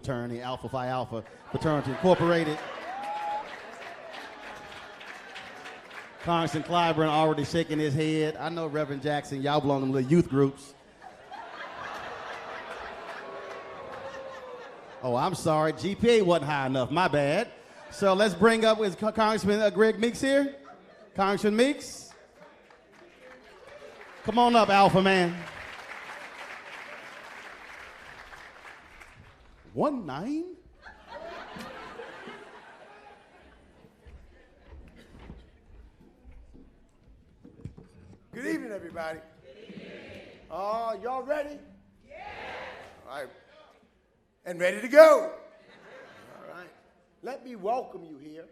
fraternity, Alpha Phi Alpha Fraternity Incorporated. Congressman Clyburn already shaking his head. I know, Reverend Jackson, y'all belong to them little youth groups. Oh, I'm sorry, GPA wasn't high enough, my bad. So let's bring up, is Congressman Greg Meeks here? Congressman Meeks? Come on up, Alpha Man. 1-9? Good evening, everybody. Good evening. Y'all ready? Yes. All right. And ready to go. All right. Let me welcome you here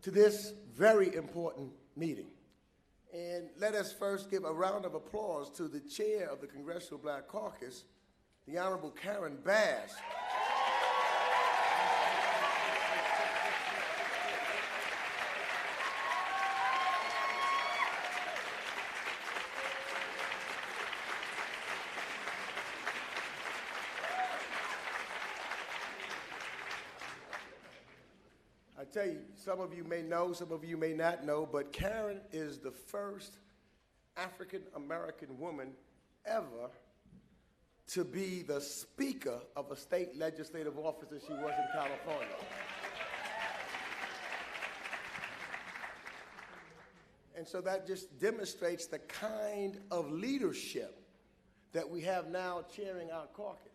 to this very important meeting. And let us first give a round of applause to the chair of the Congressional Black Caucus, the Honorable Karen Bass. I tell you, some of you may know, some of you may not know, but Karen is the first African-American woman ever to be the speaker of a state legislative office as she was in California. And so that just demonstrates the kind of leadership that we have now chairing our caucus.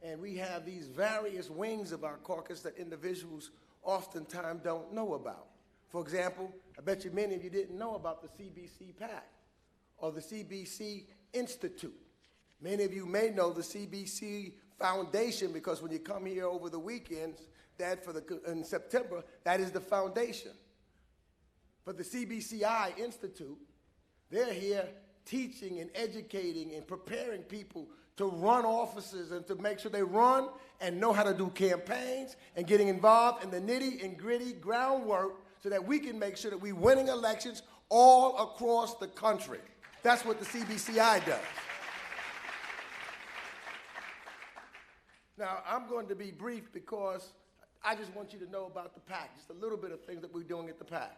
And we have these various wings of our caucus that individuals oftentimes don't know about. For example, I bet you many of you didn't know about the CBC PAC or the CBC Institute. Many of you may know the CBC Foundation because when you come here over the weekends, in September, that is the foundation. But the CBCI Institute, they're here teaching and educating and preparing people to run offices and to make sure they run and know how to do campaigns and getting involved in the nitty and gritty groundwork so that we can make sure that we're winning elections all across the country. That's what the CBCI does. Now, I'm going to be brief because I just want you to know about the PAC, just a little bit of things that we're doing at the PAC.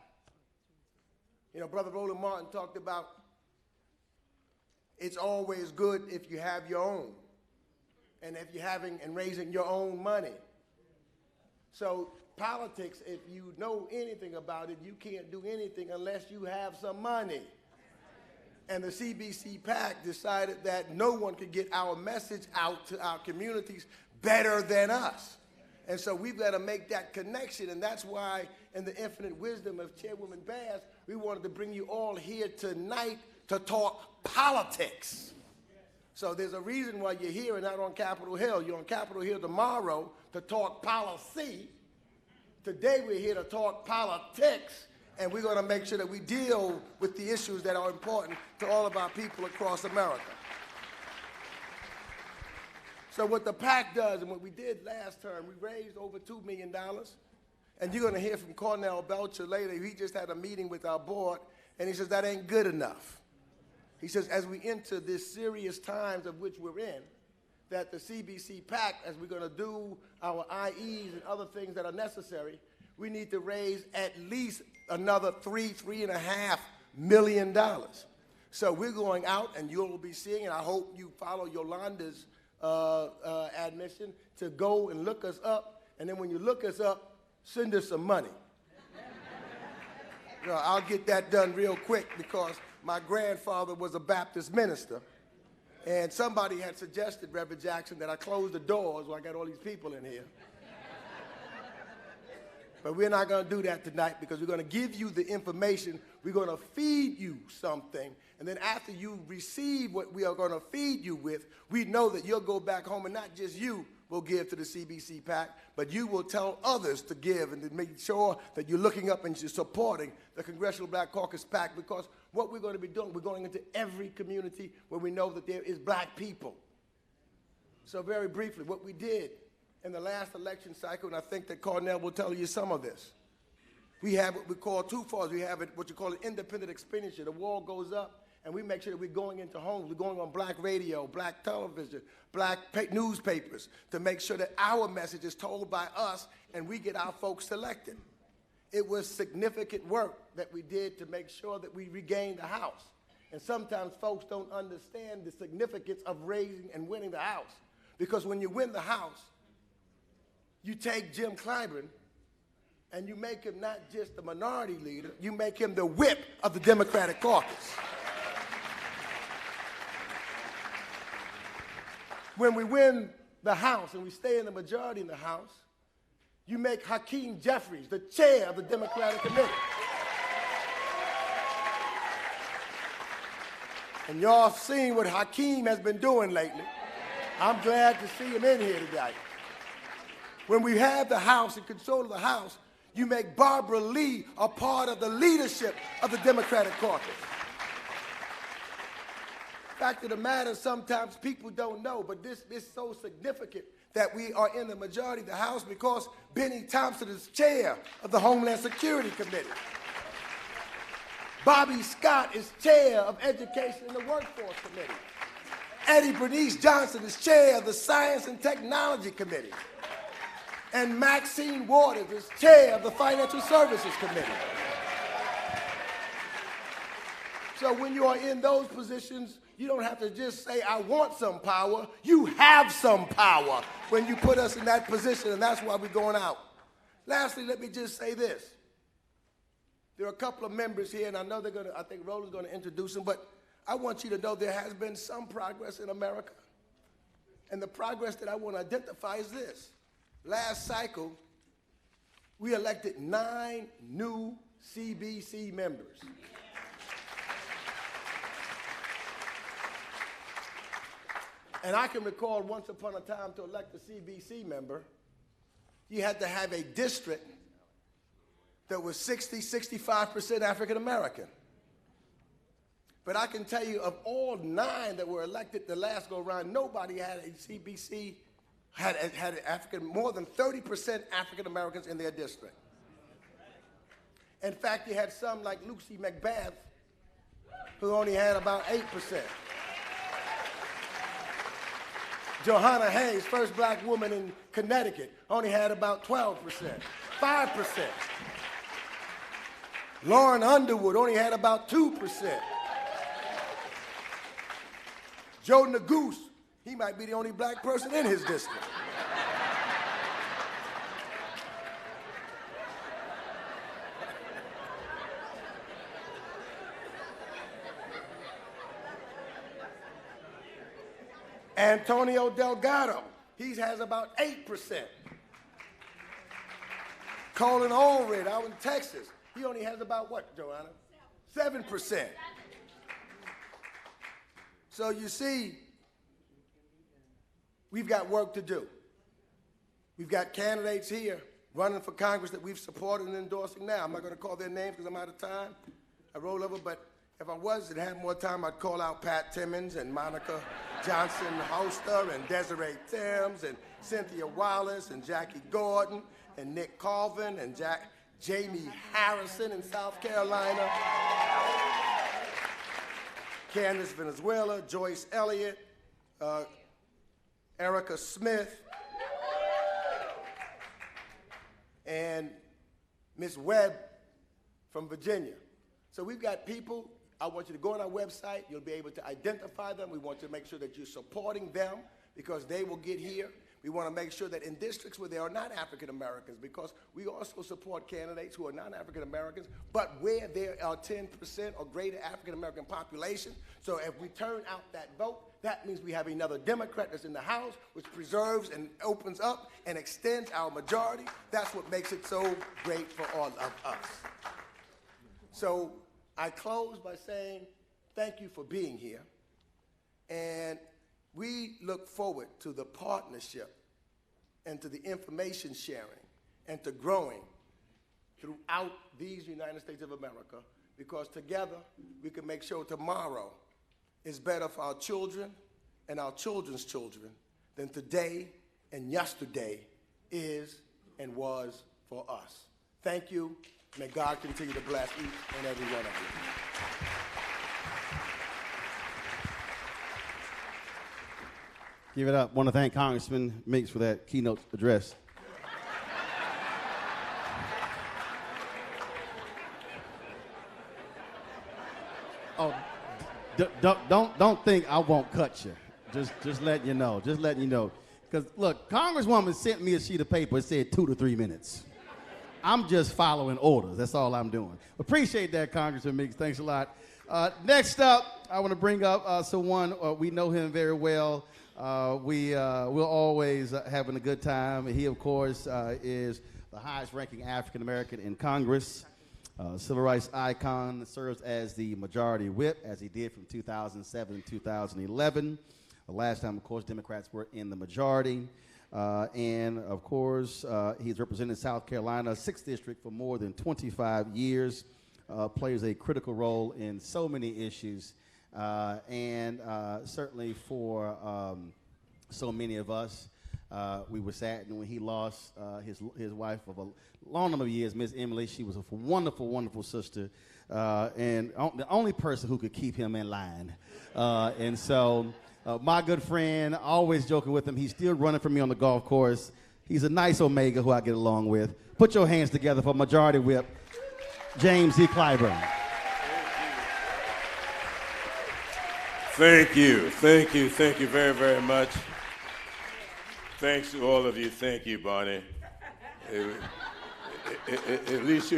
You know, Brother Roland Martin talked about it's always good if you have your own, and if you're having and raising your own money. So politics, if you know anything about it, you can't do anything unless you have some money. And the CBC PAC decided that no one could get our message out to our communities better than us. And so we've got to make that connection, and that's why, in the infinite wisdom of Chairwoman Bass, we wanted to bring you all here tonight to talk politics. So there's a reason why you're here and not on Capitol Hill. You're on Capitol Hill tomorrow to talk policy. Today we're here to talk politics, and we're going to make sure that we deal with the issues that are important to all of our people across America. So what the PAC does, and what we did last term, we raised over $2 million. And you're going to hear from Cornell Belcher later. He just had a meeting with our board, and he says that ain't good enough. He says as we enter this serious times of which we're in, that the CBC PAC, as we're going to do our IEs and other things that are necessary, we need to raise at least another $3.5 million. So we're going out, and you'll be seeing, and I hope you follow Yolanda's admission to go and look us up, and then when you look us up, send us some money. You know, I'll get that done real quick because my grandfather was a Baptist minister, and somebody had suggested, Reverend Jackson, that I close the doors while I got all these people in here. But we're not going to do that tonight because we're going to give you the information. We're going to feed you something. And then after you receive what we are going to feed you with, we know that you'll go back home and not just you will give to the CBC PAC, but you will tell others to give and to make sure that you're looking up and you're supporting the Congressional Black Caucus PAC, because what we're going to be doing, we're going into every community where we know that there is black people. So very briefly, what we did in the last election cycle, and I think that Cornell will tell you some of this. We have what we call two falls. We have what you call an independent expenditure. The wall goes up, and we make sure that we're going into homes, we're going on black radio, black television, black newspapers to make sure that our message is told by us and we get our folks selected. It was significant work that we did to make sure that we regained the House. And sometimes folks don't understand the significance of raising and winning the House. Because when you win the House, you take Jim Clyburn and you make him not just the minority leader, you make him the whip of the Democratic caucus. When we win the House and we stay in the majority in the House, you make Hakeem Jeffries the chair of the Democratic Committee. And y'all seen what Hakeem has been doing lately. I'm glad to see him in here today. When we have the House and control of the House, you make Barbara Lee a part of the leadership of the Democratic caucus. Fact of the matter, sometimes people don't know, but this is so significant that we are in the majority of the House because Benny Thompson is chair of the Homeland Security Committee. Bobby Scott is chair of Education and the Workforce Committee. Eddie Bernice Johnson is chair of the Science and Technology Committee. And Maxine Waters is chair of the Financial Services Committee. So when you are in those positions, you don't have to just say, I want some power. You have some power when you put us in that position, and that's why we're going out. Lastly, let me just say this. There are a couple of members here, and I know I think Roland's going to introduce them, but I want you to know there has been some progress in America. And the progress that I want to identify is this. Last cycle, we elected 9 new CBC members. And I can recall once upon a time to elect a CBC member, you had to have a district that was 65% African American. But I can tell you of all 9 that were elected the last go around, nobody had a CBC, had more than 30% African Americans in their district. In fact, you had some like Lucy McBath, who only had about 8%. Johanna Hayes, first black woman in Connecticut, only had about 12%, 5%. Lauren Underwood only had about 2%. Joe Neguse, he might be the only black person in his district. Antonio Delgado, he has about 8%. Colin Allred out in Texas, he only has about what, Joanna? 7%. So you see, we've got work to do. We've got candidates here running for Congress that we've supported and endorsing now. I'm not going to call their names because I'm out of time. I roll over, but if I was and had more time, I'd call out Pat Timmons and Monica Johnson Hoster and Desiree Thames and Cynthia Wallace and Jackie Gordon and Nick Colvin and Jamie Harrison in South Carolina, Candace Venezuela, Joyce Elliott, Erica Smith, and Miss Webb from Virginia. So we've got people. I want you to go on our website. You'll be able to identify them. We want you to make sure that you're supporting them because they will get here. We want to make sure that in districts where there are not African Americans, because we also support candidates who are not African Americans, but where there are 10% or greater African American population. So if we turn out that vote, that means we have another Democrat that's in the House, which preserves and opens up and extends our majority. That's what makes it so great for all of us. So I close by saying thank you for being here. And we look forward to the partnership and to the information sharing and to growing throughout these United States of America, because together we can make sure tomorrow is better for our children and our children's children than today and yesterday is and was for us. Thank you. May God continue to bless each and every one of you. Give it up. Want to thank Congressman Meeks for that keynote address. Oh, don't think I won't cut you. Just letting you know. Just letting you know. Because look, Congresswoman sent me a sheet of paper. It said 2 to 3 minutes. I'm just following orders. That's all I'm doing. Appreciate that, Congressman Meeks. Thanks a lot. Next up, I want to bring up someone, we know him very well. We're always having a good time. He, of course, is the highest-ranking African-American in Congress, civil rights icon, serves as the majority whip, as he did from 2007 to 2011. The last time, of course, Democrats were in the majority. And, of course, he's represented South Carolina, 6th District, for more than 25 years, plays a critical role in so many issues, and certainly for so many of us. We were saddened when he lost his wife of a long number of years, Miss Emily. She was a wonderful, wonderful sister, and the only person who could keep him in line. And so my good friend, always joking with him, he's still running for me on the golf course. He's a nice Omega who I get along with. Put your hands together for Majority Whip, James E. Clyburn. Thank you very, very much. Thanks to all of you. Thank you, Barney. At least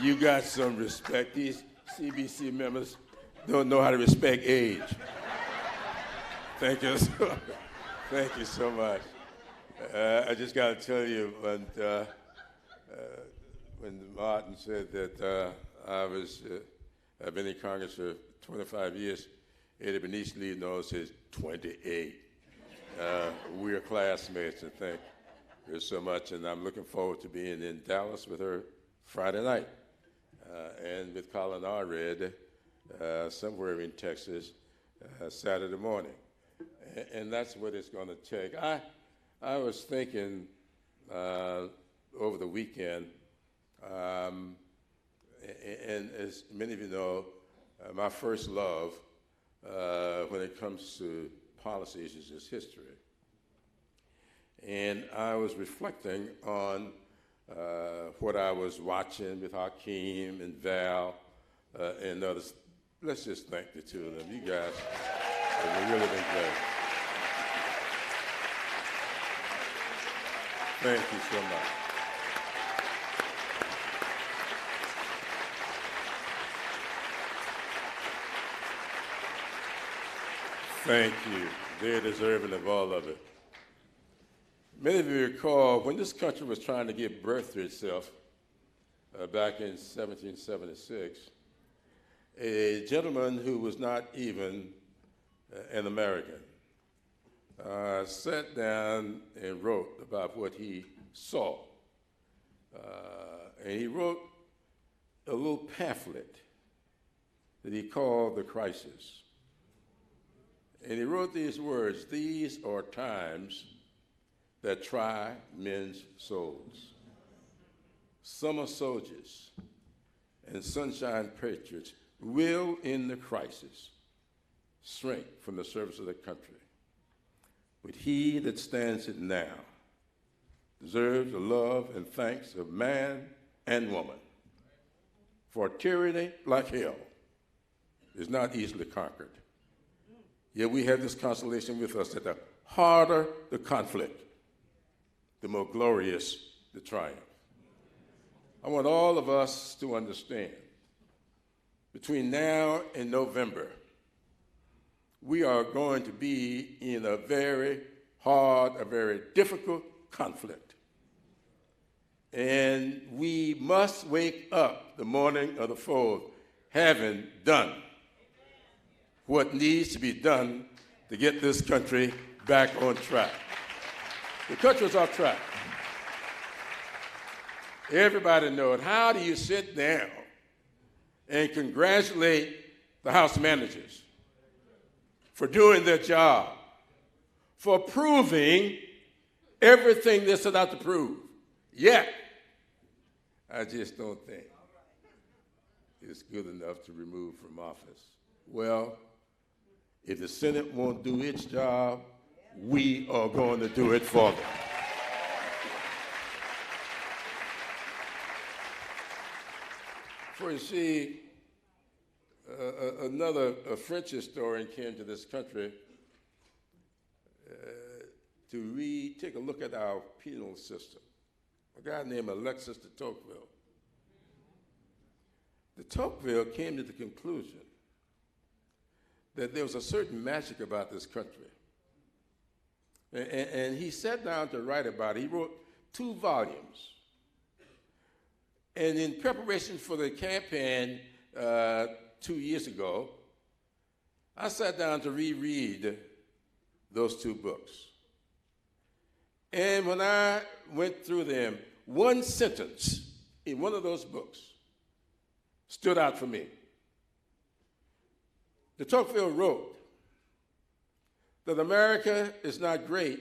you got some respect. These CBC members don't know how to respect age. Thank you so much. I just got to tell you, when Martin said that I've been in Congress for 25 years, Eddie Bernice Lee knows his 28. We're classmates, and thank her so much. And I'm looking forward to being in Dallas with her Friday night, and with Colin Allred somewhere in Texas Saturday morning. And that's what it's going to take. I was thinking over the weekend, and as many of you know, my first love when it comes to policy issues is history. And I was reflecting on what I was watching with Hakeem and Val and others. Let's just thank the two of them. You guys have really been great. Thank you so much. Thank you. They're deserving of all of it. Many of you recall when this country was trying to give birth to itself back in 1776, a gentleman who was not even an American sat down and wrote about what he saw. And he wrote a little pamphlet that he called The Crisis. And he wrote these words: "These are times that try men's souls. Summer soldiers and sunshine patriots will, in the crisis, shrink from the service of the country. But he that stands it now deserves the love and thanks of man and woman. For tyranny, like hell, is not easily conquered. Yet we have this consolation with us that the harder the conflict, the more glorious the triumph." I want all of us to understand, between now and November, we are going to be in a very hard, a very difficult conflict. And we must wake up the morning of the 4th having done what needs to be done to get this country back on track. The country's off track. Everybody knows. How do you sit down and congratulate the House managers for doing their job, for proving everything they set out to prove? Yet, I just don't think it's good enough to remove from office. Well, If the Senate won't do its job, we are going to do it for them. For you see, a French historian came to this country to take a look at our penal system, a guy named Alexis de Tocqueville. De Tocqueville came to the conclusion that there was a certain magic about this country. And he sat down to write about it. He wrote 2 volumes. And in preparation for the campaign 2 years ago, I sat down to reread those 2 books. And when I went through them, one sentence in one of those books stood out for me. De Tocqueville wrote that America is not great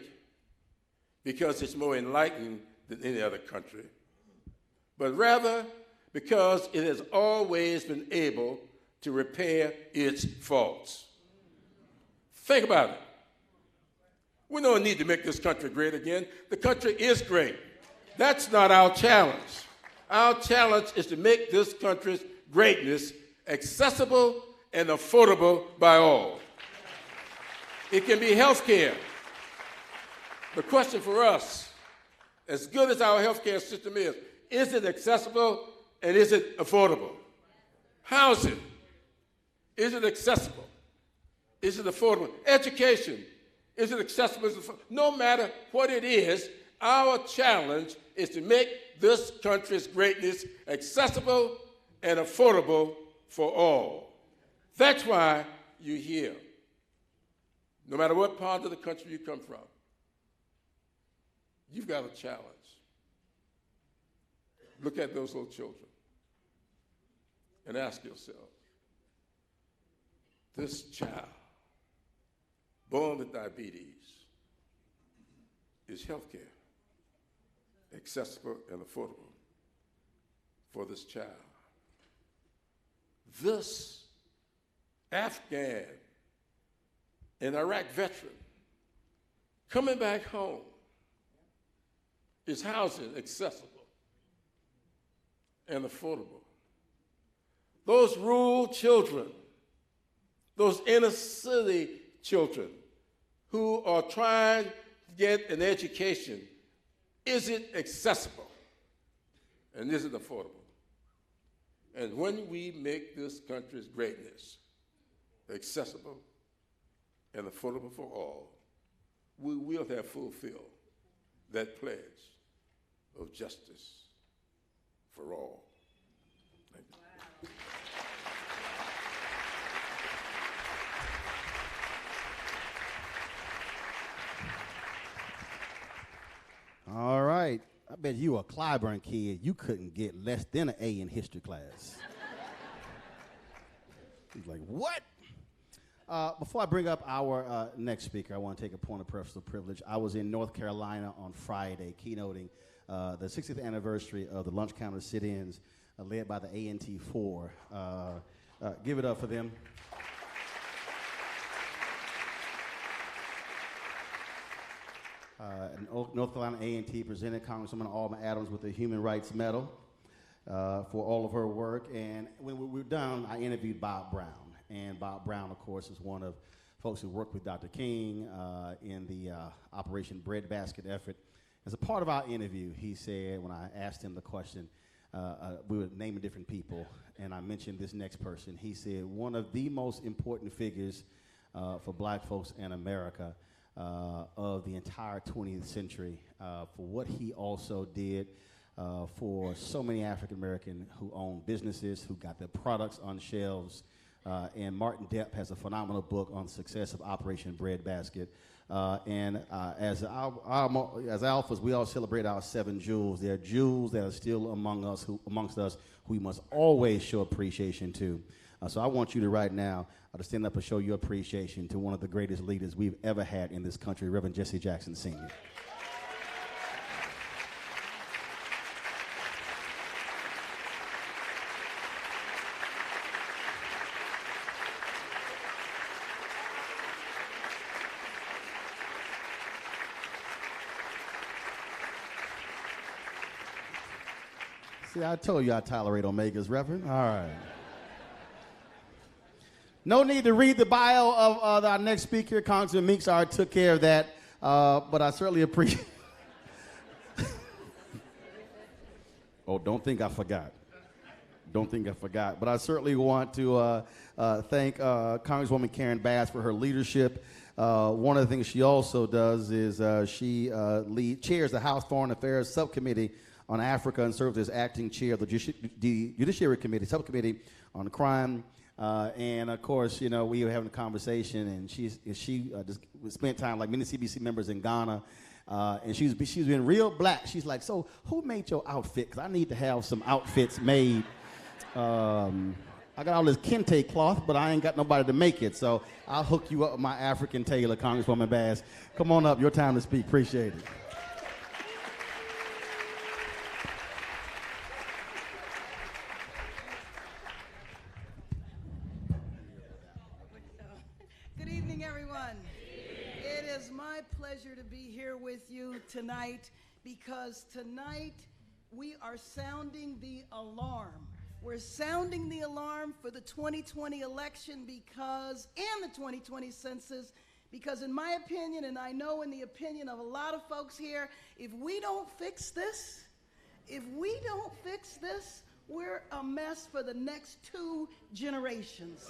because it's more enlightened than any other country, but rather because it has always been able to repair its faults. Think about it. We don't need to make this country great again. The country is great. That's not our challenge. Our challenge is to make this country's greatness accessible and affordable by all. It can be health care. The question for us, as good as our health care system is it accessible and is it affordable? Housing, is it accessible? Is it affordable? Education, is it accessible? No matter what it is, our challenge is to make this country's greatness accessible and affordable for all. That's why you're here. No matter what part of the country you come from, you've got a challenge. Look at those little children and ask yourself, this child born with diabetes, is health care accessible and affordable for this child? This Afghan and Iraq veteran coming back home, is housing accessible and affordable? Those rural children, those inner city children who are trying to get an education, is it accessible and is it affordable? And when we make this country's greatness accessible and affordable for all, we will have fulfilled that pledge of justice for all. Thank you. All right. I bet you a Clyburn kid, you couldn't get less than an A in history class. He's like, what? Before I bring up our next speaker, I want to take a point of personal privilege. I was in North Carolina on Friday, keynoting the 60th anniversary of the Lunch Counter Sit-Ins, led by the A&T 4. Give it up for them. North Carolina A&T presented Congresswoman Alma Adams with the Human Rights Medal for all of her work. And when we were done, I interviewed Bob Brown. And Bob Brown, of course, is one of folks who worked with Dr. King in the Operation Breadbasket effort. As a part of our interview, he said, when I asked him the question, we were naming different people, and I mentioned this next person. He said, one of the most important figures for black folks in America of the entire 20th century, for what he also did for so many African American who own businesses, who got their products on shelves. And Martin Depp has a phenomenal book on the success of Operation Breadbasket. As alphas, we all celebrate our 7 jewels. There are jewels that are still amongst us who we must always show appreciation to. So I want you to right now to stand up and show your appreciation to one of the greatest leaders we've ever had in this country, Reverend Jesse Jackson Sr. See, I told you I tolerate omegas, Reverend. All right. No need to read the bio of our next speaker. Congressman Meeks already took care of that, but I certainly appreciate. Oh, don't think I forgot. Don't think I forgot. But I certainly want to thank Congresswoman Karen Bass for her leadership. One of the things she also does is she chairs the House Foreign Affairs Subcommittee on Africa and serves as acting chair of the Judiciary Committee, Subcommittee on Crime. And of course, you know, we were having a conversation, and she just spent time like many CBC members in Ghana. And she's been real black. She's like, so who made your outfit? Because I need to have some outfits made. I got all this kente cloth, but I ain't got nobody to make it. So I'll hook you up with my African tailor, Congresswoman Bass. Come on up. Your time to speak. Appreciate it. Good evening, everyone. It is my pleasure to be here with you tonight, because tonight we are sounding the alarm. We're sounding the alarm for the 2020 election and the 2020 census, because in my opinion, and I know in the opinion of a lot of folks here, if we don't fix this, we're a mess for the next 2 generations.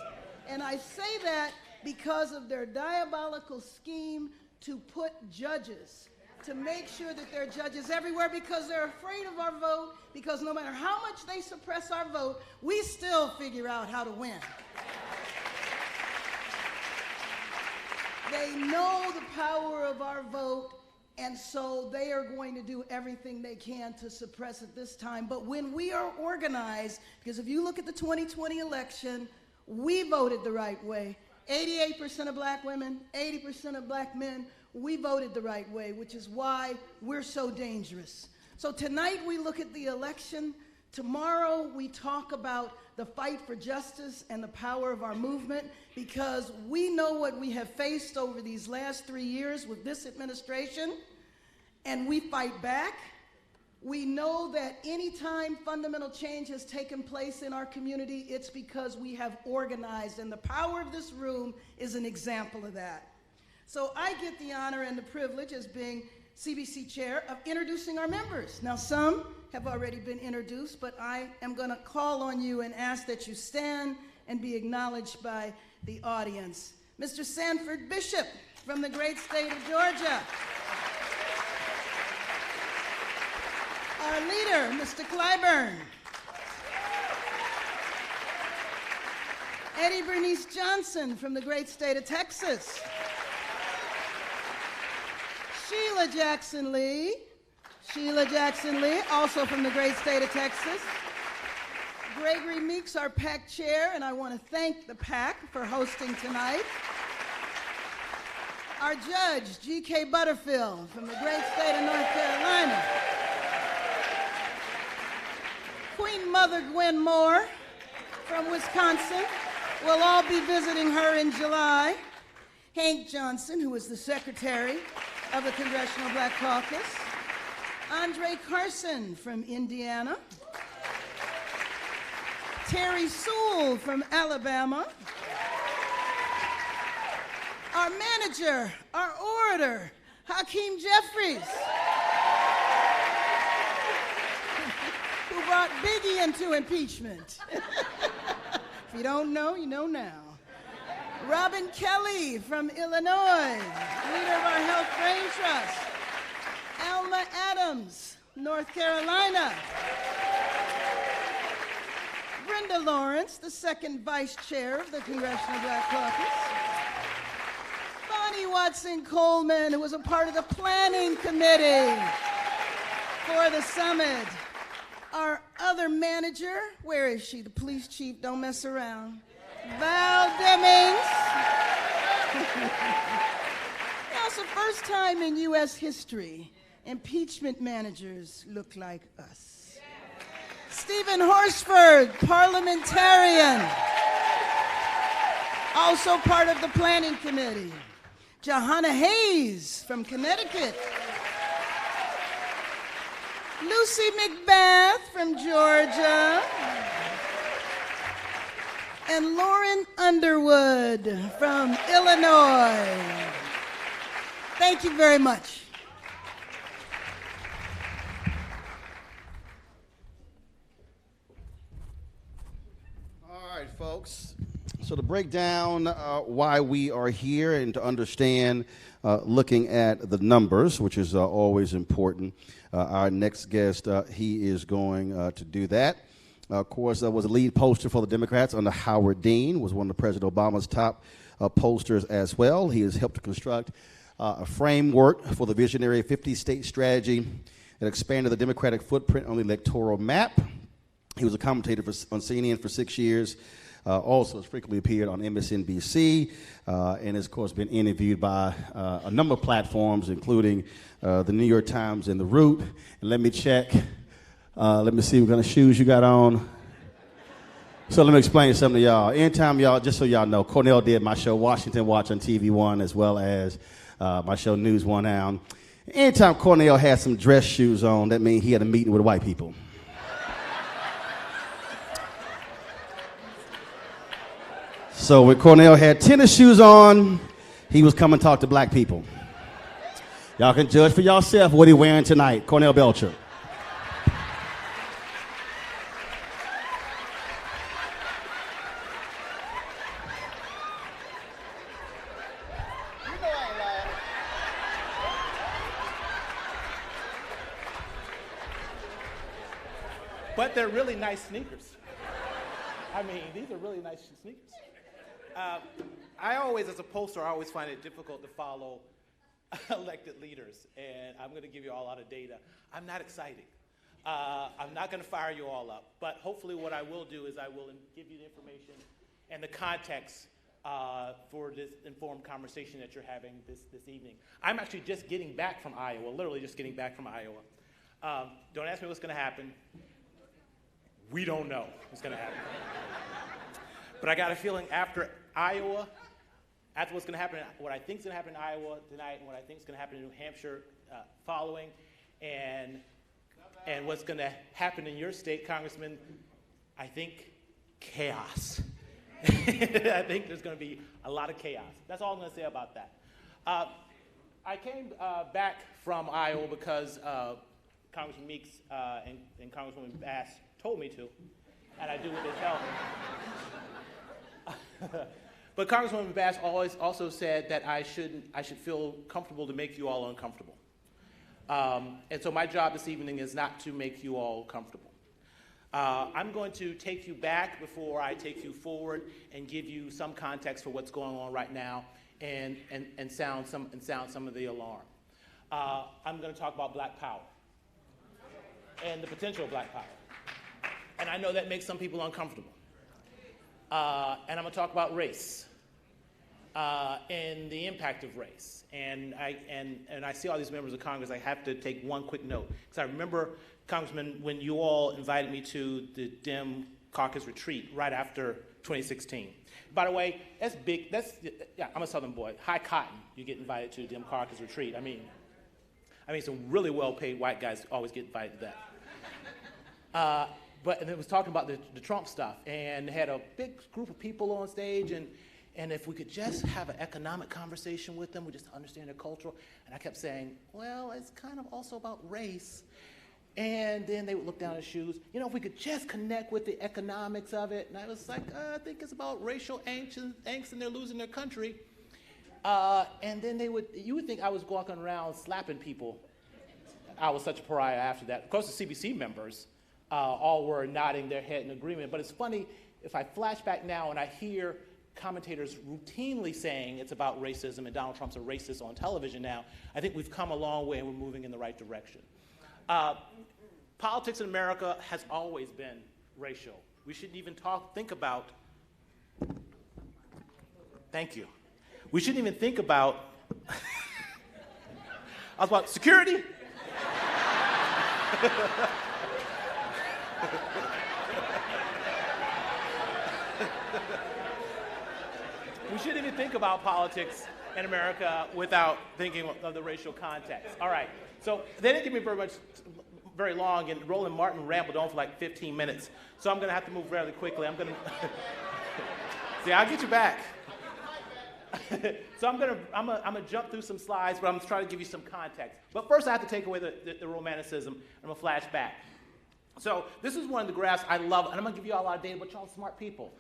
And I say that because of their diabolical scheme to put judges, to make sure that there are judges everywhere, because they're afraid of our vote, because no matter how much they suppress our vote, we still figure out how to win. They know the power of our vote, and so they are going to do everything they can to suppress it this time. But when we are organized, because if you look at the 2020 election, we voted the right way. 88% of black women, 80% of black men, we voted the right way, which is why we're so dangerous. So tonight we look at the election. Tomorrow we talk about the fight for justice and the power of our movement, because we know what we have faced over these last 3 years with this administration, and we fight back. We know that anytime fundamental change has taken place in our community, it's because we have organized, and the power of this room is an example of that. So I get the honor and the privilege, as being CBC chair, of introducing our members. Now, some have already been introduced, but I am going to call on you and ask that you stand and be acknowledged by the audience. Mr. Sanford Bishop from the great state of Georgia. Our leader, Mr. Clyburn. Eddie Bernice Johnson from the great state of Texas. Sheila Jackson Lee, also from the great state of Texas. Gregory Meeks, our PAC chair, and I want to thank the PAC for hosting tonight. Our judge, G.K. Butterfield from the great state of North Carolina. Queen Mother Gwen Moore from Wisconsin. We'll all be visiting her in July. Hank Johnson, who is the secretary of the Congressional Black Caucus. Andre Carson from Indiana. Terry Sewell from Alabama. Our manager, our orator, Hakeem Jeffries, who brought Biggie into impeachment. If you don't know, you know now. Robin Kelly from Illinois, leader of our Health Brain Trust. Alma Adams, North Carolina. Brenda Lawrence, the second vice chair of the Congressional Black Caucus. Bonnie Watson Coleman, who was a part of the planning committee for the summit. Our other manager, where is she? The police chief, don't mess around. Val Demings. Now, it's the first time in U.S. history impeachment managers look like us. Stephen Horsford, parliamentarian, also part of the planning committee. Johanna Hayes from Connecticut. Lucy McBath from Georgia. And Lauren Underwood from Illinois. Thank you very much. All right, folks. So to break down why we are here and to understand looking at the numbers, which is always important, our next guest, he is going to do that. Of course, was a lead poster for the Democrats under Howard Dean, was one of President Obama's top posters as well. He has helped to construct a framework for the visionary 50-state strategy that expanded the Democratic footprint on the electoral map. He was a commentator on CNN for 6 years, also has frequently appeared on MSNBC, and has, of course, been interviewed by a number of platforms, including the New York Times and The Root. And let me check. Let me see what kind of shoes you got on. So let me explain something to y'all. Anytime y'all, just so y'all know, Cornell did my show Washington Watch on TV One, as well as my show News One Now. Anytime Cornell had some dress shoes on, that means he had a meeting with white people. So when Cornell had tennis shoes on, he was coming to talk to black people. Y'all can judge for yourself what he wearing tonight, Cornell Belcher. But they're really nice sneakers. I mean, these are really nice sneakers. I always, as a pollster, I always find it difficult to follow elected leaders, and I'm going to give you all a lot of data. I'm not exciting. I'm not going to fire you all up, but hopefully what I will do is I will give you the information and the context for this informed conversation that you're having this evening. I'm actually just getting back from Iowa, literally just getting back from Iowa. Don't ask me what's going to happen. We don't know what's going to happen. But I got a feeling after Iowa, after what's going to happen, what I think is going to happen in Iowa tonight, and what I think is going to happen in New Hampshire following, and what's going to happen in your state, Congressman, I think chaos. I think there's going to be a lot of chaos. That's all I'm going to say about that. I came back from Iowa because Congressman Meeks and Congresswoman Bass told me to, and I do what they tell me. But Congresswoman Bass always also said that I should feel comfortable to make you all uncomfortable. And so my job this evening is not to make you all comfortable. I'm going to take you back before I take you forward and give you some context for what's going on right now and sound some of the alarm. I'm going to talk about black power and the potential of black power. And I know that makes some people uncomfortable. And I'm going to talk about race and the impact of race. And I see all these members of Congress. I have to take one quick note. Because I remember, Congressman, when you all invited me to the Dem caucus retreat right after 2016. By the way, that's big. Yeah, I'm a Southern boy. High cotton, you get invited to the Dem caucus retreat. I mean, some really well-paid white guys always get invited to that. But it was talking about the Trump stuff, and had a big group of people on stage, and if we could just have an economic conversation with them, we just understand their culture. And I kept saying, well, it's kind of also about race. And then they would look down at shoes. You know, if we could just connect with the economics of it. And I was like, I think it's about racial angst, and they're losing their country. And then you would think I was walking around slapping people. I was such a pariah after that. Of course, the CBC members all were nodding their head in agreement. But it's funny, if I flash back now and I hear commentators routinely saying it's about racism and Donald Trump's a racist on television now, I think we've come a long way and we're moving in the right direction. Politics in America has always been racial. We shouldn't even think about, thank you. We shouldn't even think about, I was about security. We shouldn't even think about politics in America without thinking of the racial context. All right, so they didn't give me very very long, and Roland Martin rambled on for like 15 minutes. So I'm going to have to move fairly quickly. I'm going to see. I'll get you back. So I'm gonna jump through some slides, but I'm trying to give you some context. But first, I have to take away the romanticism. I'm gonna flash back. So this is one of the graphs I love, and I'm gonna give you all a lot of data, but y'all smart people.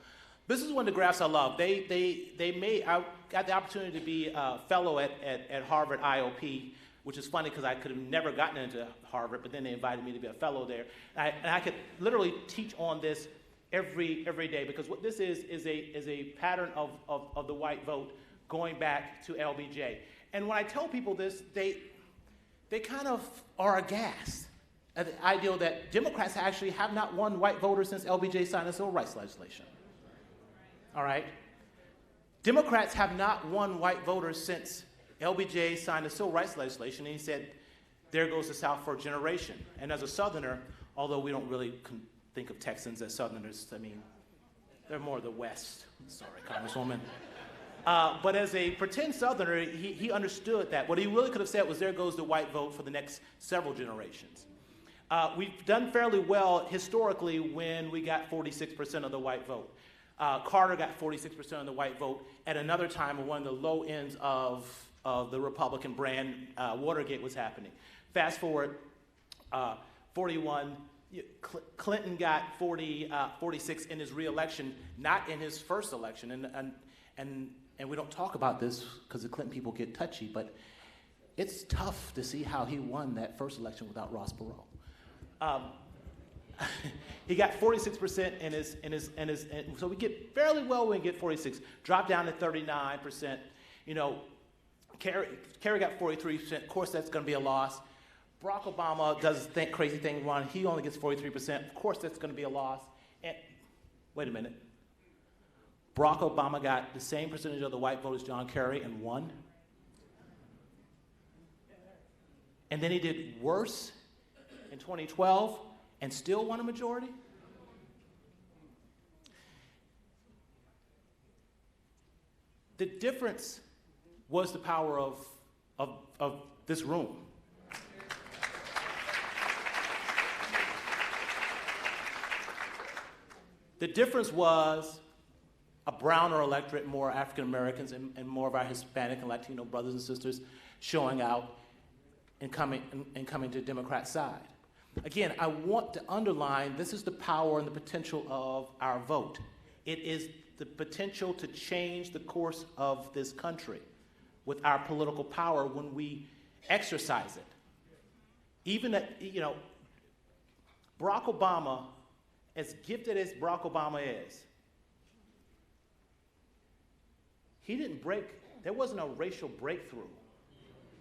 This is one of the graphs I love. I got the opportunity to be a fellow at Harvard IOP, which is funny because I could have never gotten into Harvard, but then they invited me to be a fellow there. And I could literally teach on this every day, because what this is a pattern of the white vote going back to LBJ. And when I tell people this, they kind of are aghast at the idea that Democrats actually have not won white voters since LBJ signed the civil rights legislation. All right? Democrats have not won white voters since LBJ signed the civil rights legislation, and he said, there goes the South for a generation. And as a Southerner, although we don't really think of Texans as Southerners, I mean, they're more the West. Sorry, Congresswoman. But as a pretend Southerner, he understood that. What he really could have said was, there goes the white vote for the next several generations. We've done fairly well historically when we got 46% of the white vote. Carter got 46% of the white vote at another time when one of the low ends of the Republican brand, Watergate, was happening. Fast forward, 41, Clinton got 46 in his re-election, not in his first election. And we don't talk about this because the Clinton people get touchy, but it's tough to see how he won that first election without Ross Perot. He got 46% and so we get fairly well when we get 46. Drop down to 39%. You know, Kerry got 43%. Of course, that's going to be a loss. Barack Obama does this crazy thing wrong. He only gets 43%. Of course, that's going to be a loss. And wait a minute. Barack Obama got the same percentage of the white vote as John Kerry and won. And then he did worse in 2012 and still won a majority. The difference was the power of this room. The difference was a browner electorate, more African Americans, and more of our Hispanic and Latino brothers and sisters showing out and coming to the Democrat side. Again, I want to underline, this is the power and the potential of our vote. It is the potential to change the course of this country with our political power when we exercise it. Even Barack Obama, as gifted as Barack Obama is, there wasn't a racial breakthrough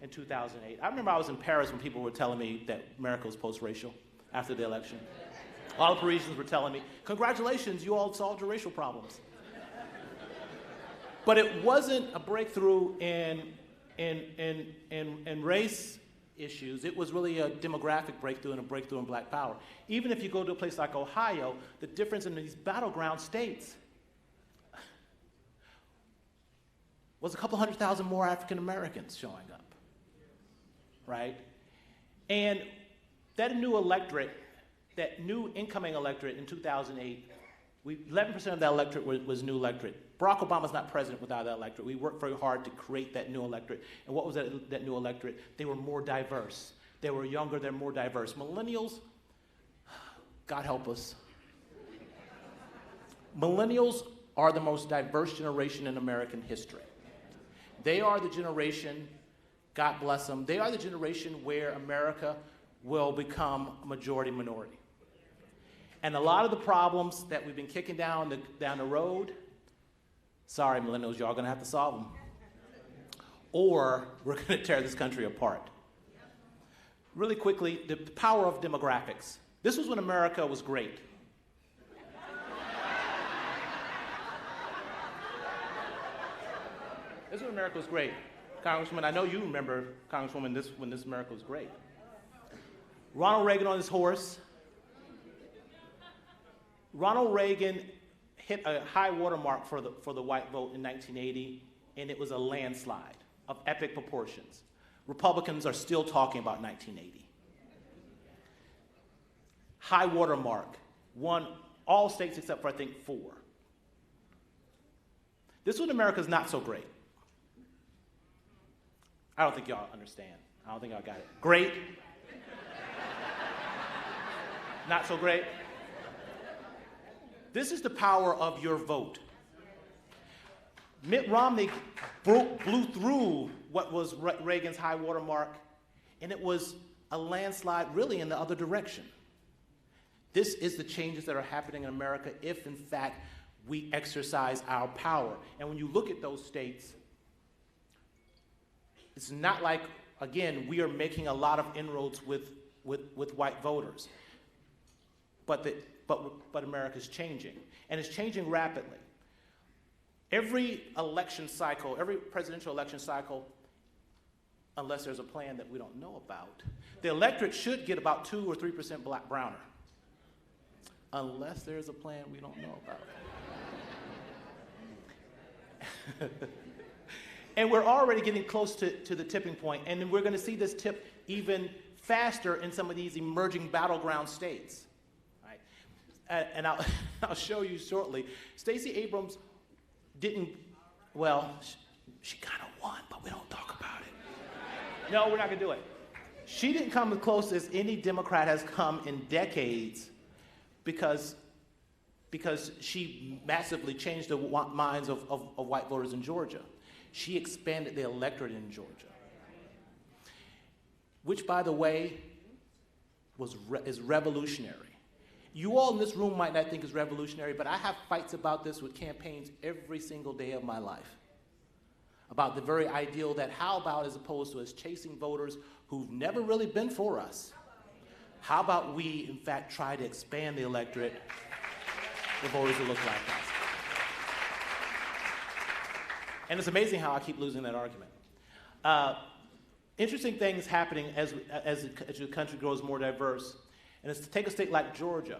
in 2008. I remember I was in Paris when people were telling me that America was post-racial after the election. All the Parisians were telling me, congratulations, you all solved your racial problems. But it wasn't a breakthrough in race issues. It was really a demographic breakthrough and a breakthrough in black power. Even if you go to a place like Ohio, the difference in these battleground states was a couple 100,000 more African Americans showing up, right? And that new electorate, that new incoming electorate in 2008, 11% of that electorate was new electorate. Barack Obama's not president without that electorate. We worked very hard to create that new electorate. And what was that new electorate? They were more diverse. They were younger, they're more diverse. Millennials, God help us. Millennials are the most diverse generation in American history. They are the generation, God bless them, they are the generation where America will become a majority minority. And a lot of the problems that we've been kicking down the road, sorry, millennials, y'all gonna have to solve them. Or we're gonna tear this country apart. Really quickly, the power of demographics. This was when America was great. This is when America was great. Congresswoman, I know you remember, Congresswoman, when this America was great. Ronald Reagan on his horse. Ronald Reagan hit a high watermark for the white vote in 1980, and it was a landslide of epic proportions. Republicans are still talking about 1980. high water mark, won all states except for, I think, 4. This one, America's not so great. I don't think y'all understand. I don't think y'all got it. Great. Not so great. This is the power of your vote. Mitt Romney blew through what was Reagan's high water mark, and it was a landslide really in the other direction. This is the changes that are happening in America if, in fact, we exercise our power. And when you look at those states, it's not like, again, we are making a lot of inroads with white voters. But America's changing, and it's changing rapidly. Every election cycle, every presidential election cycle, unless there's a plan that we don't know about, the electorate should get about 2 or 3% browner. Unless there's a plan we don't know about. And we're already getting close to the tipping point, and then we're going to see this tip even faster in some of these emerging battleground states. Right? And I'll show you shortly. Stacey Abrams didn't, well, she kind of won, but we don't talk about it. No, we're not going to do it. She didn't come as close as any Democrat has come in decades because she massively changed the minds of white voters in Georgia. She expanded the electorate in Georgia, which, by the way, is revolutionary. You all in this room might not think it's revolutionary, but I have fights about this with campaigns every single day of my life, about the very ideal that how about, as opposed to us chasing voters who've never really been for us, how about we, in fact, try to expand the electorate, the voters who look like us. And it's amazing how I keep losing that argument. Interesting things happening as the country grows more diverse. And it's to take a state like Georgia.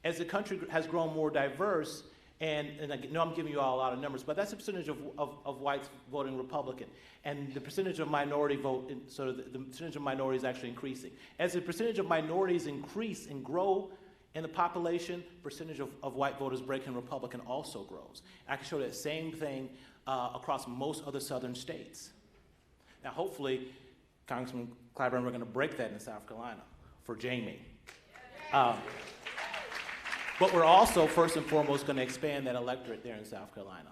As the country has grown more diverse, and I know I'm giving you all a lot of numbers, but that's the percentage of whites voting Republican. And the percentage of minority vote, the percentage of minorities actually increasing. As the percentage of minorities increase and grow in the population, percentage of white voters breaking Republican also grows. I can show that same thing across most other southern states. Now, hopefully, Congressman Clyburn, we're going to break that in South Carolina for Jamie. But we're also, first and foremost, going to expand that electorate there in South Carolina.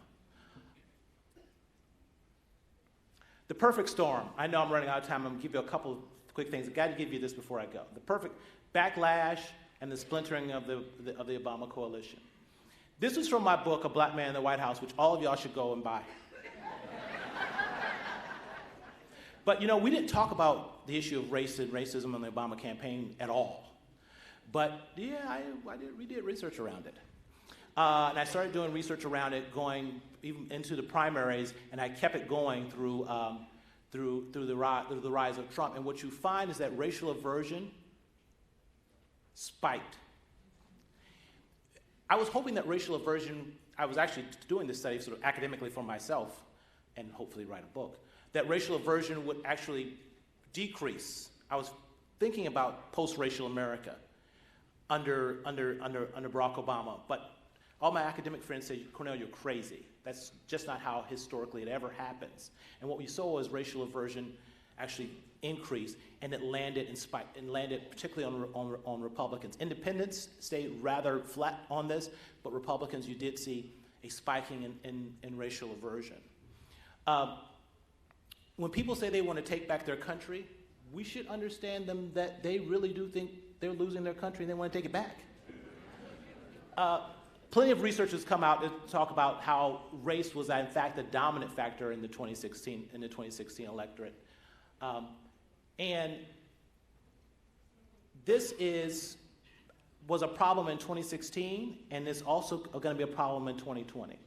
The perfect storm. I know I'm running out of time. I'm going to give you a couple of quick things. I've got to give you this before I go. The perfect backlash and the splintering of the Obama coalition. This is from my book, A Black Man in the White House, which all of y'all should go and buy. But, you know, we didn't talk about the issue of race and racism in the Obama campaign at all. But, yeah, we did research around it. And I started doing research around it, going even into the primaries, and I kept it going through the rise of Trump. And what you find is that racial aversion spiked. I was hoping that racial aversion, I was actually doing this study sort of academically for myself, and hopefully write a book, that racial aversion would actually decrease. I was thinking about post-racial America under Barack Obama, but all my academic friends say, Cornell, you're crazy. That's just not how historically it ever happens. And what we saw was racial aversion actually increased, and it landed and spiked, and landed particularly on Republicans. Independents stayed rather flat on this, but Republicans, you did see a spiking in racial aversion. When people say they want to take back their country, we should understand them that they really do think they're losing their country and they want to take it back. Plenty of research has come out to talk about how race was, in fact, the dominant factor in the 2016 electorate. And this was a problem in 2016, and it's also going to be a problem in 2020.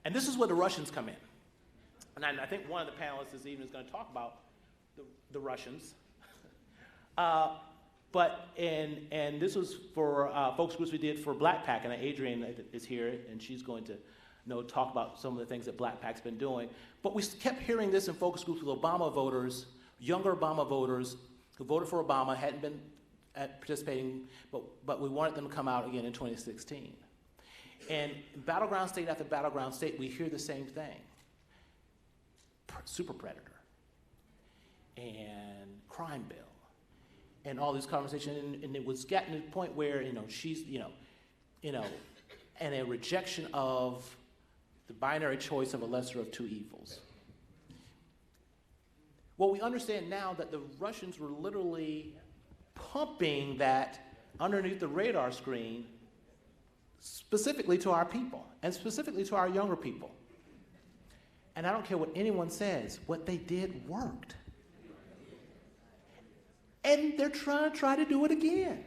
And this is where the Russians come in. And I think one of the panelists this evening is going to talk about the Russians. And this was for focus groups we did for Black PAC, and Adrienne is here, and she's going to talk about some of the things that Black PAC's been doing. But we kept hearing this in focus groups with Obama voters, younger Obama voters who voted for Obama, hadn't been at participating, but we wanted them to come out again in 2016. And battleground state after battleground state, we hear the same thing. Super predator and crime bill and all these conversations, and it was getting to the point where, she's, and a rejection of the binary choice of a lesser of two evils. Well, we understand now that the Russians were literally pumping that underneath the radar screen specifically to our people, and specifically to our younger people. And I don't care what anyone says, what they did worked. And they're trying to do it again.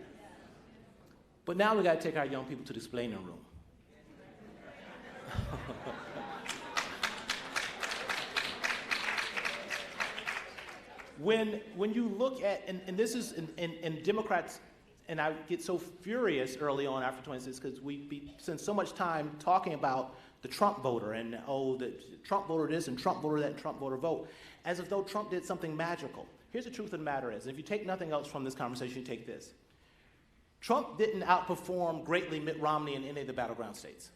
But now we got to take our young people to the explaining room. When you look at, and this is, and Democrats, and I get so furious early on after 26 because we spend so much time talking about the Trump voter and, the Trump voter this and Trump voter that and Trump voter vote, as if though Trump did something magical. Here's the truth of the matter is, and if you take nothing else from this conversation, you take this. Trump didn't outperform greatly Mitt Romney in any of the battleground states.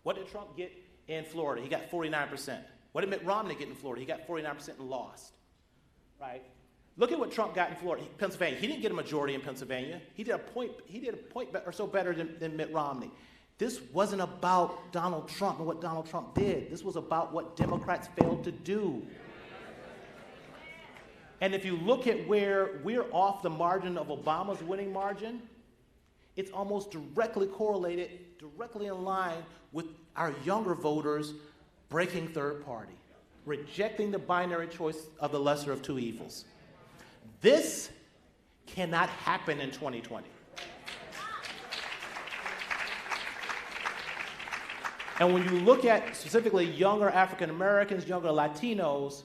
What did Trump get in Florida? He got 49%. What did Mitt Romney get in Florida? He got 49% and lost, right? Look at what Trump got in Florida, Pennsylvania. He didn't get a majority in Pennsylvania. He did a point or so better than Mitt Romney. This wasn't about Donald Trump and what Donald Trump did. This was about what Democrats failed to do. And if you look at where we're off the margin of Obama's winning margin, it's almost directly correlated, directly in line with our younger voters breaking third party, rejecting the binary choice of the lesser of two evils. This cannot happen in 2020. And when you look at specifically younger African Americans, younger Latinos,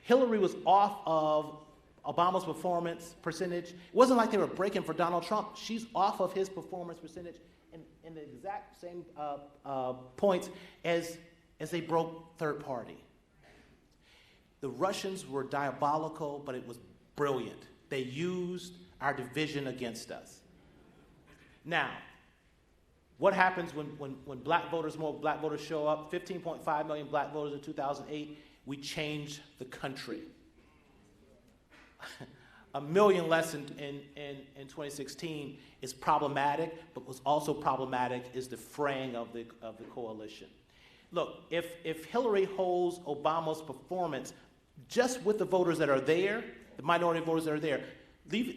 Hillary was off of Obama's performance percentage. It wasn't like they were breaking for Donald Trump. She's off of his performance percentage in the exact same points as they broke third party. The Russians were diabolical, but it was brilliant. They used our division against us. Now, what happens when more black voters show up? 15.5 million black voters in 2008. We changed the country. 1 million less in 2016 is problematic, but what's also problematic is the fraying of the coalition. Look, if Hillary holds Obama's performance just with the voters that are there, the minority voters that are there,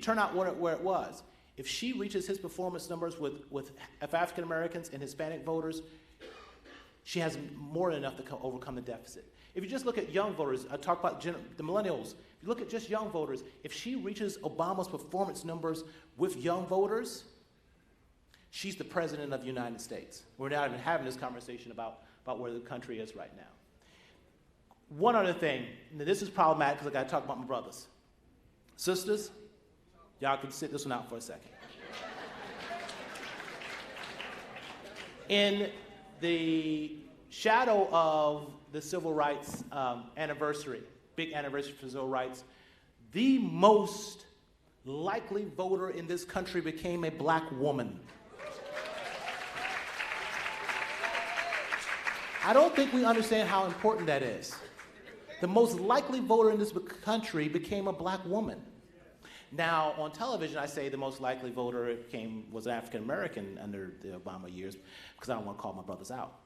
turn out where it was. If she reaches his performance numbers with African Americans and Hispanic voters, she has more than enough to overcome the deficit. If you just look at young voters, I talk about the millennials. If you look at just young voters, if she reaches Obama's performance numbers with young voters, she's the president of the United States. We're not even having this conversation about where the country is right now. One other thing, and this is problematic because I got to talk about my brothers. Sisters, y'all can sit this one out for a second. In the shadow of the civil rights anniversary, big anniversary for civil rights, the most likely voter in this country became a black woman. I don't think we understand how important that is. The most likely voter in this country became a black woman. Now, on television, I say the most likely voter was an African American under the Obama years because I don't want to call my brothers out.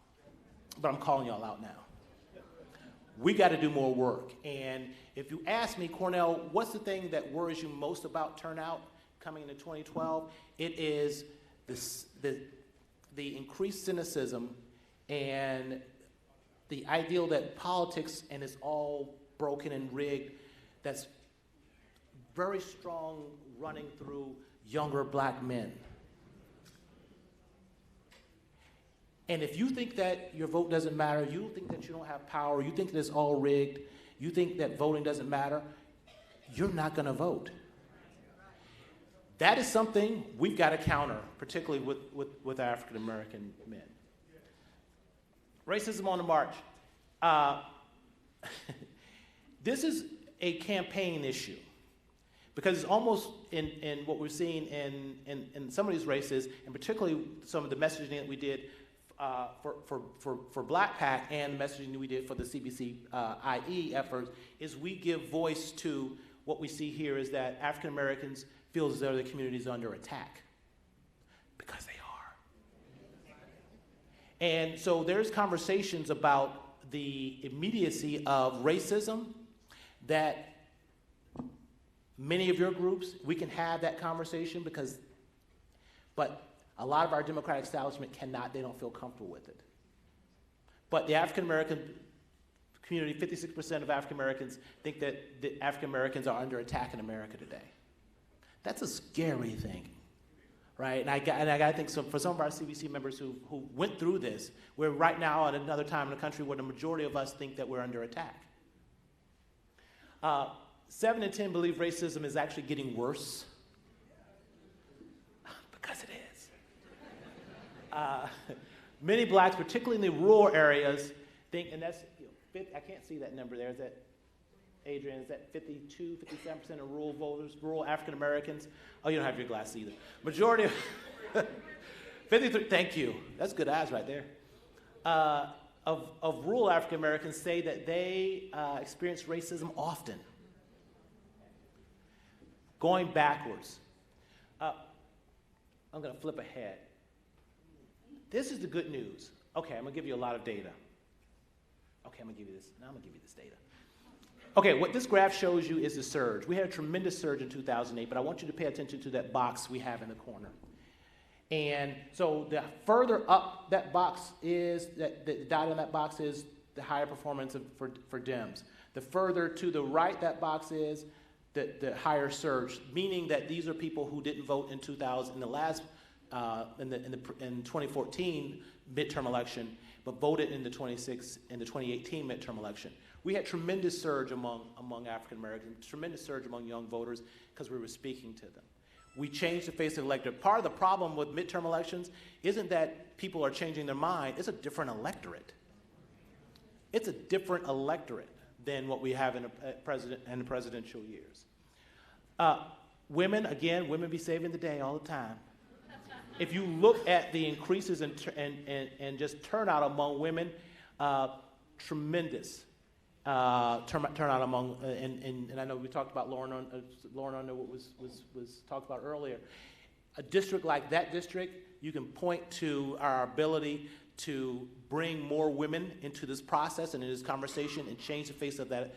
But I'm calling y'all out now. We got to do more work. And if you ask me, Cornell, what's the thing that worries you most about turnout coming into 2012? It is the increased cynicism and the ideal that politics and it's all broken and rigged, that's very strong running through younger black men. And if you think that your vote doesn't matter, you think that you don't have power, you think that it's all rigged, you think that voting doesn't matter, you're not going to vote. That is something we've got to counter, particularly with African American men. Racism on the march. This is a campaign issue Because it's almost in what we're seeing in some of these races, and particularly some of the messaging that we did for Black PAC and the messaging that we did for the CBC IE efforts, is we give voice to what we see here is that African Americans feel as though their community is under attack, because they are. And so there's conversations about the immediacy of racism that many of your groups, we can have that conversation but a lot of our Democratic establishment cannot, they don't feel comfortable with it. But the African American community, 56% of African Americans think that the African Americans are under attack in America today. That's a scary thing, right? And I got to think for some of our CBC members who went through this, we're right now at another time in the country where the majority of us think that we're under attack. 7 in 10 believe racism is actually getting worse, because it is. Many blacks, particularly in the rural areas, think, and that's, I can't see that number there. Is that, Adrian, is that 52, 57% of rural voters, rural African Americans? Oh, you don't have your glasses either. Majority of, 53, thank you. That's good eyes right there. Of rural African Americans say that they experience racism often. Going backwards. I'm going to flip ahead. This is the good news. Okay, I'm going to give you a lot of data. Okay, I'm going to give you this. Now I'm going to give you this data. Okay, what this graph shows you is the surge. We had a tremendous surge in 2008, but I want you to pay attention to that box we have in the corner. And so the further up that box is, the dot on that box is the higher performance for Dems. The further to the right that box is, the higher surge, meaning that these are people who didn't vote in 2014 midterm election, but voted in the 2018 midterm election. We had tremendous surge among African Americans, tremendous surge among young voters, because we were speaking to them. We changed the face of the electorate. Part of the problem with midterm elections isn't that people are changing their mind, it's a different electorate. It's a different electorate than what we have in the presidential years. Women, again, women be saving the day all the time. If you look at the increases in just turnout among women, tremendous turnout among, and I know we talked about Lauren on what was talked about earlier. A district like that district, you can point to our ability to bring more women into this process and in this conversation and change the face of that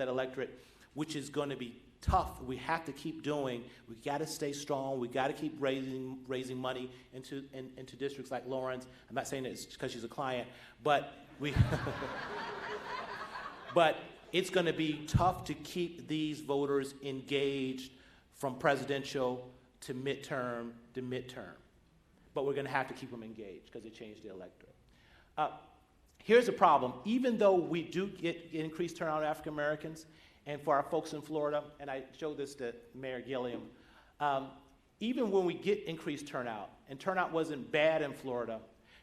electorate, which is going to be tough. We have to keep doing. We got to stay strong. We got to keep raising money into districts like Lawrence. I'm not saying that it's because she's a client, but but it's going to be tough to keep these voters engaged from presidential to midterm to midterm. But we're going to have to keep them engaged because they changed the electorate. Here's the problem. Even though we do get increased turnout of African Americans, and for our folks in Florida, and I showed this to Mayor Gilliam, even when we get increased turnout, and turnout wasn't bad in Florida,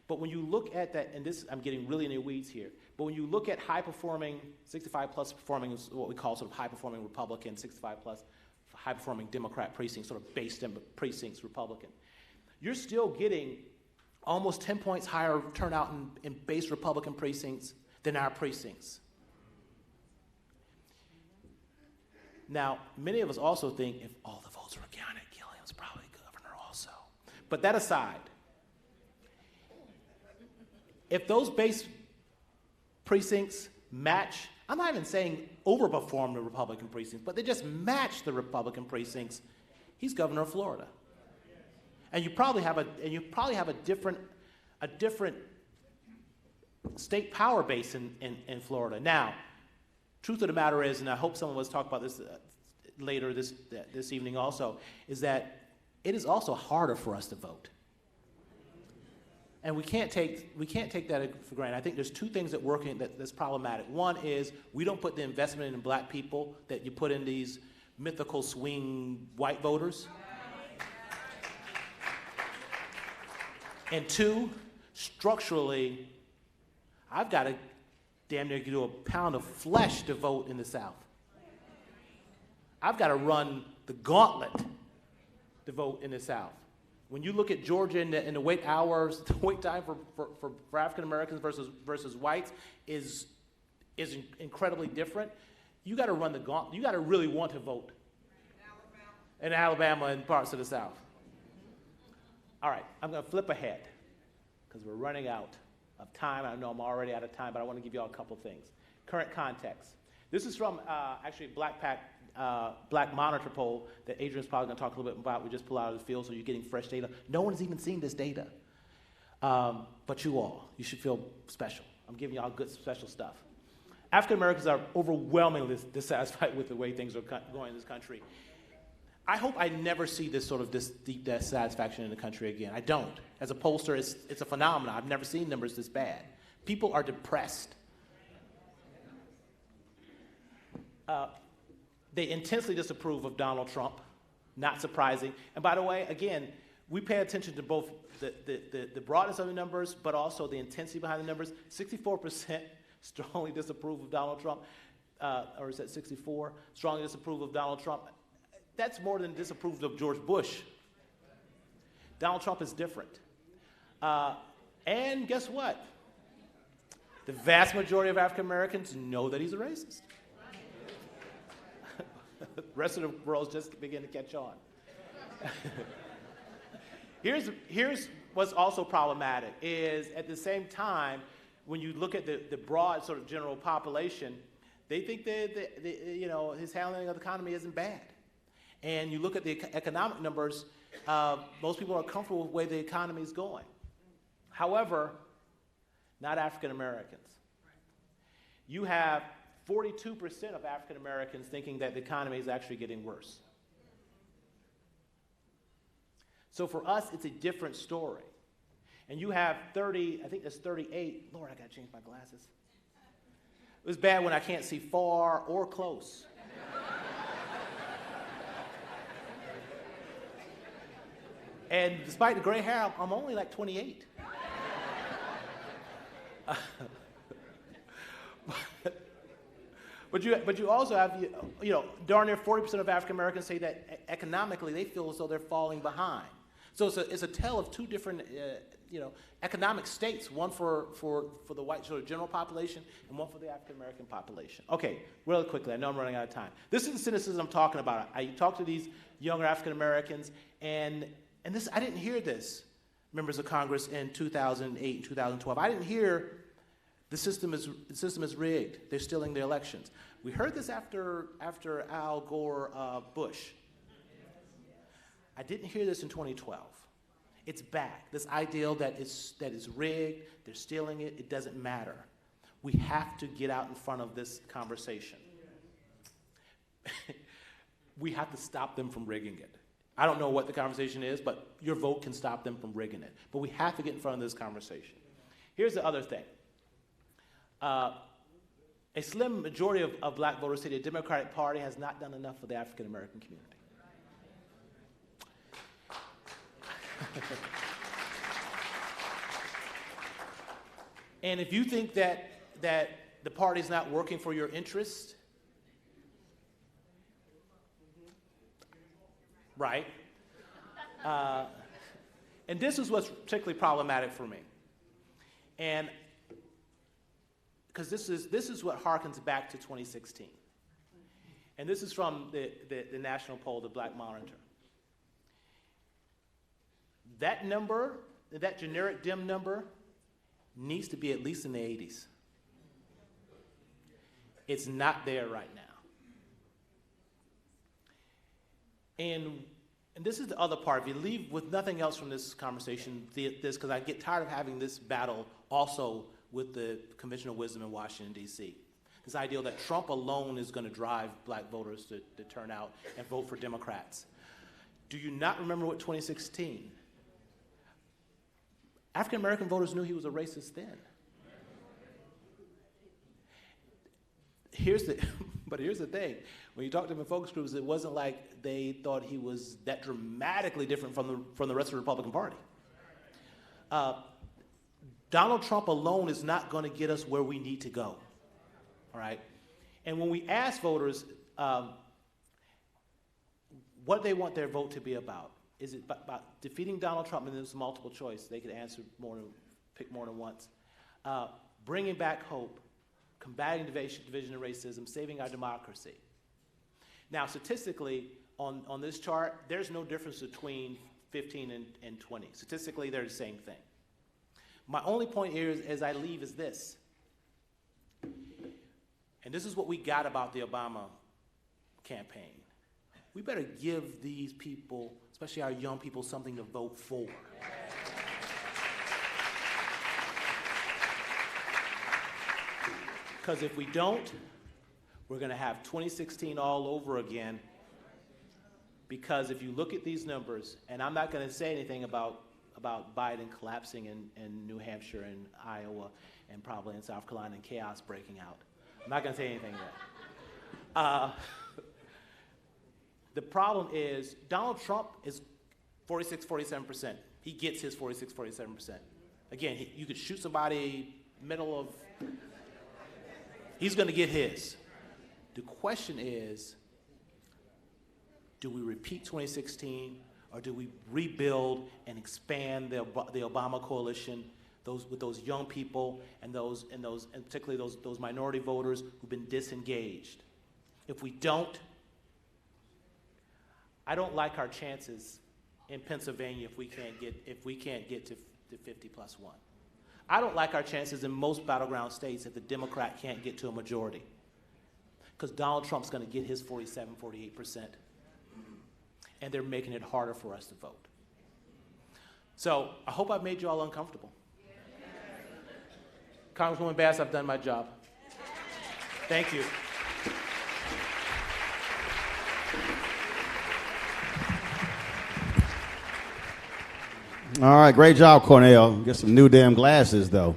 but when you look at that, and this, I'm getting really in the weeds here, but when you look at high-performing, 65-plus performing, is what we call sort of high-performing Republican, 65-plus high-performing Democrat precincts, sort of base precincts Republican, you're still getting almost 10 points higher turnout in base Republican precincts than our precincts. Now, many of us also think if all the votes were counted, Gilliam's probably governor also. But that aside, if those base precincts match, I'm not even saying overperform the Republican precincts, but they just match the Republican precincts, he's governor of Florida. And you probably have a different state power base in Florida. Now, truth of the matter is, and I hope some of us talk about this later this evening also, is that it is also harder for us to vote. And we can't take that for granted. I think there's two things that work that's problematic. One is we don't put the investment in black people that you put in these mythical swing white voters. And two, structurally, I've got to damn near do a pound of flesh to vote in the South. I've got to run the gauntlet to vote in the South. When you look at Georgia in the wait hours, the wait time for African Americans versus whites is incredibly different. You got to run the gauntlet. You got to really want to vote. In Alabama and parts of the South. All right, I'm going to flip ahead because we're running out of time. I know I'm already out of time, but I want to give you all a couple things. Current context. This is from actually Black Monitor poll that Adrian's probably going to talk a little bit about. We just pull out of the field, so you're getting fresh data. No one's even seen this data, but you should feel special. I'm giving y'all good special stuff. African Americans are overwhelmingly dissatisfied with the way things are going in this country. I hope I never see this sort of deep dissatisfaction in the country again. I don't. As a pollster, it's a phenomenon. I've never seen numbers this bad. People are depressed. They intensely disapprove of Donald Trump. Not surprising. And by the way, again, we pay attention to both the broadness of the numbers, but also the intensity behind the numbers. 64% strongly disapprove of Donald Trump, or is that 64? Strongly disapprove of Donald Trump. That's more than disapproved of George Bush. Donald Trump is different. And guess what? The vast majority of African Americans know that he's a racist. The rest of the world's just beginning to catch on. Here's what's also problematic is at the same time, when you look at the broad sort of general population, they think that his handling of the economy isn't bad. And you look at the economic numbers, most people are comfortable with the way the economy is going. However, not African Americans. You have 42% of African Americans thinking that the economy is actually getting worse. So for us, it's a different story. And you have 30, I think there's 38. Lord, I got to change my glasses. It was bad when I can't see far or close. And despite the gray hair, I'm only like 28. But you also have, darn near 40% of African Americans say that economically they feel as though they're falling behind. So it's a tale of two different, economic states, one for the white sort of general population and one for the African American population. Okay, really quickly, I know I'm running out of time. This is the cynicism I'm talking about. I talked to these younger African Americans, and this, I didn't hear this, members of Congress, in 2008 and 2012. I didn't hear the system is rigged. They're stealing the elections. We heard this after Al Gore, Bush. I didn't hear this in 2012. It's back. This idea that is rigged, they're stealing it, it doesn't matter. We have to get out in front of this conversation. We have to stop them from rigging it. I don't know what the conversation is, but your vote can stop them from rigging it. But we have to get in front of this conversation. Here's the other thing. A slim majority of black voters say the Democratic Party has not done enough for the African American community. And if you think that the party's not working for your interest, right? And this is what's particularly problematic for me. And because this is what harkens back to 2016. And this is from the national poll, the Black Monitor. That number, that generic dim number, needs to be at least in the 80s. It's not there right now. And this is the other part. If you leave with nothing else from this conversation, because I get tired of having this battle also with the conventional wisdom in Washington, D.C. This idea that Trump alone is going to drive black voters to turn out and vote for Democrats. Do you not remember what 2016? African American voters knew he was a racist then. But here's the thing. When you talk to them in focus groups, it wasn't like they thought he was that dramatically different from the rest of the Republican Party. Donald Trump alone is not going to get us where we need to go, all right? And when we ask voters, what they want their vote to be about. Is it about defeating Donald Trump, and there's multiple choice, they could answer pick more than once. Bringing back hope, combating division and racism, saving our democracy. Now, statistically, on this chart, there's no difference between 15 and 20. Statistically, they're the same thing. My only point here as I leave is this. And this is what we got about the Obama campaign. We better give these people, especially our young people, something to vote for. Because if we don't, we're going to have 2016 all over again. Because if you look at these numbers, and I'm not going to say anything about Biden collapsing in New Hampshire and Iowa and probably in South Carolina and chaos breaking out. I'm not going to say anything there. The problem is Donald Trump is 46-47%. He gets his 46-47%. Again, you could shoot somebody middle of, he's going to get his. The question is, do we repeat 2016, or do we rebuild and expand the Obama coalition, with those young people and particularly those minority voters who've been disengaged? If we don't, I don't like our chances in Pennsylvania if we can't get to 50+1. I don't like our chances in most battleground states if the Democrat can't get to a majority, because Donald Trump's going to get his 47-48%, and they're making it harder for us to vote. So I hope I've made you all uncomfortable. Congresswoman Bass, I've done my job. Thank you. All right, great job, Cornell. Get some new damn glasses, though.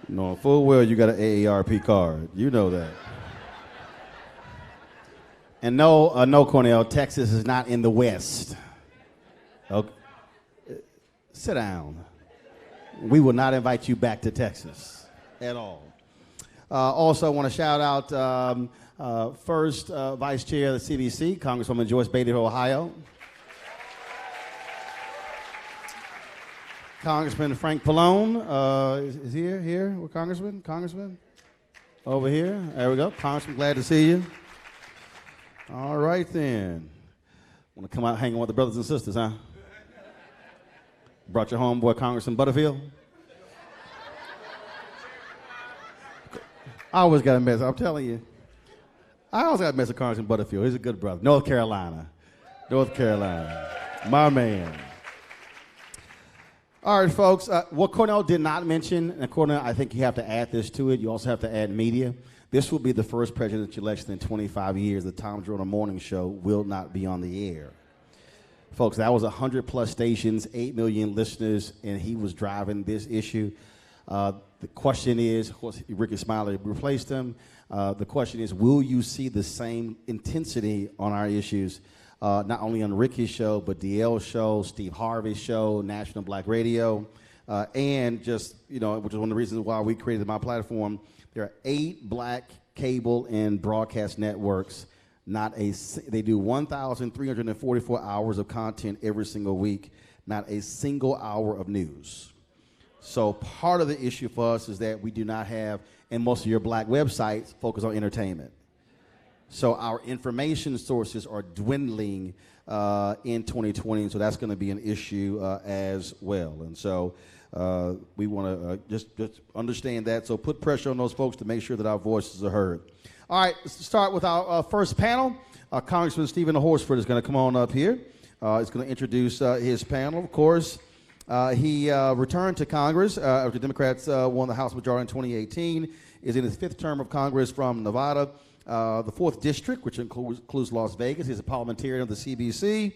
You know full well you got an AARP card. You know that. And no, Cornell, Texas is not in the West. Okay. Sit down. We will not invite you back to Texas at all. Also, I want to shout out first Vice Chair of the CBC, Congresswoman Joyce Beatty of Ohio. Congressman Frank Pallone is here. What Congressman? Over here. There we go. Congressman, glad to see you. All right, then. Want to come out hanging with the brothers and sisters, huh? Brought your homeboy, Congressman Butterfield? I always got to mess, I'm telling you. I always got to mess with Congressman Butterfield. He's a good brother. North Carolina. My man. All right, folks. What Cornell did not mention, and Cornell, I think you have to add this to it. You also have to add media. This will be the first presidential election in 25 years. The Tom Joyner Morning Show will not be on the air. Folks, that was 100+ stations, 8 million listeners, and he was driving this issue. The question is, of course, Ricky Smiley replaced him. The question is, will you see the same intensity on our issues, not only on Ricky's show, but DL's show, Steve Harvey's show, National Black Radio, and just, which is one of the reasons why we created my platform. There are 8 black cable and broadcast networks. They do 1,344 hours of content every single week, not a single hour of news. So part of the issue for us is that we do not have, and most of your black websites focus on entertainment. So our information sources are dwindling in 2020, so that's going to be an issue as well. And so we want to just understand that. So put pressure on those folks to make sure that our voices are heard. All right, let's start with our first panel. Congressman Stephen Horsford is going to come on up here. He's going to introduce his panel, of course. He returned to Congress after the Democrats won the House majority in 2018, is in his 5th term of Congress from Nevada, the 4th District, which includes Las Vegas. He's a parliamentarian of the CBC,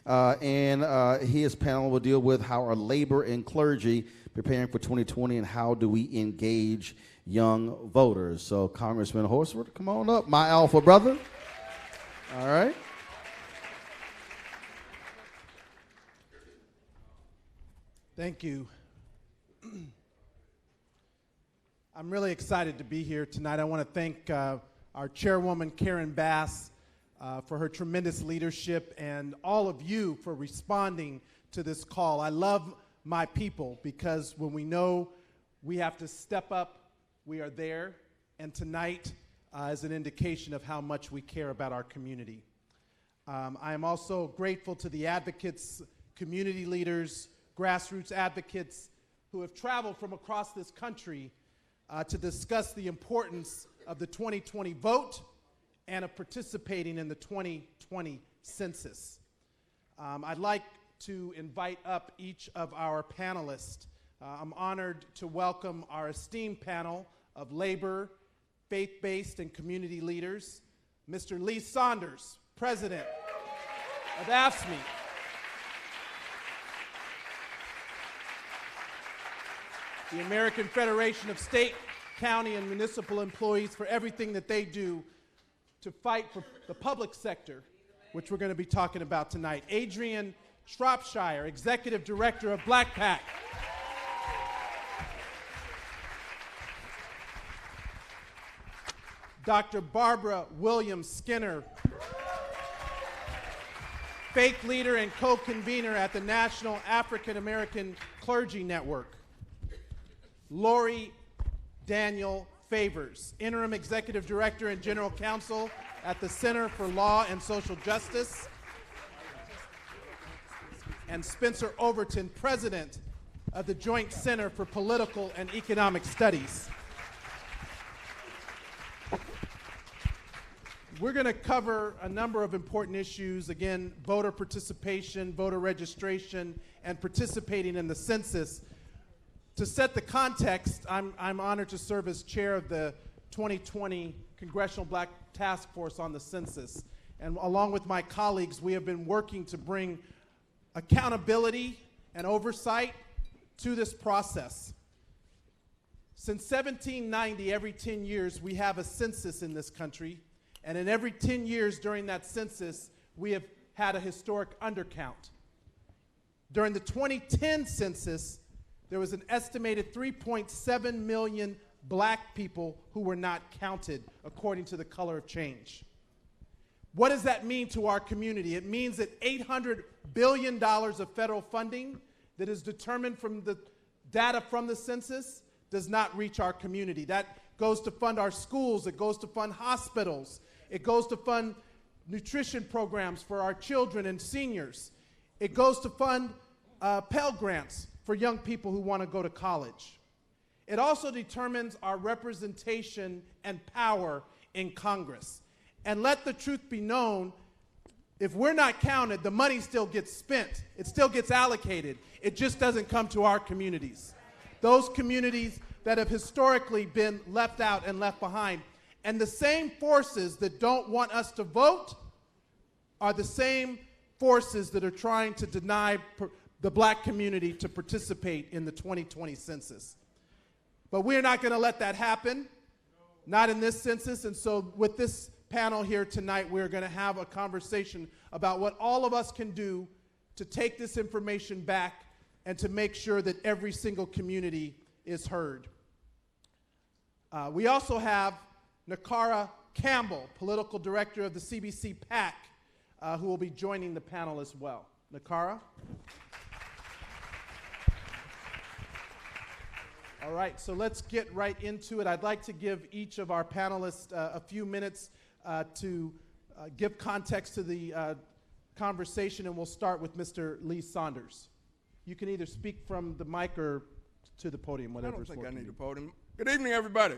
and his panel will deal with how are labor and clergy preparing for 2020 and how do we engage young voters. So Congressman Horsford, come on up, my alpha brother. All right. Thank you. I'm really excited to be here tonight. I want to thank our chairwoman, Karen Bass, for her tremendous leadership, and all of you for responding to this call. I love my people because when we know we have to step up, we are there, and tonight is an indication of how much we care about our community. I am also grateful to the advocates, community leaders, grassroots advocates who have traveled from across this country to discuss the importance of the 2020 vote and of participating in the 2020 census. I'd like to invite up each of our panelists. I'm honored to welcome our esteemed panel of labor, faith-based, and community leaders. Mr. Lee Saunders, President of AFSCME. The American Federation of State, County, and Municipal Employees, for everything that they do to fight for the public sector, which we're going to be talking about tonight. Adrian Shropshire, Executive Director of Black PAC. Dr. Barbara Williams Skinner, faith leader and co-convener at the National African American Clergy Network. Lori Daniel Favors, Interim Executive Director and General Counsel at the Center for Law and Social Justice. And Spencer Overton, President of the Joint Center for Political and Economic Studies. We're going to cover a number of important issues. Again, voter participation, voter registration, and participating in the census. To set the context, I'm honored to serve as chair of the 2020 Congressional Black Task Force on the Census. And along with my colleagues, we have been working to bring accountability and oversight to this process. Since 1790, every 10 years, we have a census in this country. And in every 10 years during that census, we have had a historic undercount. During the 2010 census, there was an estimated 3.7 million black people who were not counted, according to the Color of Change. What does that mean to our community? It means that $800 billion of federal funding that is determined from the data from the census does not reach our community. That goes to fund our schools, it goes to fund hospitals, it goes to fund nutrition programs for our children and seniors. It goes to fund Pell Grants for young people who want to go to college. It also determines our representation and power in Congress. And let the truth be known, if we're not counted, the money still gets spent. It still gets allocated. It just doesn't come to our communities. Those communities that have historically been left out and left behind. And the same forces that don't want us to vote are the same forces that are trying to deny the black community to participate in the 2020 census. But we're not going to let that happen, not in this census. And so with this panel here tonight, we're going to have a conversation about what all of us can do to take this information back and to make sure that every single community is heard. We also have Nakara Campbell, Political Director of the CBC PAC, who will be joining the panel as well. Nakara? All right, so let's get right into it. I'd like to give each of our panelists a few minutes to give context to the conversation, and we'll start with Mr. Lee Saunders. You can either speak from the mic or to the podium, whatever is working. I don't think I need a podium. Good evening, everybody.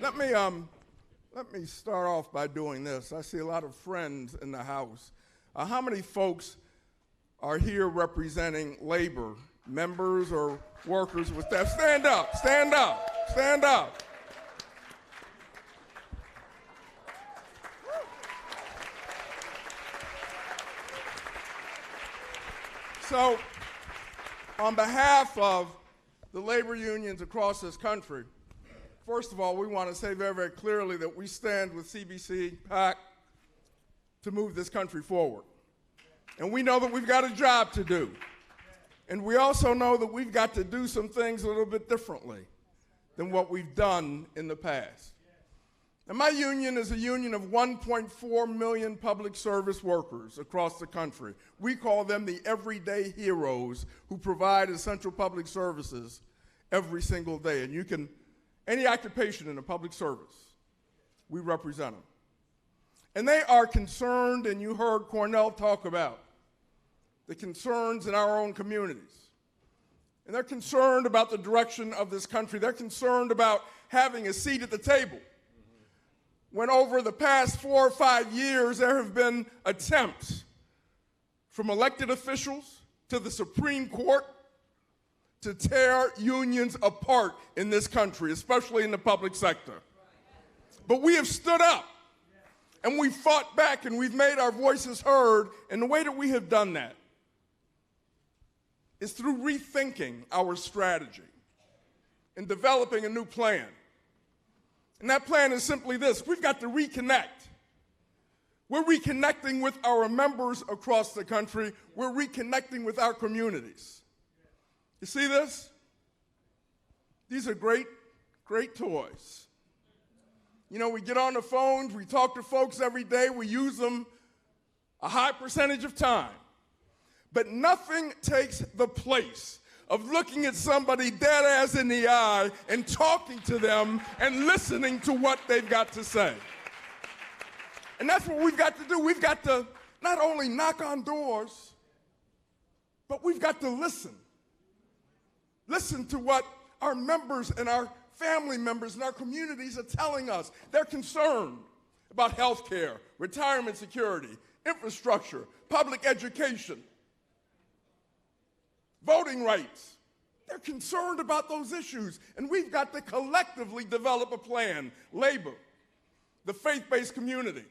Let me start off by doing this. I see a lot of friends in the house. How many folks are here representing labor, members or workers with staff? Stand up, stand up, stand up. So, on behalf of the labor unions across this country, first of all, we want to say very, very clearly that we stand with CBC PAC to move this country forward. And we know that we've got a job to do. And we also know that we've got to do some things a little bit differently than what we've done in the past. And my union is a union of 1.4 million public service workers across the country. We call them the everyday heroes who provide essential public services every single day. And you can, any occupation in the public service, we represent them. And they are concerned, and you heard Cornell talk about the concerns in our own communities. And they're concerned about the direction of this country. They're concerned about having a seat at the table. When over the past 4 or 5 years, there have been attempts from elected officials to the Supreme Court to tear unions apart in this country, especially in the public sector. But we have stood up, and we fought back, and we've made our voices heard, and the way that we have done that is through rethinking our strategy and developing a new plan. And that plan is simply this: we've got to reconnect. We're reconnecting with our members across the country. We're reconnecting with our communities. You see this? These are great, great toys. You know, we get on the phones, we talk to folks every day, we use them a high percentage of time. But nothing takes the place of looking at somebody dead ass in the eye and talking to them and listening to what they've got to say. And that's what we've got to do. We've got to not only knock on doors, but we've got to listen. Listen to what our members and our family members and our communities are telling us. They're concerned about health care, retirement security, infrastructure, public education, voting rights. They're concerned about those issues, and we've got to collectively develop a plan. Labor, the faith-based community,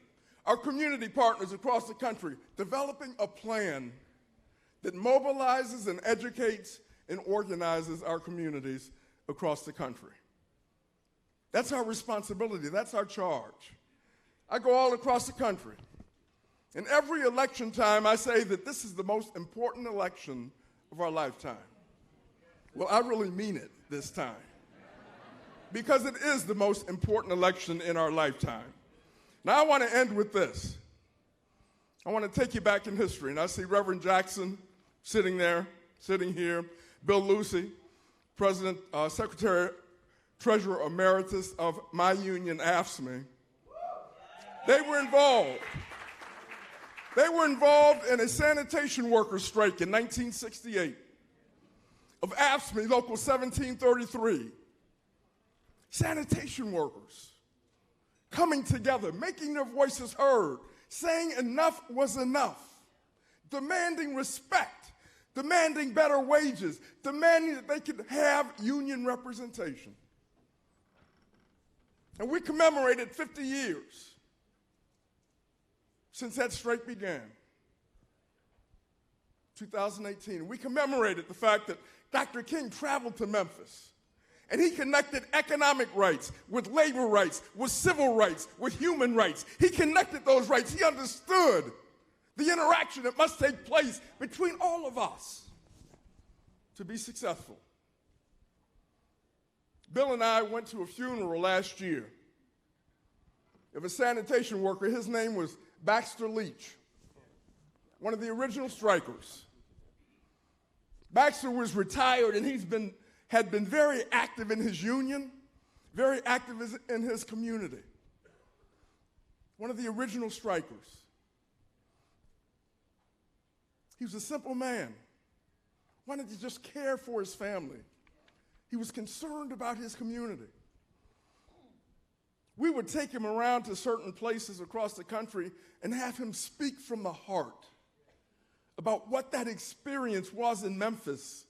our community partners across the country, developing a plan that mobilizes and educates and organizes our communities across the country. That's our responsibility. That's our charge. I go all across the country, and every election time I say that this is the most important election of our lifetime. Well, I really mean it this time, because it is the most important election in our lifetime. Now, I want to end with this. I want to take you back in history, and I see Reverend Jackson sitting there, sitting here, Bill Lucy, President, Secretary, Treasurer Emeritus of my union, AFSCME. They were involved. They were involved in a sanitation workers' strike in 1968 of AFSCME Local 1733. Sanitation workers coming together, making their voices heard, saying enough was enough, demanding respect, demanding better wages, demanding that they could have union representation. And we commemorated 50 years since that strike began, 2018. We commemorated the fact that Dr. King traveled to Memphis, and he connected economic rights with labor rights, with civil rights, with human rights. He connected those rights. He understood the interaction that must take place between all of us to be successful. Bill and I went to a funeral last year of a sanitation worker. His name was Baxter Leach, one of the original strikers. Baxter was retired, and had been very active in his union, very active in his community. One of the original strikers. He was a simple man, wanted to just care for his family. He was concerned about his community. We would take him around to certain places across the country and have him speak from the heart about what that experience was in Memphis,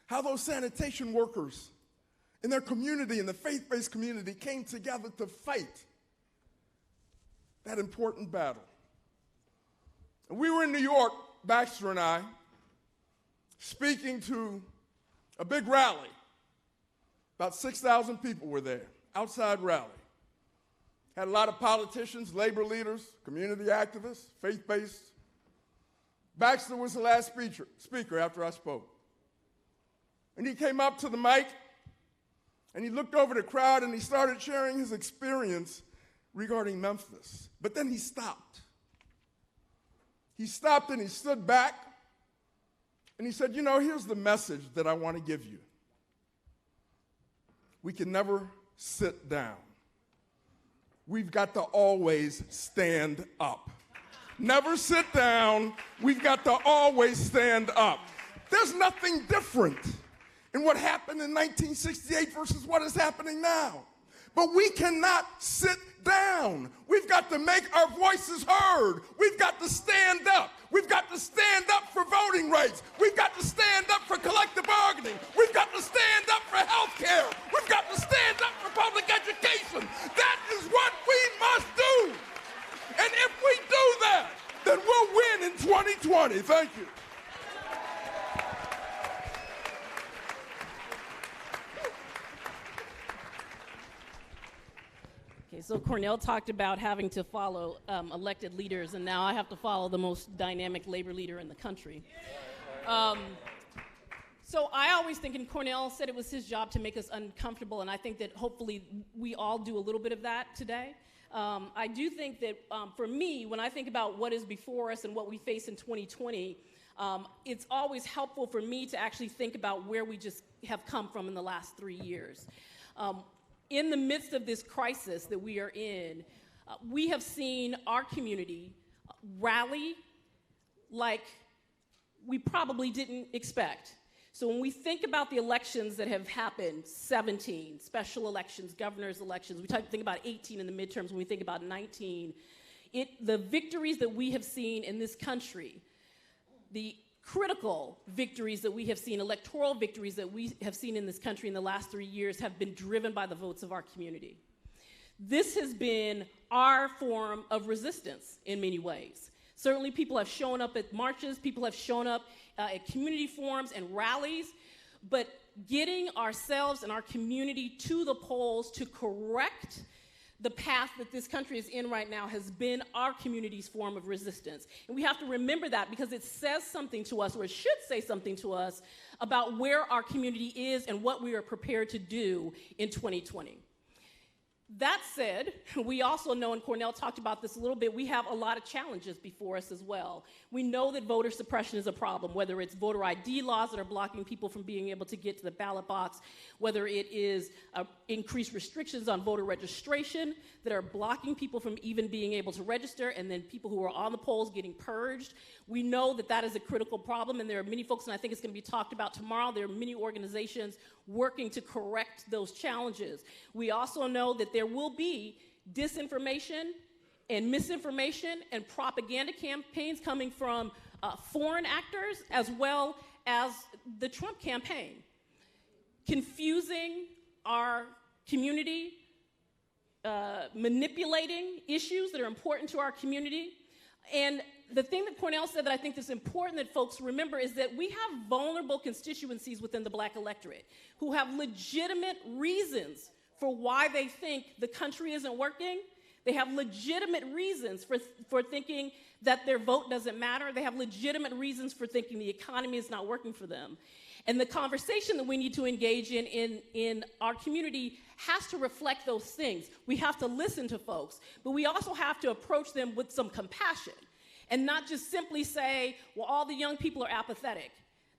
how those sanitation workers in their community, in the faith-based community, came together to fight that important battle. And we were in New York, Baxter and I, speaking to a big rally. About 6,000 people were there, outside rally. Had a lot of politicians, labor leaders, community activists, faith-based. Baxter was the last speaker after I spoke. And he came up to the mic, and he looked over the crowd, and he started sharing his experience regarding Memphis. But then he stopped. He stopped and he stood back and he said, you know, here's the message that I want to give you. We can never sit down. We've got to always stand up. Never sit down. We've got to always stand up. There's nothing different in what happened in 1968 versus what is happening now. But we cannot sit down. We've got to make our voices heard. We've got to stand up. We've got to stand up for voting rights. We've got to stand up for collective bargaining. We've got to stand up for health care. We've got to stand up for public education. That is what we must do. And if we do that, then we'll win in 2020. Thank you. Okay, so Cornell talked about having to follow elected leaders, and now I have to follow the most dynamic labor leader in the country. So I always think, and Cornell said it was his job to make us uncomfortable, and I think that hopefully we all do a little bit of that today. I do think that for me, when I think about what is before us and what we face in 2020, it's always helpful for me to actually think about where we just have come from in the last 3 years. In the midst of this crisis that we are in, we have seen our community rally like we probably didn't expect. So when we think about the elections that have happened, 17 special elections, governor's elections, we think about 18 in the midterms, when we think about 19, the victories that we have seen in this country, the critical victories that we have seen, electoral victories that we have seen in this country in the last 3 years have been driven by the votes of our community. This has been our form of resistance in many ways. Certainly people have shown up at marches, people have shown up at community forums and rallies, but getting ourselves and our community to the polls to correct the path that this country is in right now has been our community's form of resistance. And we have to remember that because it says something to us, or it should say something to us, about where our community is and what we are prepared to do in 2020. That said, we also know, and Cornell talked about this a little bit, we have a lot of challenges before us as well. We know that voter suppression is a problem, whether it's voter ID laws that are blocking people from being able to get to the ballot box, whether it is increased restrictions on voter registration that are blocking people from even being able to register, and then people who are on the polls getting purged. We know that that is a critical problem, and there are many folks, and I think it's going to be talked about tomorrow, there are many organizations working to correct those challenges. We also know that there will be disinformation and misinformation and propaganda campaigns coming from foreign actors as well as the Trump campaign, confusing our community, manipulating issues that are important to our community. And the thing that Cornell said that I think is important that folks remember is that we have vulnerable constituencies within the black electorate who have legitimate reasons for why they think the country isn't working. They have legitimate reasons for thinking that their vote doesn't matter. They have legitimate reasons for thinking the economy is not working for them. And the conversation that we need to engage in our community has to reflect those things. We have to listen to folks, but we also have to approach them with some compassion and not just simply say, well, all the young people are apathetic.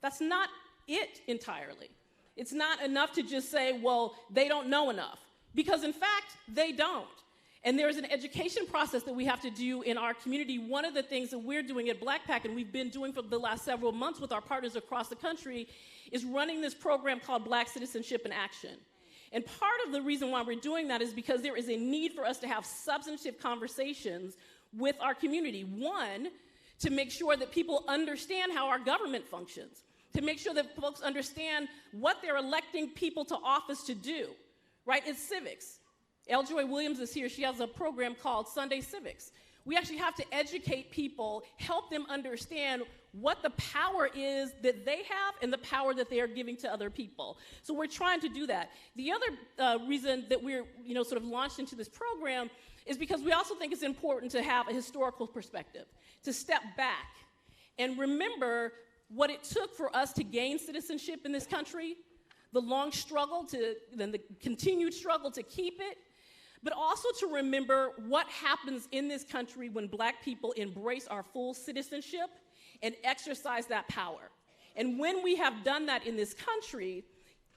That's not it entirely. It's not enough to just say, well, they don't know enough, because in fact, they don't. And there's an education process that we have to do in our community. One of the things that we're doing at Black PAC, and we've been doing for the last several months with our partners across the country, is running this program called Black Citizenship in Action. And part of the reason why we're doing that is because there is a need for us to have substantive conversations with our community. One, to make sure that people understand how our government functions, to make sure that folks understand what they're electing people to office to do, right? It's civics. L. Joy Williams is here. She has a program called Sunday Civics. We actually have to educate people, help them understand what the power is that they have and the power that they are giving to other people. So we're trying to do that. The other reason that we're sort of launched into this program is because we also think it's important to have a historical perspective, to step back and remember what it took for us to gain citizenship in this country, the long struggle then the continued struggle to keep it, but also to remember what happens in this country when Black people embrace our full citizenship and exercise that power. And when we have done that in this country,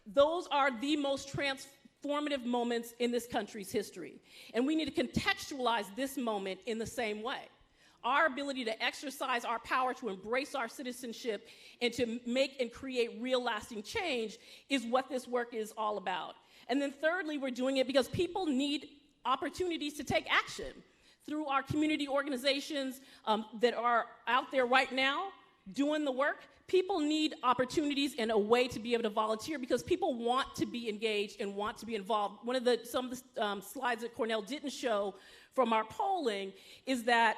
those are the most transformative moments in this country's history. And we need to contextualize this moment in the same way. Our ability to exercise our power to embrace our citizenship and to make and create real lasting change is what this work is all about. And then thirdly, we're doing it because people need opportunities to take action through our community organizations that are out there right now doing the work. People need opportunities and a way to be able to volunteer because people want to be engaged and want to be involved. Some of the slides that Cornell didn't show from our polling is that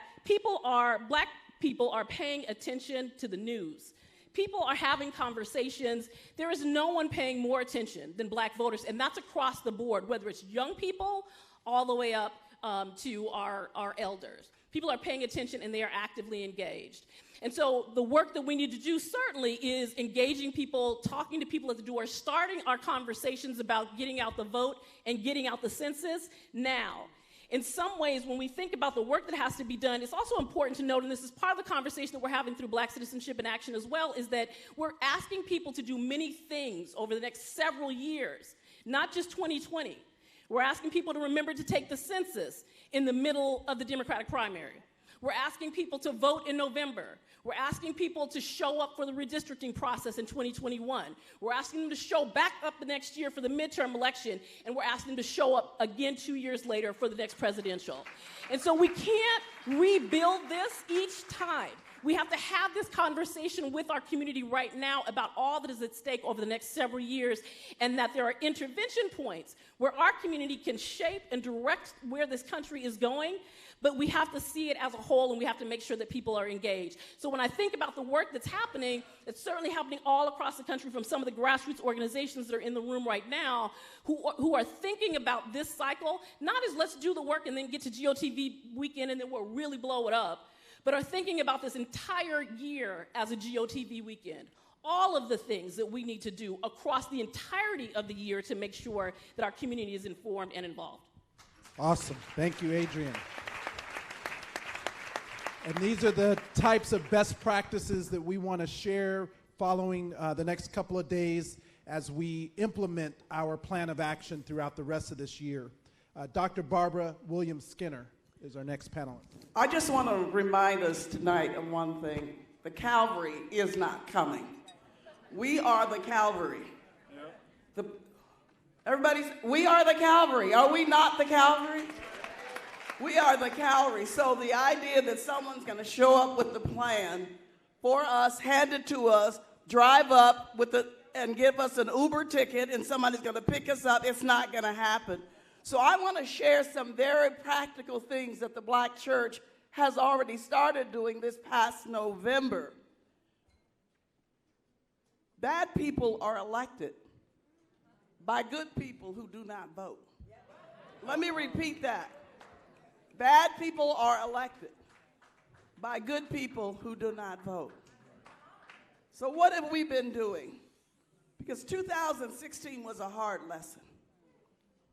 Black people are paying attention to the news. People are having conversations. There is no one paying more attention than Black voters, and that's across the board, whether it's young people all the way up to our elders. People are paying attention and they are actively engaged. And so the work that we need to do certainly is engaging people, talking to people at the door, starting our conversations about getting out the vote and getting out the census now. In some ways, when we think about the work that has to be done, it's also important to note, and this is part of the conversation that we're having through Black Citizenship in Action as well, is that we're asking people to do many things over the next several years, not just 2020. We're asking people to remember to take the census in the middle of the Democratic primary. We're asking people to vote in November. We're asking people to show up for the redistricting process in 2021. We're asking them to show back up the next year for the midterm election, and we're asking them to show up again 2 years later for the next presidential. And so we can't rebuild this each time. We have to have this conversation with our community right now about all that is at stake over the next several years, and that there are intervention points where our community can shape and direct where this country is going, but we have to see it as a whole, and we have to make sure that people are engaged. So when I think about the work that's happening, it's certainly happening all across the country from some of the grassroots organizations that are in the room right now who are thinking about this cycle, not as let's do the work and then get to GOTV weekend and then we'll really blow it up, but are thinking about this entire year as a GOTV weekend. All of the things that we need to do across the entirety of the year to make sure that our community is informed and involved. Awesome. Thank you, Adrienne. And these are the types of best practices that we want to share following the next couple of days as we implement our plan of action throughout the rest of this year. Dr. Barbara Williams-Skinner is our next panelist. I just want to remind us tonight of one thing. The Calvary is not coming. We are the Calvary. We are the Calvary. Are we not the Calvary? We are the Calvary. So the idea that someone's going to show up with the plan for us, hand it to us, drive up and give us an Uber ticket and somebody's going to pick us up, it's not going to happen. So I want to share some very practical things that the Black church has already started doing this past November. Bad people are elected by good people who do not vote. Let me repeat that. Bad people are elected by good people who do not vote. So what have we been doing? Because 2016 was a hard lesson.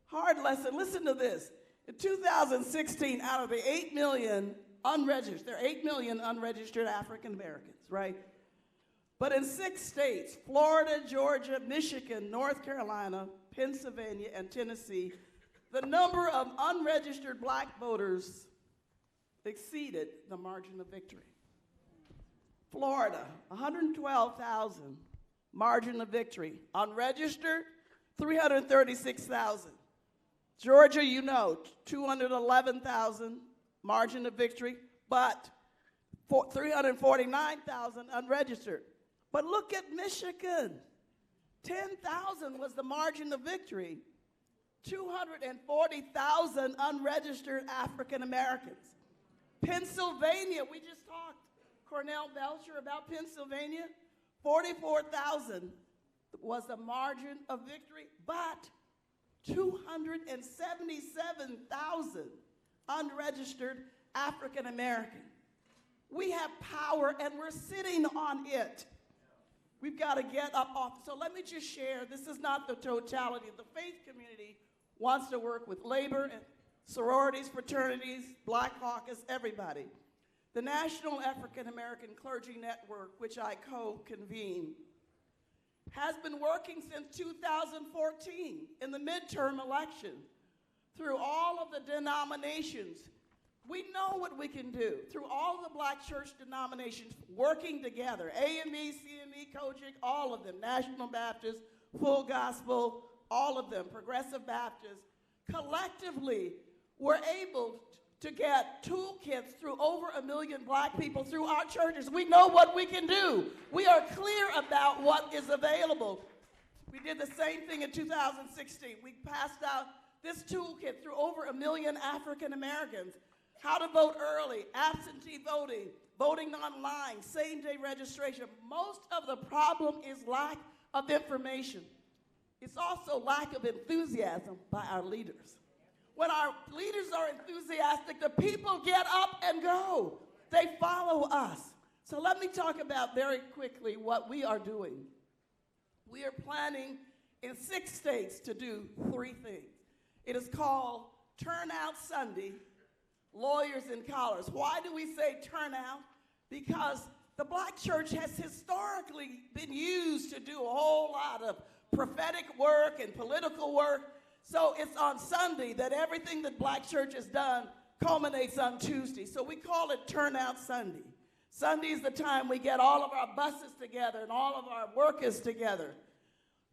Hard lesson. Listen to this. In 2016, out of the 8 million unregistered, there are 8 million unregistered African Americans, right? But in 6 states, Florida, Georgia, Michigan, North Carolina, Pennsylvania, and Tennessee, the number of unregistered Black voters exceeded the margin of victory. Florida, 112,000, margin of victory. Unregistered, 336,000. Georgia, 211,000, margin of victory, but 349,000 unregistered. But look at Michigan. 10,000 was the margin of victory. 240,000 unregistered African Americans. Pennsylvania, we just talked, Cornell Belcher about Pennsylvania, 44,000 was the margin of victory, but 277,000 unregistered African American. We have power and we're sitting on it. We've got to get up off. So let me just share, this is not the totality. The faith community wants to work with labor sororities, fraternities, Black Caucus, everybody. The National African American Clergy Network, which I co-convene, has been working since 2014 in the midterm election through all of the denominations. We know what we can do through all the Black church denominations working together, AME, CME, COGIC, all of them, National Baptist, Full Gospel, all of them, Progressive Baptist. Collectively, we're able to get toolkits through over 1 million Black people through our churches. We know what we can do. We are clear about what is available. We did the same thing in 2016. We passed out this toolkit through over 1 million African Americans. How to vote early, absentee voting, voting online, same-day registration. Most of the problem is lack of information. It's also lack of enthusiasm by our leaders. When our leaders are enthusiastic, the people get up and go. They follow us. So let me talk about very quickly what we are doing. We are planning in 6 states to do 3 things. It is called Turnout Sunday, Lawyers in Collars. Why do we say turnout? Because the Black church has historically been used to do a whole lot of prophetic work and political work. So it's on Sunday that everything that Black church has done culminates on Tuesday. So we call it Turnout Sunday. Sunday is the time we get all of our buses together and all of our workers together.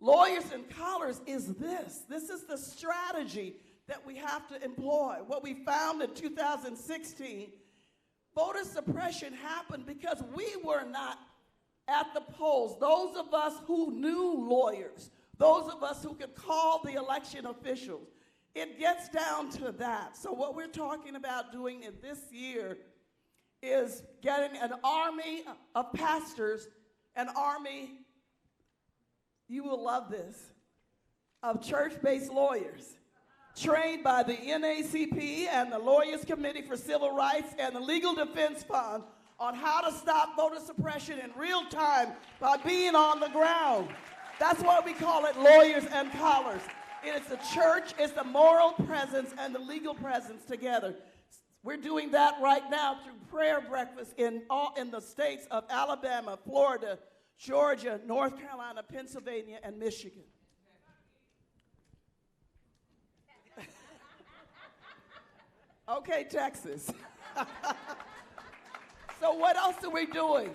Lawyers in Collars is this. This is the strategy that we have to employ. What we found in 2016, voter suppression happened because we were not at the polls. Those of us who knew lawyers, those of us who could call the election officials, it gets down to that. So what we're talking about doing in this year is getting an army of pastors, an army, you will love this, of church-based lawyers trained by the NAACP and the Lawyers Committee for Civil Rights and the Legal Defense Fund on how to stop voter suppression in real time by being on the ground. That's why we call it Lawyers and Collars. It is the church, it's the moral presence and the legal presence together. We're doing that right now through prayer breakfast in the states of Alabama, Florida, Georgia, North Carolina, Pennsylvania, and Michigan. Okay, Texas. So what else are we doing?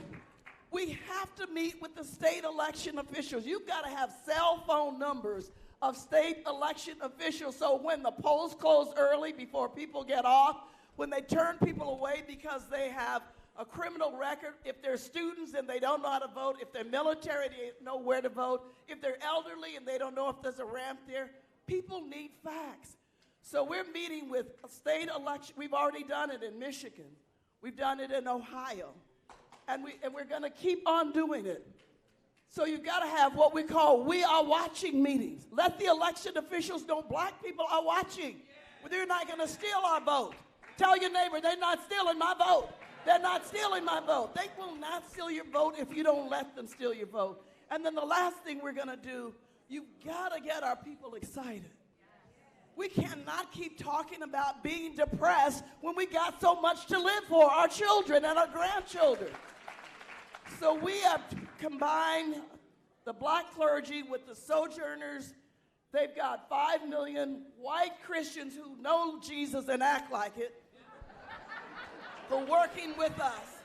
We have to meet with the state election officials. You've got to have cell phone numbers of state election officials so when the polls close early before people get off, when they turn people away because they have a criminal record, if they're students and they don't know how to vote, if they're military, they don't know where to vote, if they're elderly and they don't know if there's a ramp there, people need facts. So we're meeting with a state election. We've already done it in Michigan. We've done it in Ohio. And we're going to keep on doing it. So you've got to have what we call we are watching meetings. Let the election officials know Black people are watching. They're not going to steal our vote. Tell your neighbor, they're not stealing my vote. They're not stealing my vote. They will not steal your vote if you don't let them steal your vote. And then the last thing we're going to do, you've got to get our people excited. We cannot keep talking about being depressed when we got so much to live for, our children and our grandchildren. So we have combined the Black clergy with the sojourners. They've got 5 million white Christians who know Jesus and act like it, who are working with us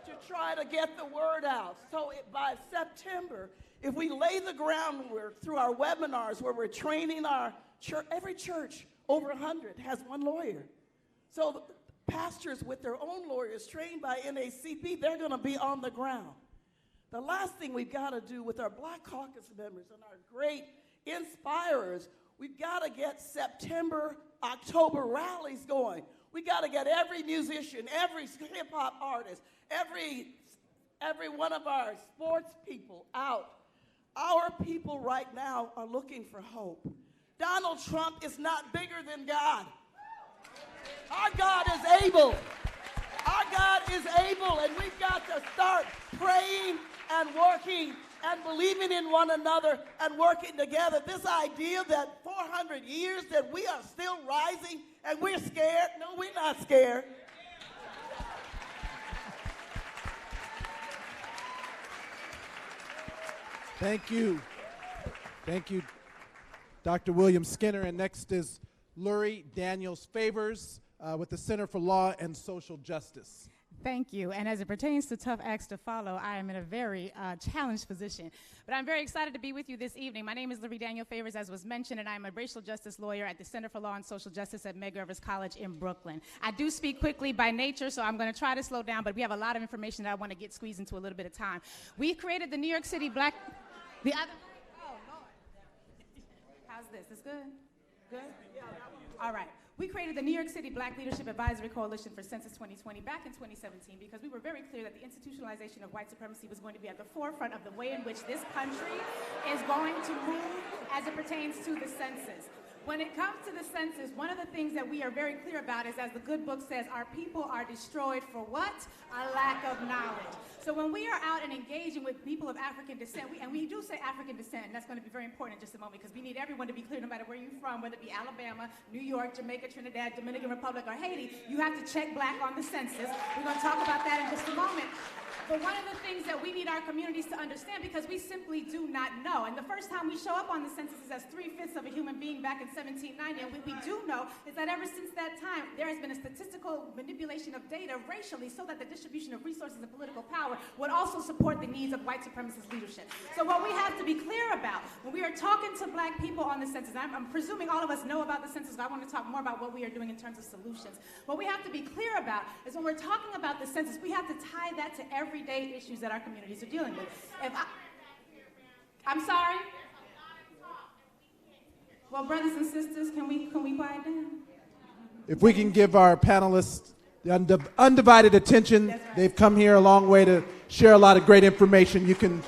to try to get the word out. So by September, if we lay the groundwork through our webinars where we're training our church, every church over 100 has one lawyer. So the pastors with their own lawyers trained by NAACP, they're going to be on the ground. The last thing we've got to do with our Black Caucus members and our great inspirers, we've got to get September, October rallies going. We got to get every musician, every hip-hop artist, every one of our sports people out. Our people right now are looking for hope. Donald Trump is not bigger than God. Our God is able. Our God is able, and we've got to start praying and working and believing in one another and working together. This idea that 400 years that we are still rising and we're scared? No, we're not scared. Thank you. Thank you, Dr. William Skinner. And next is Lurie Daniels-Favors with the Center for Law and Social Justice. Thank you. And as it pertains to tough acts to follow, I am in a very challenged position. But I'm very excited to be with you this evening. My name is Lurie Daniels-Favors, as was mentioned, and I'm a racial justice lawyer at the Center for Law and Social Justice at Medgar Evers College in Brooklyn. I do speak quickly by nature, so I'm going to try to slow down, but we have a lot of information that I want to get squeezed into a little bit of time. We created the New York City Black... The other... Oh, Lord. How's this? This good? Good? All right. We created the New York City Black Leadership Advisory Coalition for Census 2020 back in 2017 because we were very clear that the institutionalization of white supremacy was going to be at the forefront of the way in which this country is going to move as it pertains to the census. When it comes to the census, one of the things that we are very clear about is, as the good book says, our people are destroyed for what? A lack of knowledge. So when we are out and engaging with people of African descent, and we do say African descent, and that's going to be very important in just a moment because we need everyone to be clear no matter where you're from, whether it be Alabama, New York, Jamaica, Trinidad, Dominican Republic, or Haiti, you have to check black on the census. We're going to talk about that in just a moment. But one of the things that we need our communities to understand, because we simply do not know, and the first time we show up on the census is as 3/5 of a human being back in 1790, and what we do know is that ever since that time, there has been a statistical manipulation of data racially so that the distribution of resources and political power would also support the needs of white supremacist leadership. So what we have to be clear about, when we are talking to black people on the census, I'm presuming all of us know about the census, but I want to talk more about what we are doing in terms of solutions. What we have to be clear about is when we're talking about the census, we have to tie that to everyday issues that our communities are dealing with. I'm sorry? Well, brothers and sisters, can we quiet down? If we can give our panelists the undivided attention, right. They've come here a long way to share a lot of great information. You can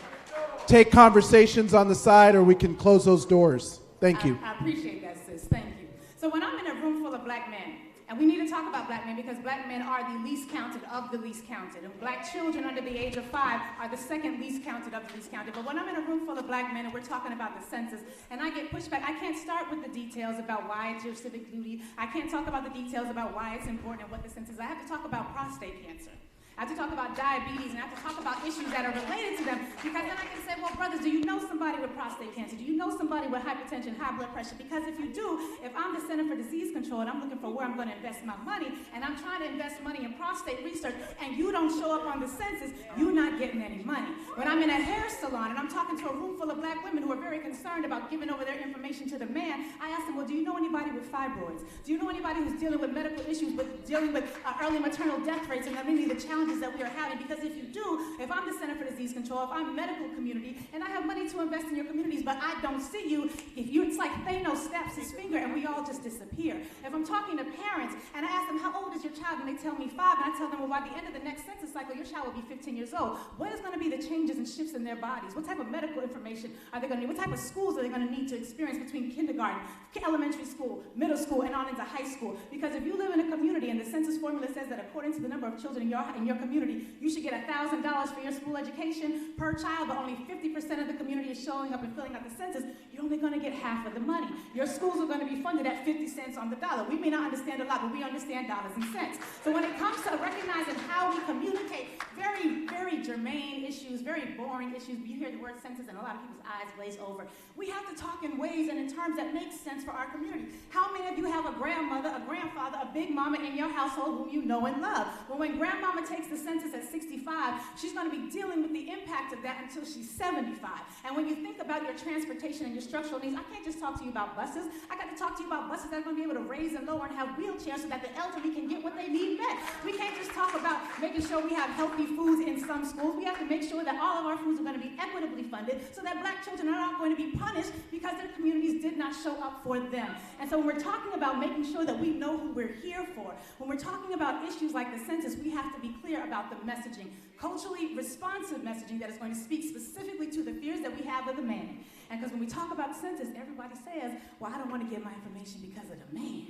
take conversations on the side or we can close those doors. Thank you. I appreciate that, sis. Thank you. So when I'm in a room full of black men, and we need to talk about black men because black men are the least counted of the least counted. And black children under the age of 5 are the second least counted of the least counted. But when I'm in a room full of black men and we're talking about the census, and I get pushback, I can't start with the details about why it's your civic duty. I can't talk about the details about why it's important and what the census is. I have to talk about prostate cancer. I have to talk about diabetes, and I have to talk about issues that are related to them, because then I can say, well, brothers, do you know somebody with prostate cancer? Do you know somebody with hypertension, high blood pressure? Because if you do, if I'm the Center for Disease Control and I'm looking for where I'm going to invest my money, and I'm trying to invest money in prostate research, and you don't show up on the census, you're not getting any money. When I'm in a hair salon and I'm talking to a room full of black women who are very concerned about giving over their information to the man, I ask them, well, do you know anybody with fibroids? Do you know anybody who's dealing with medical issues, dealing with early maternal death rates, and many of the challenges that we are having? Because if you do, if I'm the Center for Disease Control, if I'm medical community, and I have money to invest in your communities, but I don't see you, it's like Thanos snaps his finger and we all just disappear. If I'm talking to parents and I ask them, how old is your child? And they tell me 5, and I tell them, well, by the end of the next census cycle, your child will be 15 years old. What is going to be the changes and shifts in their bodies? What type of medical information are they going to need? What type of schools are they going to need to experience between kindergarten, elementary school, middle school, and on into high school? Because if you live in a community and the census formula says that according to the number of children in your community, you should get $1,000 for your school education per child, but only 50% of the community is showing up and filling out the census, you're only going to get half of the money. Your schools are going to be funded at 50 cents on the dollar. We may not understand a lot, but we understand dollars and cents. So when it comes to recognizing how we communicate very, very germane issues, very boring issues, you hear the word census and a lot of people's eyes glaze over. We have to talk in ways and in terms that make sense for our community. How many of you have a grandmother, a grandfather, a big mama in your household whom you know and love? Well, when grandmama takes the census at 65, she's going to be dealing with the impact of that until she's 75. And when you think about your transportation and your structural needs, I can't just talk to you about buses. I got to talk to you about buses that are going to be able to raise and lower and have wheelchairs so that the elderly can get what they need met. We can't just talk about making sure we have healthy foods in some schools. We have to make sure that all of our foods are going to be equitably funded so that black children are not going to be punished because their communities did not show up for them. And so when we're talking about making sure that we know who we're here for, when we're talking about issues like the census, we have to be clear about the messaging. Culturally responsive messaging that is going to speak specifically to the fears that we have of the man. And because when we talk about census, everybody says, well, I don't want to give my information because of the man.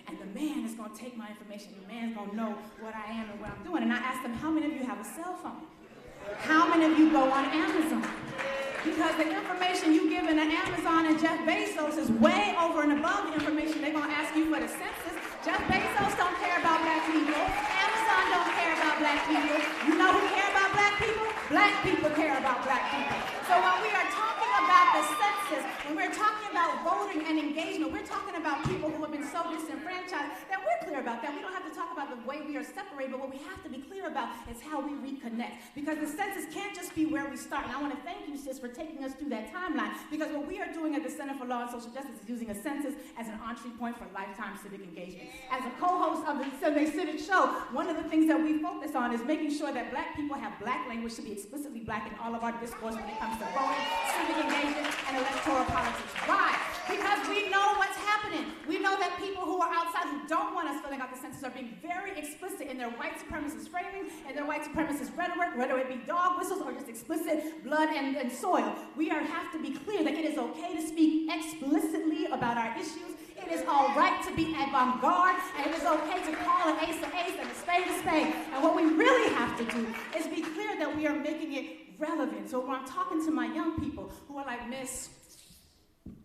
And the man is going to take my information. The man's going to know what I am and what I'm doing. And I ask them, how many of you have a cell phone? How many of you go on Amazon? Because the information you give in Amazon and Jeff Bezos is way over and above the information they're going to ask you for the census. Jeff Bezos don't care about black people. Amazon don't care about black people. You know who care about black people? Black people care about black people. So when we are talking about the census, when we're talking about voting and engagement, we're talking about people who have been so disenfranchised that we're clear about that. We don't have to talk about the way we are separated, but what we have to be clear about is how we reconnect. Because the census can't just be where we start. And I want to thank you, sis, for taking us through that timeline. Because what we are doing at the Center for Law and Social Justice is using a census as an entry point for lifetime civic engagement. As a co-host of the Sunday Civic Show, one of the things that we focus on is making sure that black people have black language to be explicitly black in all of our discourse when it comes to voting, civic engagement, and electoral politics. Why? Because we know what's happening. We know that people who are outside who don't want us filling out the census are being very explicit in their white supremacist framing and their white supremacist rhetoric, whether it be dog whistles or just explicit blood and soil. We have to be clear that it is okay to speak explicitly about our issues. It is all right to be avant-garde, and it is okay to call an ace and a spade a spade. And what we really have to do is be clear that we are making it relevant. So when I'm talking to my young people who are like, Miss,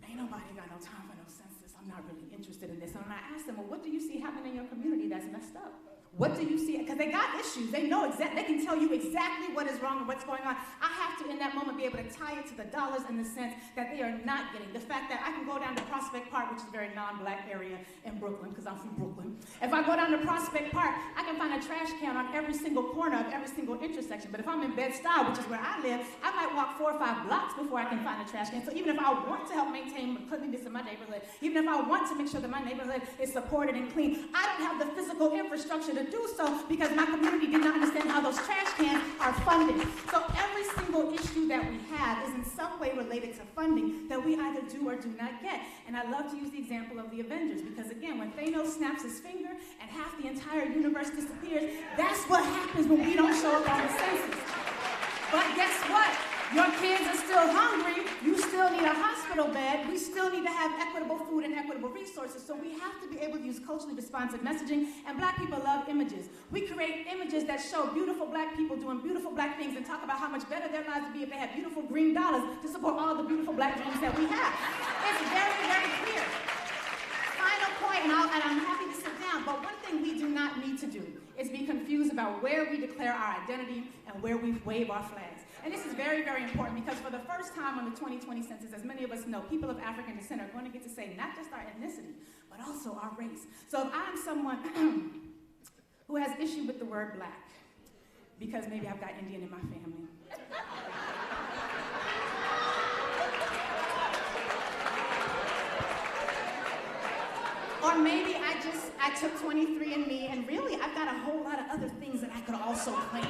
ain't nobody got no time for no census. I'm not really interested in this. And when I ask them, well, what do you see happening in your community that's messed up? What do you see? Because they got issues. They know they can tell you exactly what is wrong and what's going on. I have to, in that moment, be able to tie it to the dollars and the cents that they are not getting. The fact that I can go down to Prospect Park, which is a very non-black area in Brooklyn, because I'm from Brooklyn. If I go down to Prospect Park, I can find a trash can on every single corner of every single intersection. But if I'm in Bed-Stuy, which is where I live, I might walk 4 or 5 blocks before I can find a trash can. So even if I want to help maintain cleanliness in my neighborhood, even if I want to make sure that my neighborhood is supported and clean, I don't have the physical infrastructure to do so because my community did not understand how those trash cans are funded. So every single issue that we have is in some way related to funding that we either do or do not get. And I love to use the example of the Avengers because, again, when Thanos snaps his finger and half the entire universe disappears, that's what happens when we don't show up on the census. But guess what? Your kids are still hungry. You still need a hospital bed. We still need to have equitable food and equitable resources. So we have to be able to use culturally responsive messaging. And black people love images. We create images that show beautiful black people doing beautiful black things and talk about how much better their lives would be if they had beautiful green dollars to support all the beautiful black dreams that we have. It's very, very clear. Final point, and I'm happy to sit down, but one thing we do not need to do is be confused about where we declare our identity and where we wave our flags. And this is very, very important because for the first time on the 2020 census, as many of us know, people of African descent are going to get to say not just our ethnicity, but also our race. So if I'm someone who has issue with the word black, because maybe I've got Indian in my family, or maybe I took 23andMe and really I've got a whole lot of other things that I could also claim.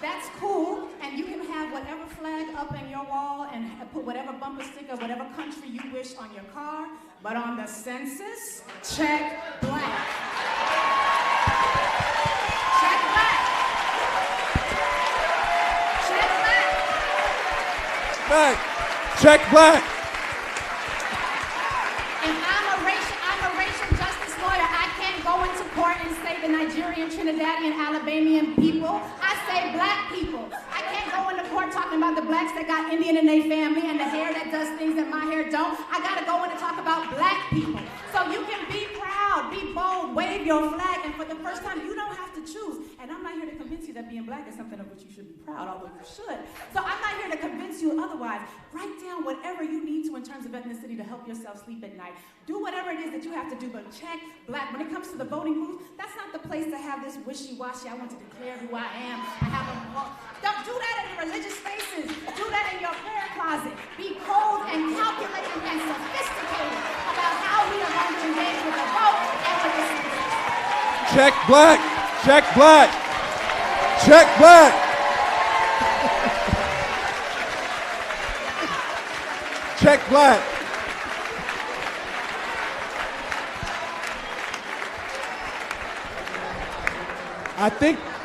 That's cool, and you can have whatever flag up in your wall and put whatever bumper sticker, whatever country you wish on your car, but on the census, check black. Check black. Check black. Black. Check black. If I'm a racial justice lawyer, I can't go into court and say the Nigerian, Trinidadian, Alabamian people. I say black people. I can't go into court talking about the blacks that got Indian in their family and the hair that does things that my hair don't. I gotta go in and talk about black people. So you can be proud, be bold, wave your flag, and for the first time, you don't have to choose. And I'm not here to convince you that being black is something of which you should be proud, although you should. So I'm not here to convince you otherwise. Write down whatever you need to in terms of ethnicity to help yourself sleep at night. Do whatever it is that you have to do, but check black. When it comes to the voting booth, that's not the place to have this wishy-washy, I want to declare who I am. I have a don't do that in religious spaces. Do that in your prayer closet. Be cold and calculating and sophisticated about how we are going to engage with the vote and with the census. Check black. Check black. Check black. Check black.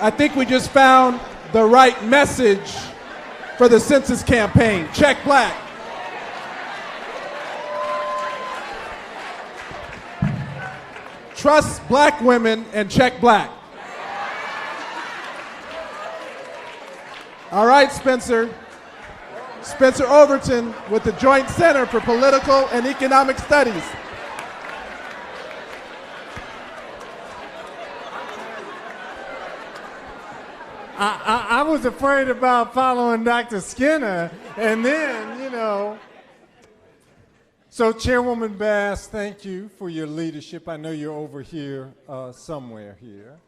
I think we just found the right message for the census campaign. Check black. Trust black women and check black. All right, Spencer. Spencer Overton with the Joint Center for Political and Economic Studies. I was afraid about following Dr. Skinner, and then, you know. So Chairwoman Bass, thank you for your leadership. I know you're over here somewhere here.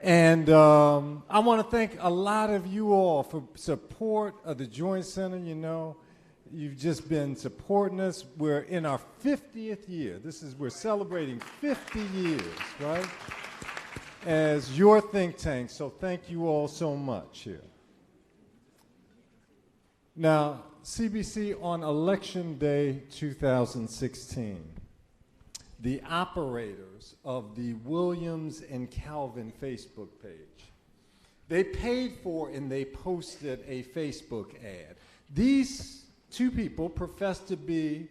And I want to thank a lot of you all for support of the Joint Center. You know, you've just been supporting us. We're in our 50th year. We're celebrating 50 years, right? As your think tank, so thank you all so much here. Now, CBC, on Election Day 2016, the operators of the Williams and Calvin Facebook page, they paid for and they posted a Facebook ad. These two people professed to be,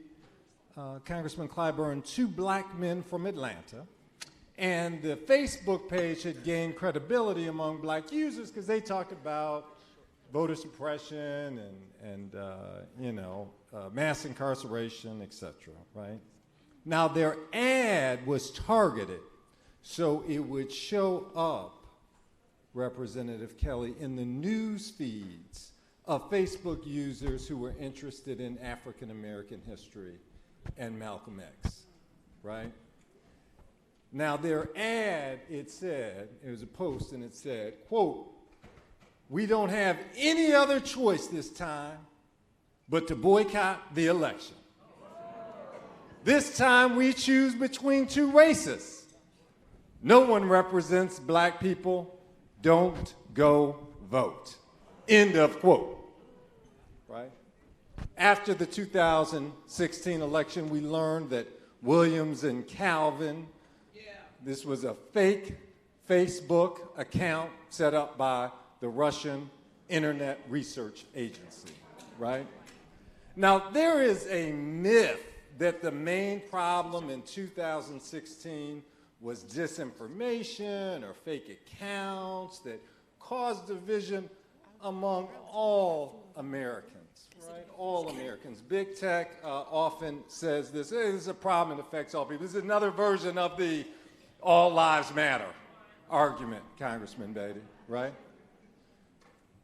Congressman Clyburn, two black men from Atlanta. And the Facebook page had gained credibility among black users because they talked about voter suppression and mass incarceration, et cetera, right? Now, their ad was targeted, so it would show up, Representative Kelly, in the news feeds of Facebook users who were interested in African American history and Malcolm X, right? Now, their ad, it was a post, and it said, quote, "We don't have any other choice this time but to boycott the election. This time we choose between two races. No one represents black people. Don't go vote." End of quote. Right? After the 2016 election, we learned that Williams and Calvin, this was a fake Facebook account set up by the Russian Internet Research Agency, right? Now, there is a myth that the main problem in 2016 was disinformation or fake accounts that caused division among all Americans, right? All Americans. Big tech often says this, hey, this is a problem that affects all people. This is another version of the all lives matter argument, Congressman Beatty, right?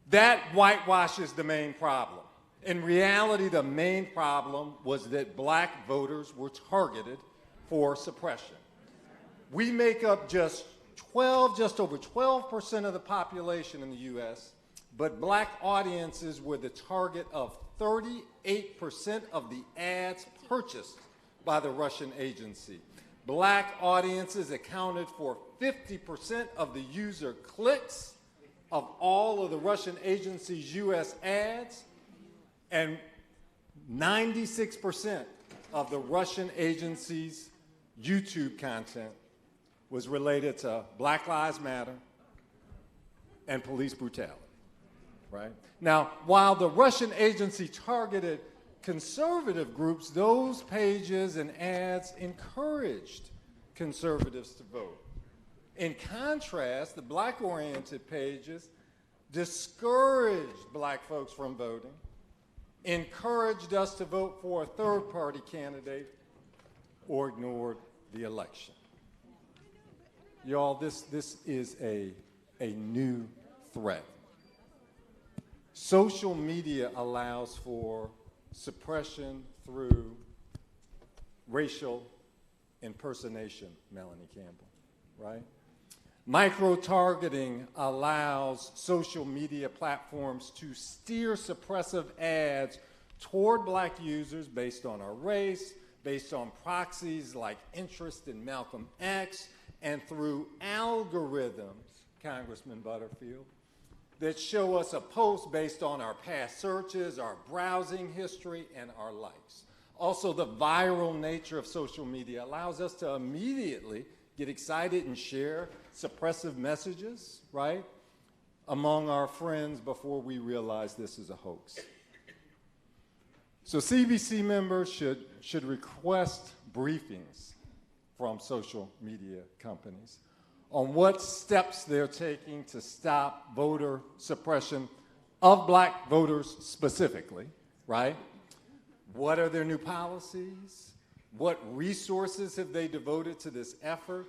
That whitewashes the main problem. In reality, the main problem was that black voters were targeted for suppression. We make up just over 12% of the population in the U.S., but black audiences were the target of 38% of the ads purchased by the Russian agency. Black audiences accounted for 50% of the user clicks of all of the Russian agency's U.S. ads, and 96% of the Russian agency's YouTube content was related to Black Lives Matter and police brutality, right? Now, while the Russian agency targeted conservative groups, those pages and ads encouraged conservatives to vote. In contrast, the black-oriented pages discouraged black folks from voting, encouraged us to vote for a third-party candidate, or ignored the election. Y'all, this is a new threat. Social media allows for suppression through racial impersonation, Melanie Campbell, right? Micro-targeting allows social media platforms to steer suppressive ads toward black users based on our race, based on proxies like interest in Malcolm X, and through algorithms, Congressman Butterfield, that show us a post based on our past searches, our browsing history, and our likes. Also, the viral nature of social media allows us to immediately get excited and share suppressive messages, right, among our friends before we realize this is a hoax. So CBC members should request briefings from social media companies on what steps they're taking to stop voter suppression of black voters specifically, right? What are their new policies? What resources have they devoted to this effort?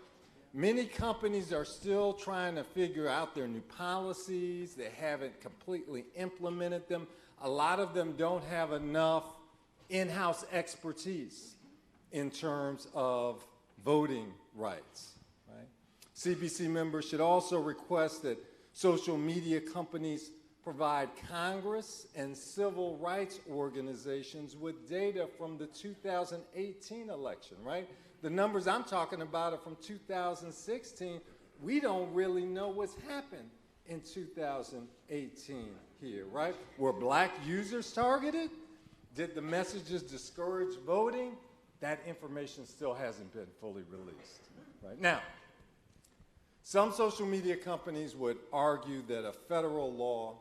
Many companies are still trying to figure out their new policies. They haven't completely implemented them. A lot of them don't have enough in-house expertise in terms of voting rights, right? CBC members should also request that social media companies provide Congress and civil rights organizations with data from the 2018 election, right? The numbers I'm talking about are from 2016. We don't really know what's happened in 2018 here, right? Were black users targeted? Did the messages discourage voting? That information still hasn't been fully released, right? Now, some social media companies would argue that a federal law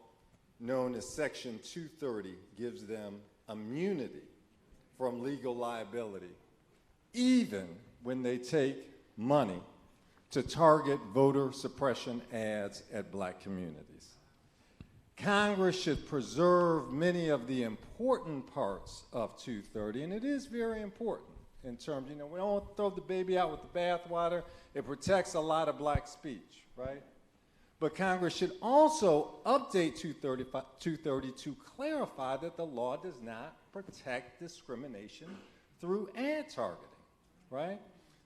known as Section 230 gives them immunity from legal liability, even when they take money to target voter suppression ads at black communities. Congress should preserve many of the important parts of 230, and it is very important in terms, we don't throw the baby out with the bathwater. It protects a lot of black speech, right? But Congress should also update 230 to clarify that the law does not protect discrimination through ad targeting, right?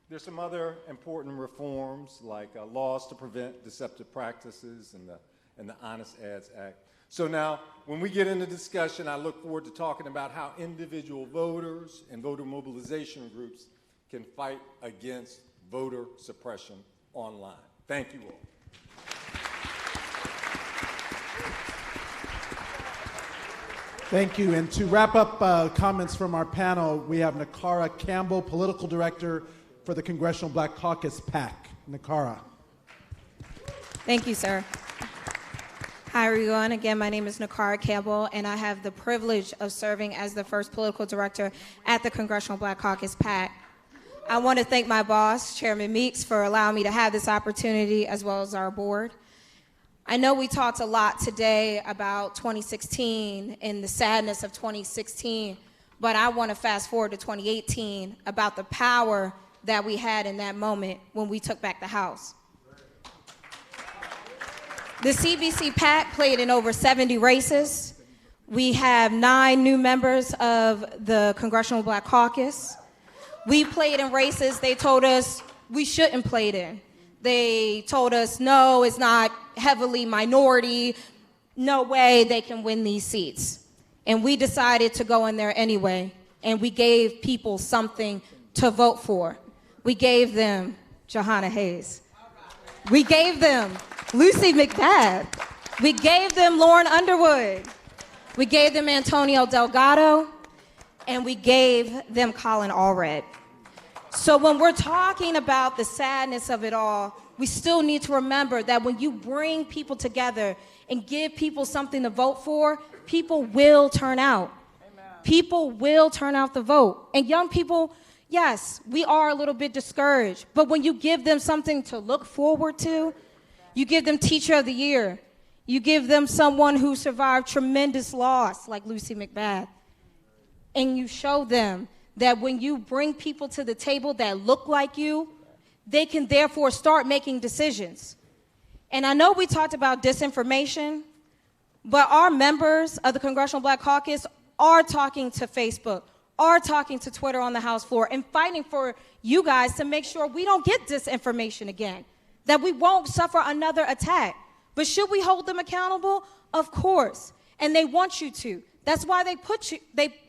There's some other important reforms like laws to prevent deceptive practices and the Honest Ads Act. So now, when we get into discussion, I look forward to talking about how individual voters and voter mobilization groups can fight against voter suppression online. Thank you all. Thank you. And to wrap up comments from our panel, we have Nakara Campbell, Political Director for the Congressional Black Caucus PAC. Nakara. Thank you, sir. Hi, everyone. Again, my name is Nakara Campbell, and I have the privilege of serving as the first Political Director at the Congressional Black Caucus PAC. I want to thank my boss, Chairman Meeks, for allowing me to have this opportunity, as well as our board. I know we talked a lot today about 2016 and the sadness of 2016, but I want to fast forward to 2018 about the power that we had in that moment when we took back the House. The CBC PAC played in over 70 races. We have 9 new members of the Congressional Black Caucus. We played in races they told us we shouldn't play in. They told us, no, it's not heavily minority. No way they can win these seats. And we decided to go in there anyway, and we gave people something to vote for. We gave them Jahana Hayes. We gave them Lucy McBath. We gave them Lauren Underwood. We gave them Antonio Delgado, and we gave them Colin Allred. So when we're talking about the sadness of it all, we still need to remember that when you bring people together and give people something to vote for, people will turn out. Amen. People will turn out the vote. And young people, yes, we are a little bit discouraged, but when you give them something to look forward to, you give them Teacher of the Year, you give them someone who survived tremendous loss like Lucy McBath, and you show them that when you bring people to the table that look like you, they can therefore start making decisions. And I know we talked about disinformation, but our members of the Congressional Black Caucus are talking to Facebook, are talking to Twitter on the House floor, and fighting for you guys to make sure we don't get disinformation again, that we won't suffer another attack. But should we hold them accountable? Of course. And they want you to. That's why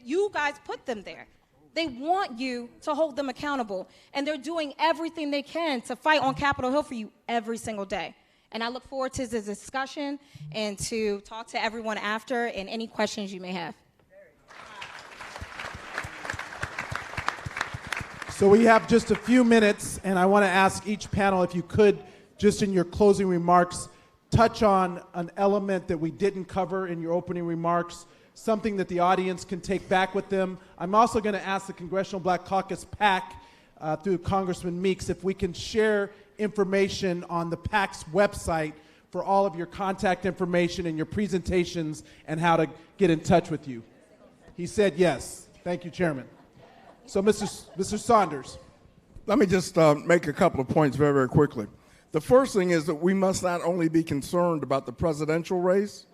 you guys put them there. They want you to hold them accountable, and they're doing everything they can to fight on Capitol Hill for you every single day. And I look forward to this discussion and to talk to everyone after and any questions you may have. So we have just a few minutes, and I want to ask each panel if you could, just in your closing remarks, touch on an element that we didn't cover in your opening remarks, something that the audience can take back with them. I'm also going to ask the Congressional Black Caucus PAC through Congressman Meeks if we can share information on the PAC's website for all of your contact information and your presentations and how to get in touch with you. He said yes. Thank you, Chairman. So, Mr. Saunders. Let me just make a couple of points very, very quickly. The first thing is that we must not only be concerned about the presidential race.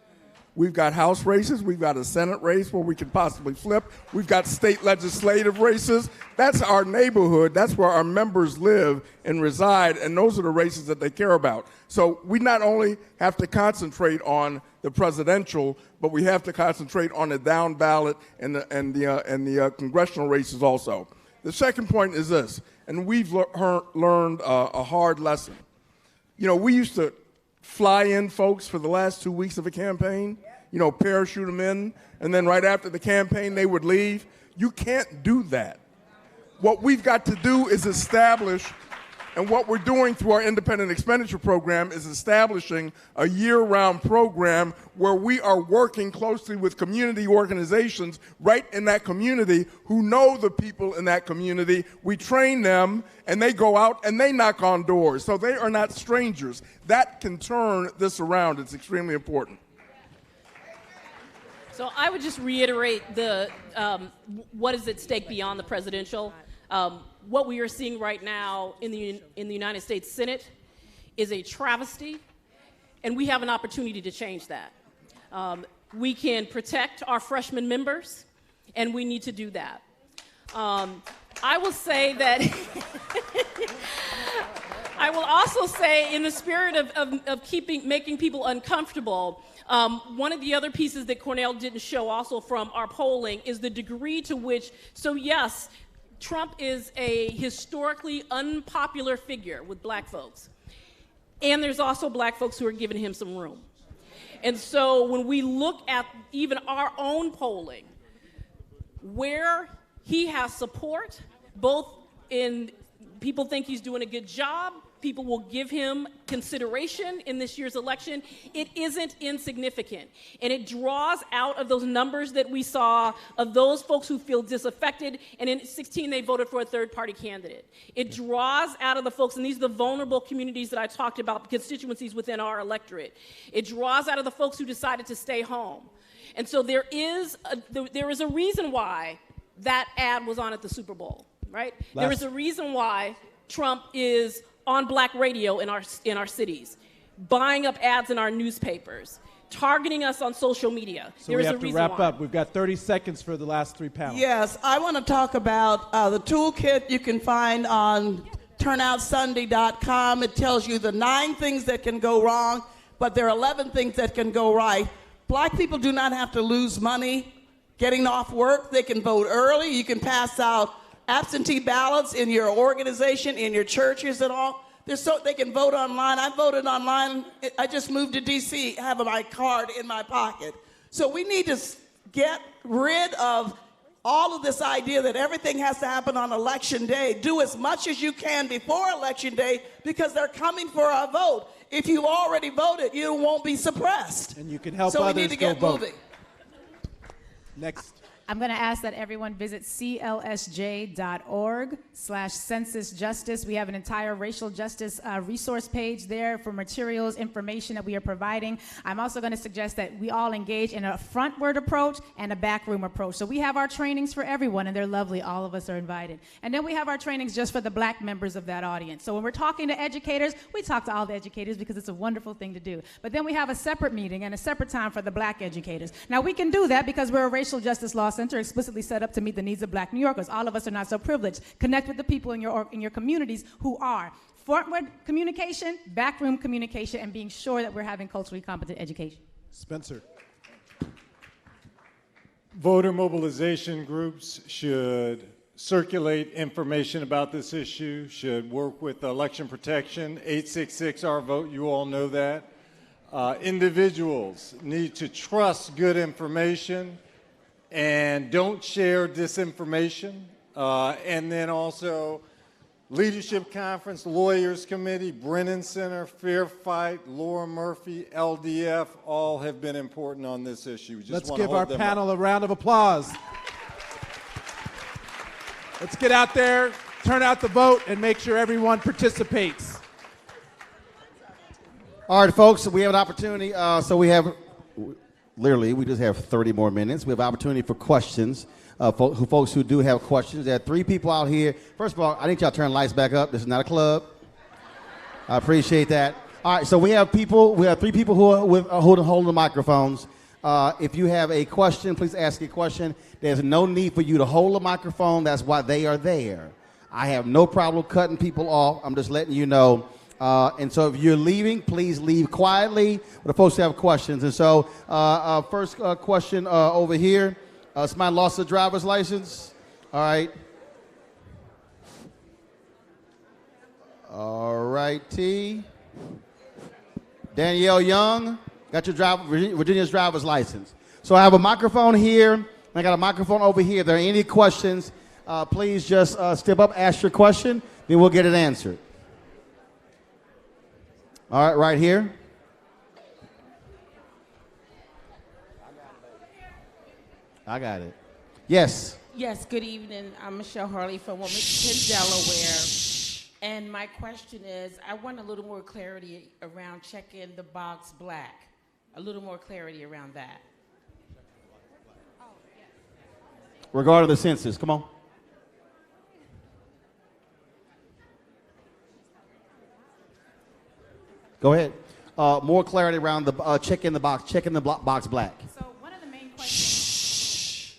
We've got House races. We've got a Senate race where we could possibly flip. We've got state legislative races. That's our neighborhood. That's where our members live and reside, and those are the races that they care about. So we not only have to concentrate on the presidential, but we have to concentrate on the down ballot and the congressional races also. The second point is this, and we've learned a hard lesson. You know, we used to fly in folks for the last 2 weeks of a campaign, you know, parachute them in, and then right after the campaign they would leave. You can't do that. What we've got to do is establish, and what we're doing through our independent expenditure program is establishing a year-round program where we are working closely with community organizations right in that community who know the people in that community. We train them, and they go out and they knock on doors. So they are not strangers. That can turn this around. It's extremely important. So I would just reiterate the what is at stake beyond the presidential. What we are seeing right now in the United States Senate is a travesty, and we have an opportunity to change that. We can protect our freshman members, and we need to do that. I will say that I will also say, in the spirit of making people uncomfortable, one of the other pieces that Cornell didn't show also from our polling is the degree to which, so yes, Trump is a historically unpopular figure with black folks. And there's also black folks who are giving him some room. And so when we look at even our own polling, where he has support, both in people think he's doing a good job, people will give him consideration in this year's election, it isn't insignificant. And it draws out of those numbers that we saw of those folks who feel disaffected, and in 2016 they voted for a third-party candidate. It draws out of the folks, and these are the vulnerable communities that I talked about, the constituencies within our electorate. It draws out of the folks who decided to stay home. And so there is a reason why that ad was on at the Super Bowl, right? There is a reason why Trump is on black radio in our cities, buying up ads in our newspapers, targeting us on social media. So we have to wrap up. We've got 30 seconds for the last three panels. Yes, I want to talk about the toolkit you can find on turnoutsunday.com. It tells you the 9 things that can go wrong, but there are 11 things that can go right. Black people do not have to lose money getting off work. They can vote early. You can pass out absentee ballots in your organization, in your churches and all. They can vote online. I voted online. I just moved to D.C., have my card in my pocket. So we need to get rid of all of this idea that everything has to happen on Election Day. Do as much as you can before Election Day because they're coming for our vote. If you already voted, you won't be suppressed. And you can help others go vote. So we need to get moving. Next. I'm going to ask that everyone visit clsj.org/censusjustice. We have an entire racial justice resource page there for materials, information that we are providing. I'm also going to suggest that we all engage in a frontward approach and a backroom approach. So we have our trainings for everyone, and they're lovely. All of us are invited. And then we have our trainings just for the black members of that audience. So when we're talking to educators, we talk to all the educators because it's a wonderful thing to do. But then we have a separate meeting and a separate time for the black educators. Now we can do that because we're a racial justice law center explicitly set up to meet the needs of black New Yorkers. All of us are not so privileged. Connect with the people in your communities who are. Frontward communication, backroom communication, and being sure that we're having culturally competent education. Spencer. Voter mobilization groups should circulate information about this issue, should work with election protection, 866 Our Vote, you all know that. Individuals need to trust good information and don't share disinformation. And then also Leadership Conference, Lawyers Committee, Brennan Center, Fair Fight, Laura Murphy, LDF, all have been important on this issue. Let's give our panel a round of applause. Let's get out there, turn out the vote, and make sure everyone participates. All right, folks, so we have an opportunity. So we have, literally, we just have 30 more minutes. We have opportunity for questions. Folks who do have questions. There are 3 people out here. First of all, I need y'all to turn lights back up. This is not a club. I appreciate that. All right, so we have 3 people who are holding the microphones. If you have a question, please ask a question. There's no need for you to hold the microphone. That's why they are there. I have no problem cutting people off. I'm just letting you know. And so if you're leaving, please leave quietly. The folks have questions. And so first question over here. Somebody lost their driver's license. All right. All right, T. Danielle Young, got your Virginia's driver's license. So I have a microphone here. I got a microphone over here. If there are any questions, please just step up, ask your question, then we'll get it answered. All right, right here. I got it. Yes. Yes, good evening. I'm Michelle Harley from Wilmington, Delaware. And my question is, I want a little more clarity around checking the box black. A little more clarity around that. Regarding the census, come on. Go ahead. More clarity around the checking the box black. So one of the main questions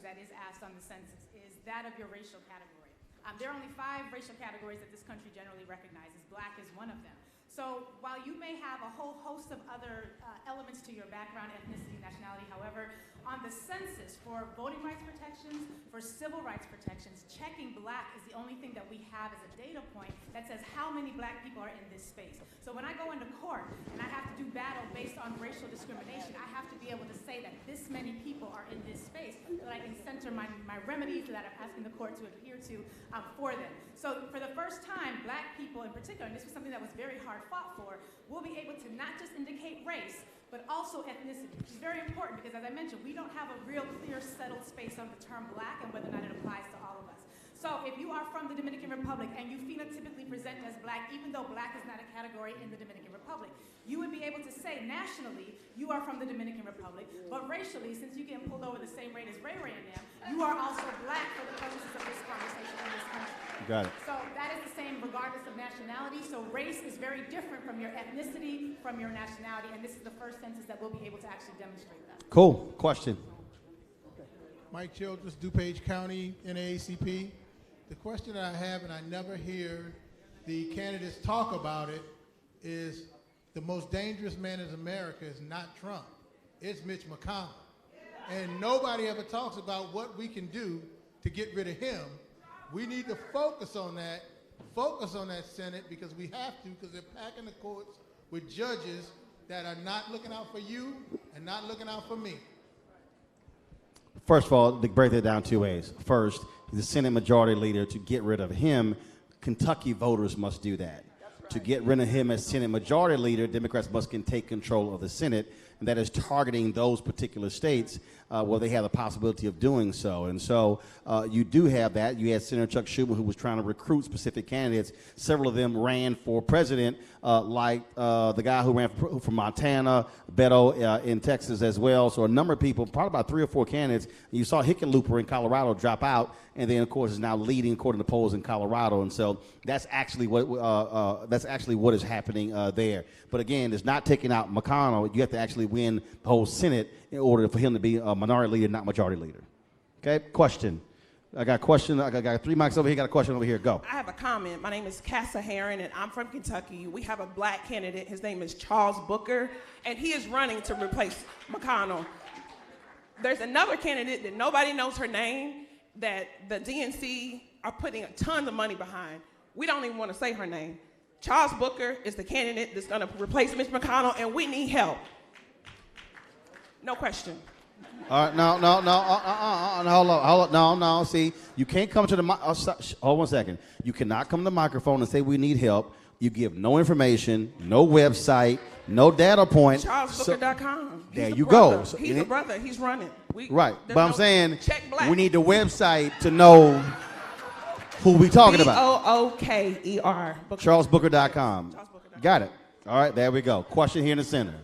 that is asked on the census is that of your racial category. There are only 5 racial categories that this country generally recognizes. Black is one of them. So while you may have a whole host of other elements to your background, ethnicity, nationality, however, on the census for voting rights protections, for civil rights protections, checking black is the only thing that we have as a data point that says how many black people are in this space. So when I go into court and I have to do battle based on racial discrimination, I have to be able to say that this many people are in this space so that I can center my remedies that I'm asking the court to adhere to for them. So for the first time, black people in particular, and this was something that was very hard fought for, will be able to not just indicate race, but also ethnicity, which is very important because, as I mentioned, we don't have a real clear, settled space on the term black and whether or not it applies to all of us. So if you are from the Dominican Republic and you phenotypically present as black, even though black is not a category in the Dominican Republic, you would be able to say nationally, you are from the Dominican Republic, but racially, since you get pulled over the same rate as Ray Ray and them, you are also black for the purposes of this conversation in this country. Got it. So that is the same regardless of nationality. So race is very different from your ethnicity, from your nationality, and this is the first census that we'll be able to actually demonstrate that. Cool. Question. Mike Childress, DuPage County, NAACP. The question that I have, and I never hear the candidates talk about it, is the most dangerous man in America is not Trump. It's Mitch McConnell. And nobody ever talks about what we can do to get rid of him. We need to focus on that Senate, because we have to, because they're packing the courts with judges that are not looking out for you and not looking out for me. First of all, to break that down 2 ways. First, the Senate Majority Leader. To get rid of him, Kentucky voters must do that. Right. To get rid of him as Senate Majority Leader, Democrats must take control of the Senate, and that is targeting those particular states where they have the possibility of doing so. And so you do have that. You had Senator Chuck Schumer, who was trying to recruit specific candidates. Several of them ran for president, like the guy who ran from Montana, Beto in Texas as well. So a number of people, probably about 3 or 4 candidates. You saw Hickenlooper in Colorado drop out, and then of course is now leading according to polls in Colorado. And so that's actually what is happening there. But again, it's not taking out McConnell. You have to actually win the whole Senate in order for him to be a minority leader, not majority leader. Okay, question. I got a question. I got 3 mics over here. Got a question over here. Go. I have a comment. My name is Cassa Herron, and I'm from Kentucky. We have a black candidate. His name is Charles Booker, and he is running to replace McConnell. There's another candidate that nobody knows her name that the DNC are putting a ton of money behind. We don't even want to say her name. Charles Booker is the candidate that's going to replace Mitch McConnell, and we need help. No question. All right, no, hold on, no. See, you can't come to the hold 1 second. You cannot come to the microphone and say we need help. You give no information, no website, no data point. CharlesBooker.com. There you go. So he's a brother. He's running. Right, but I'm saying we need the website to know who we talking about. Booker. CharlesBooker.com. Got it. All right, there we go. Question here in the center.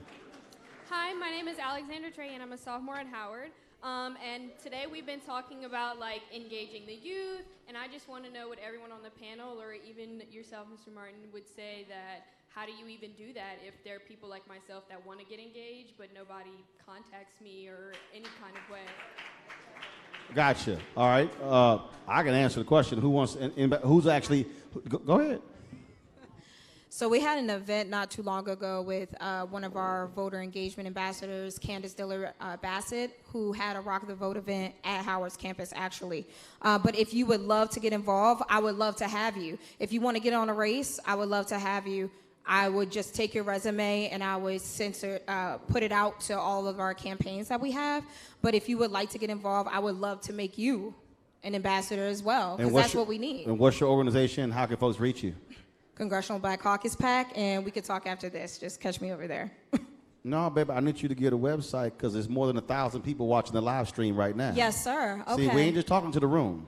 Hi, my name is Alexandra Trey, and I'm a sophomore at Howard. And today we've been talking about like engaging the youth, and I just want to know what everyone on the panel, or even yourself, Mr. Martin, would say that how do you even do that if there are people like myself that want to get engaged, but nobody contacts me or any kind of way? Gotcha. All right. I can answer the question. Who wants? Who's actually? Go ahead. So we had an event not too long ago with one of our voter engagement ambassadors, Candace Diller Bassett, who had a Rock the Vote event at Howard's campus, actually. But if you would love to get involved, I would love to have you. If you want to get on a race, I would love to have you. I would just take your resume and I would put it out to all of our campaigns that we have. But if you would like to get involved, I would love to make you an ambassador as well, because that's what we need. And what's your organization? How can folks reach you? Congressional Black Caucus PAC, and we could talk after this. Just catch me over there. No, baby, I need you to get a website because there's more than 1,000 people watching the live stream right now. Yes, sir. Okay. See, we ain't just talking to the room.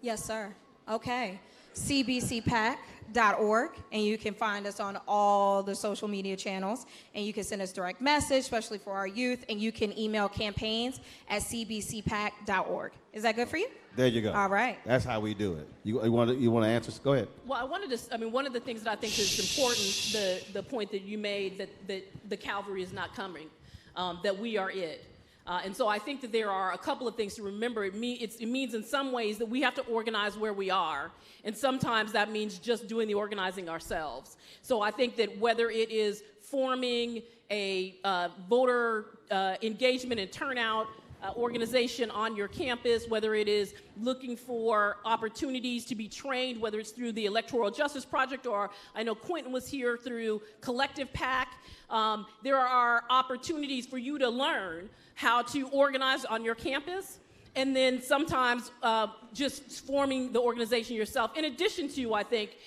Yes, sir. Okay. CBCPAC.org, and you can find us on all the social media channels, and you can send us direct message, especially for our youth, and you can email campaigns at cbcpac.org. Is that good for you? There you go. All right. That's how we do it. You want to answer? Go ahead. Well, I wanted to, one of the things that I think is important, the point that you made that the cavalry is not coming, that we are it. And so I think that there are a couple of things to remember. It means in some ways that we have to organize where we are, and sometimes that means just doing the organizing ourselves. So I think that whether it is forming a voter engagement and turnout organization on your campus, whether it is looking for opportunities to be trained, whether it's through the Electoral Justice Project, or I know Quentin was here through Collective PAC, there are opportunities for you to learn how to organize on your campus, and then sometimes just forming the organization yourself. In addition to, I think,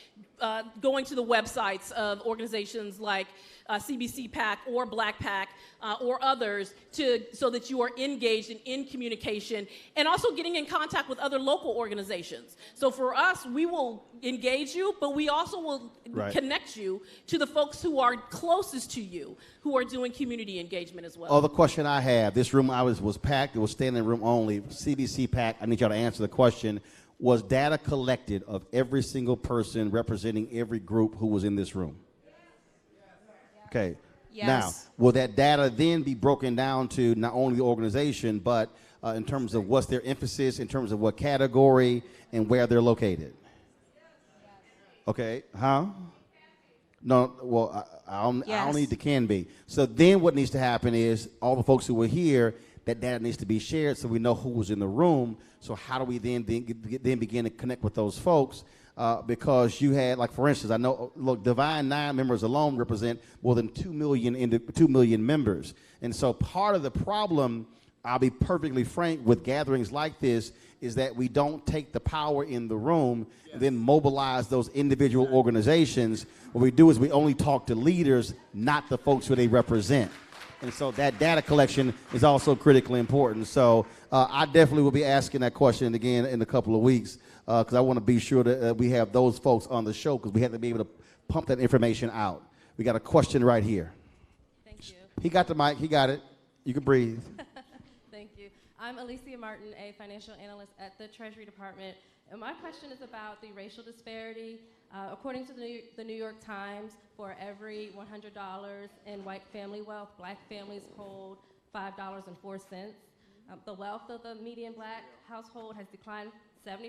going to the websites of organizations like CBC PAC or Black PAC or others so that you are engaged and in communication, and also getting in contact with other local organizations. So for us, we will engage you, but we also will connect you to the folks who are closest to you, who are doing community engagement as well. Other question I have, this room was packed, it was standing room only. CBC PAC, I need y'all to answer the question. Was data collected of every single person representing every group who was in this room? Okay. Yes. Now, will that data then be broken down to not only the organization, but in terms of what's their emphasis, in terms of what category, and where they're located? Okay. Huh? No, well, I don't need the can be. So then what needs to happen is all the folks who were here, that data needs to be shared so we know who was in the room. So how do we then begin to connect with those folks? Because you had, like, for instance, I know, look, Divine 9 members alone represent more than 2 million members. And so part of the problem, I'll be perfectly frank, with gatherings like this is that we don't take the power in the room and then mobilize those individual organizations. What we do is we only talk to leaders, not the folks who they represent. And so that data collection is also critically important. So I definitely will be asking that question again in a couple of weeks because I want to be sure that we have those folks on the show because we have to be able to pump that information out. We got a question right here. Thank you. He got the mic. He got it. You can breathe. Thank you. I'm Alicia Martin, a financial analyst at the Treasury Department. And my question is about the racial disparity. According to the New York Times, for every $100 in white family wealth, black families hold $5.04. The wealth of the median black household has declined 75%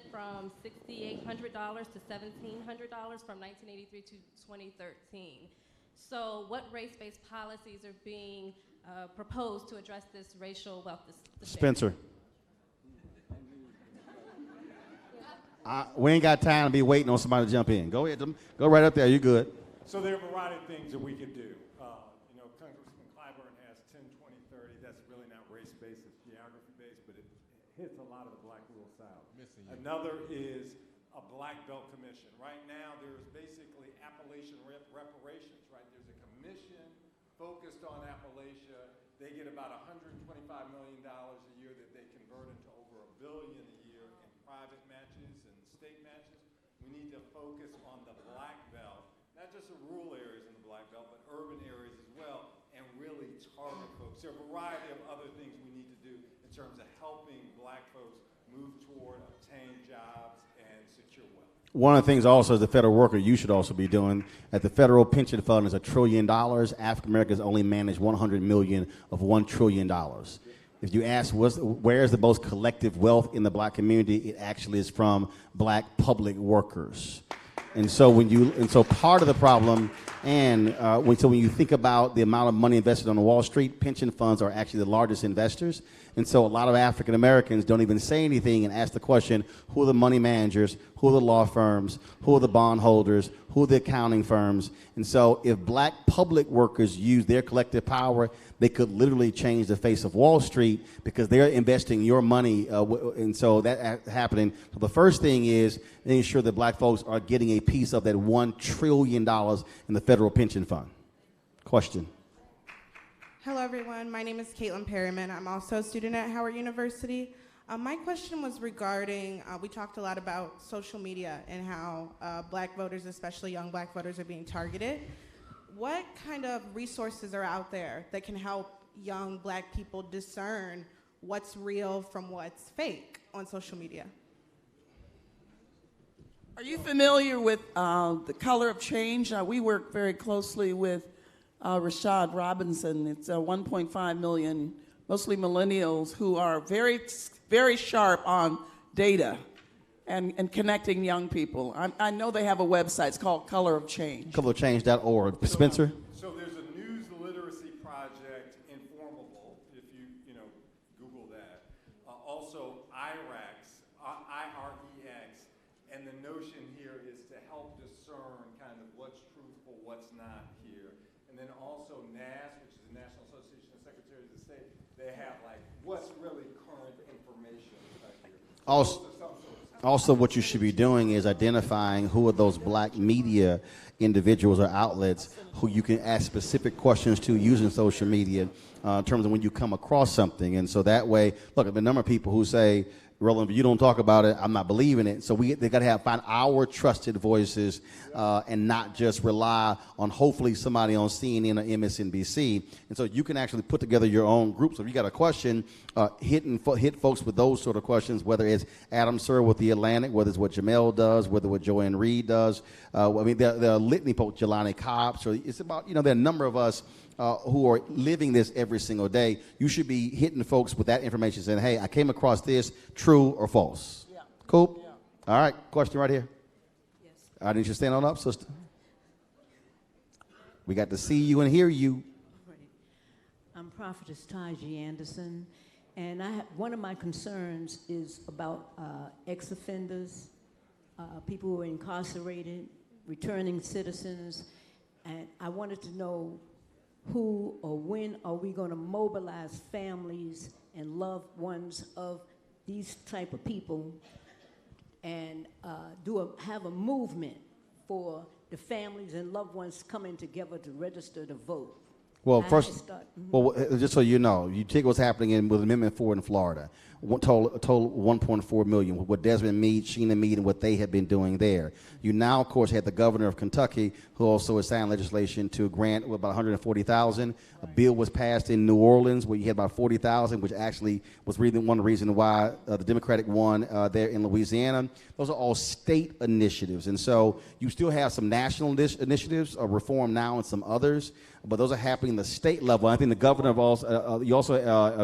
from $6,800 to $1,700 from 1983 to 2013. So what race-based policies are being proposed to address this racial wealth disparity? Spencer. We ain't got time to be waiting on somebody to jump in. Go ahead. Go right up there. You're good. So there are a variety of things that we could do. Congressman Clyburn has 10, 20, 30. That's really not race-based. It's geography-based, but it hits a lot of the black rural South. Another is a Black Belt Commission. Right now, there's basically Appalachian reparations, right? There's a commission focused on Appalachia. They get about $125 million a year that they convert into over $1 billion a year in private matches and state matches. We need to focus on the Black Belt, not just the rural areas in the folks. There are a variety of other things we need to do in terms of helping black folks move toward obtain jobs and secure wealth. One of the things also as a federal worker you should also be doing, at the federal pension fund is $1 trillion. African Americans only manage 100 million of $1 trillion. If you ask where is the most collective wealth in the black community, it actually is from black public workers. And so part of the problem, and when you think about the amount of money invested on Wall Street, pension funds are actually the largest investors. And so a lot of African Americans don't even say anything and ask the question, who are the money managers, who are the law firms, who are the bondholders, who are the accounting firms? And so if black public workers use their collective power, they could literally change the face of Wall Street because they're investing your money. And so that's happening. So the first thing is making sure that black folks are getting a piece of that $1 trillion in the federal pension fund. Question. Hello, everyone. My name is Caitlin Perryman. I'm also a student at Howard University. My question was regarding, we talked a lot about social media and how black voters, especially young black voters, are being targeted. What kind of resources are out there that can help young black people discern what's real from what's fake on social media? Are you familiar with the Color of Change? We work very closely with Rashad Robinson. It's 1.5 million, mostly millennials, who are very, very sharp on data and connecting young people. I know they have a website. It's called Color of Change. Colorofchange.org. Spencer? So there's a news literacy project, Informable, if you Google that. Also IREX, I-R-E-X, and the notion here is to help discern kind of what's truthful, what's not here. And then also NAS, which is the National Association of Secretaries of State, they have like what's really current information right here. Also, what you should be doing is identifying who are those black media individuals or outlets who you can ask specific questions to using social media in terms of when you come across something. And so that way, look, the number of people who say, Roland, if you don't talk about it, I'm not believing it. So they got to find our trusted voices and not just rely on hopefully somebody on CNN or MSNBC. And so you can actually put together your own group. So if you got a question, hit folks with those sort of questions, whether it's Adam Sir with The Atlantic, whether it's what Jamel does, whether what Joanne Reed does. There are litany folks, Jelani Cobb. So it's about, there are a number of us who are living this every single day. You should be hitting folks with that information saying, hey, I came across this, true or false. Yeah. Cool? Yeah. All right, question right here. Yes. I need you to stand on up, sister. We got to see you and hear you. Right. I'm Prophetess Taji Anderson, and one of my concerns is about ex-offenders, people who are incarcerated, returning citizens, and I wanted to know who or when are we going to mobilize families and loved ones of these type of people and have a movement for the families and loved ones coming together to register to vote? Well, just so you know, you take what's happening with Amendment 4 in Florida, total 1.4 million, what Desmond Meade, Sheena Meade, and what they have been doing there. You now, of course, had the governor of Kentucky, who also has signed legislation to grant about 140,000. A bill was passed in New Orleans where you had about 40,000, which actually was really one reason why the Democratic won there in Louisiana. Those are all state initiatives. And so you still have some national initiatives, Reform Now and some others, but those are happening at the state level. I think the governor of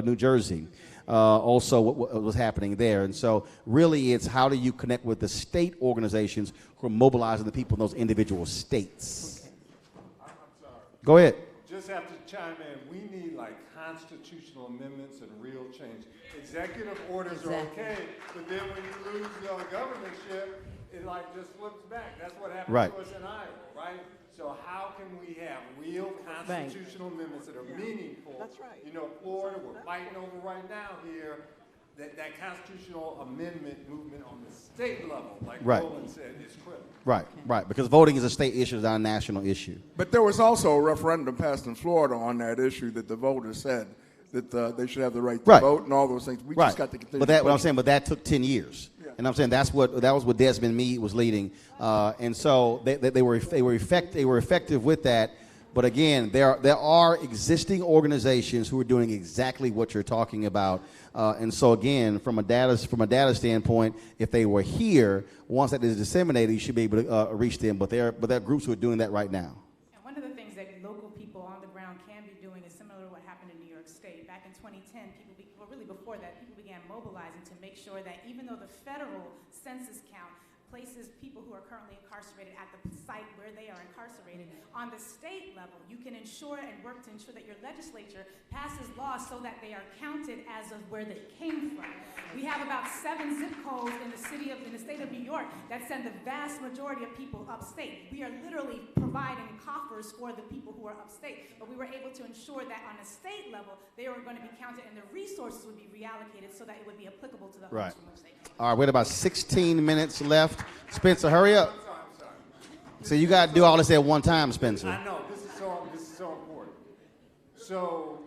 New Jersey, also what was happening there. And so really it's how do you connect with the state organizations who are mobilizing the people in those individual states. I'm sorry. Go ahead. Just have to chime in. We need like constitutional amendments and real change. Executive orders are okay, but then when you lose the governorship, it like just flips back. That's what happened to us in Iowa, right? So how can we have real constitutional amendments that are meaningful? That's right. Florida, we're fighting over right now here, that constitutional amendment movement on the state level, like Roland said, is critical. Right, because voting is a state issue, it's not a national issue. But there was also a referendum passed in Florida on that issue that the voters said that they should have the right to vote and all those things. We just got to continue. But that took 10 years. Yeah. And I'm saying that was what Desmond Meade was leading, and so they were effective with that. But again, there are existing organizations who are doing exactly what you're talking about. And so again, from a data standpoint, if they were here, once that is disseminated, you should be able to reach them. But there are groups who are doing that right now. And one of the things that local people on the ground can be doing is similar to what happened in New York State. Back in 2010, really before that, people began mobilizing to make sure that even though the federal census count places people who are currently incarcerated at the site where they are incarcerated, on the state level, you can ensure and work to ensure that your legislature passes laws so that they are counted as of where they came from. We have about 7 zip codes in the state of New York that send the vast majority of people upstate. We are literally providing coffers for the people who are upstate, but we were able to ensure that on a state level, they were going to be counted and the resources would be reallocated so that it would be applicable to the homes from which they came. All right, we have about 16 minutes left. Spencer, hurry up. I'm sorry. So you got to do all this at one time, Spencer. I know, this is so important. So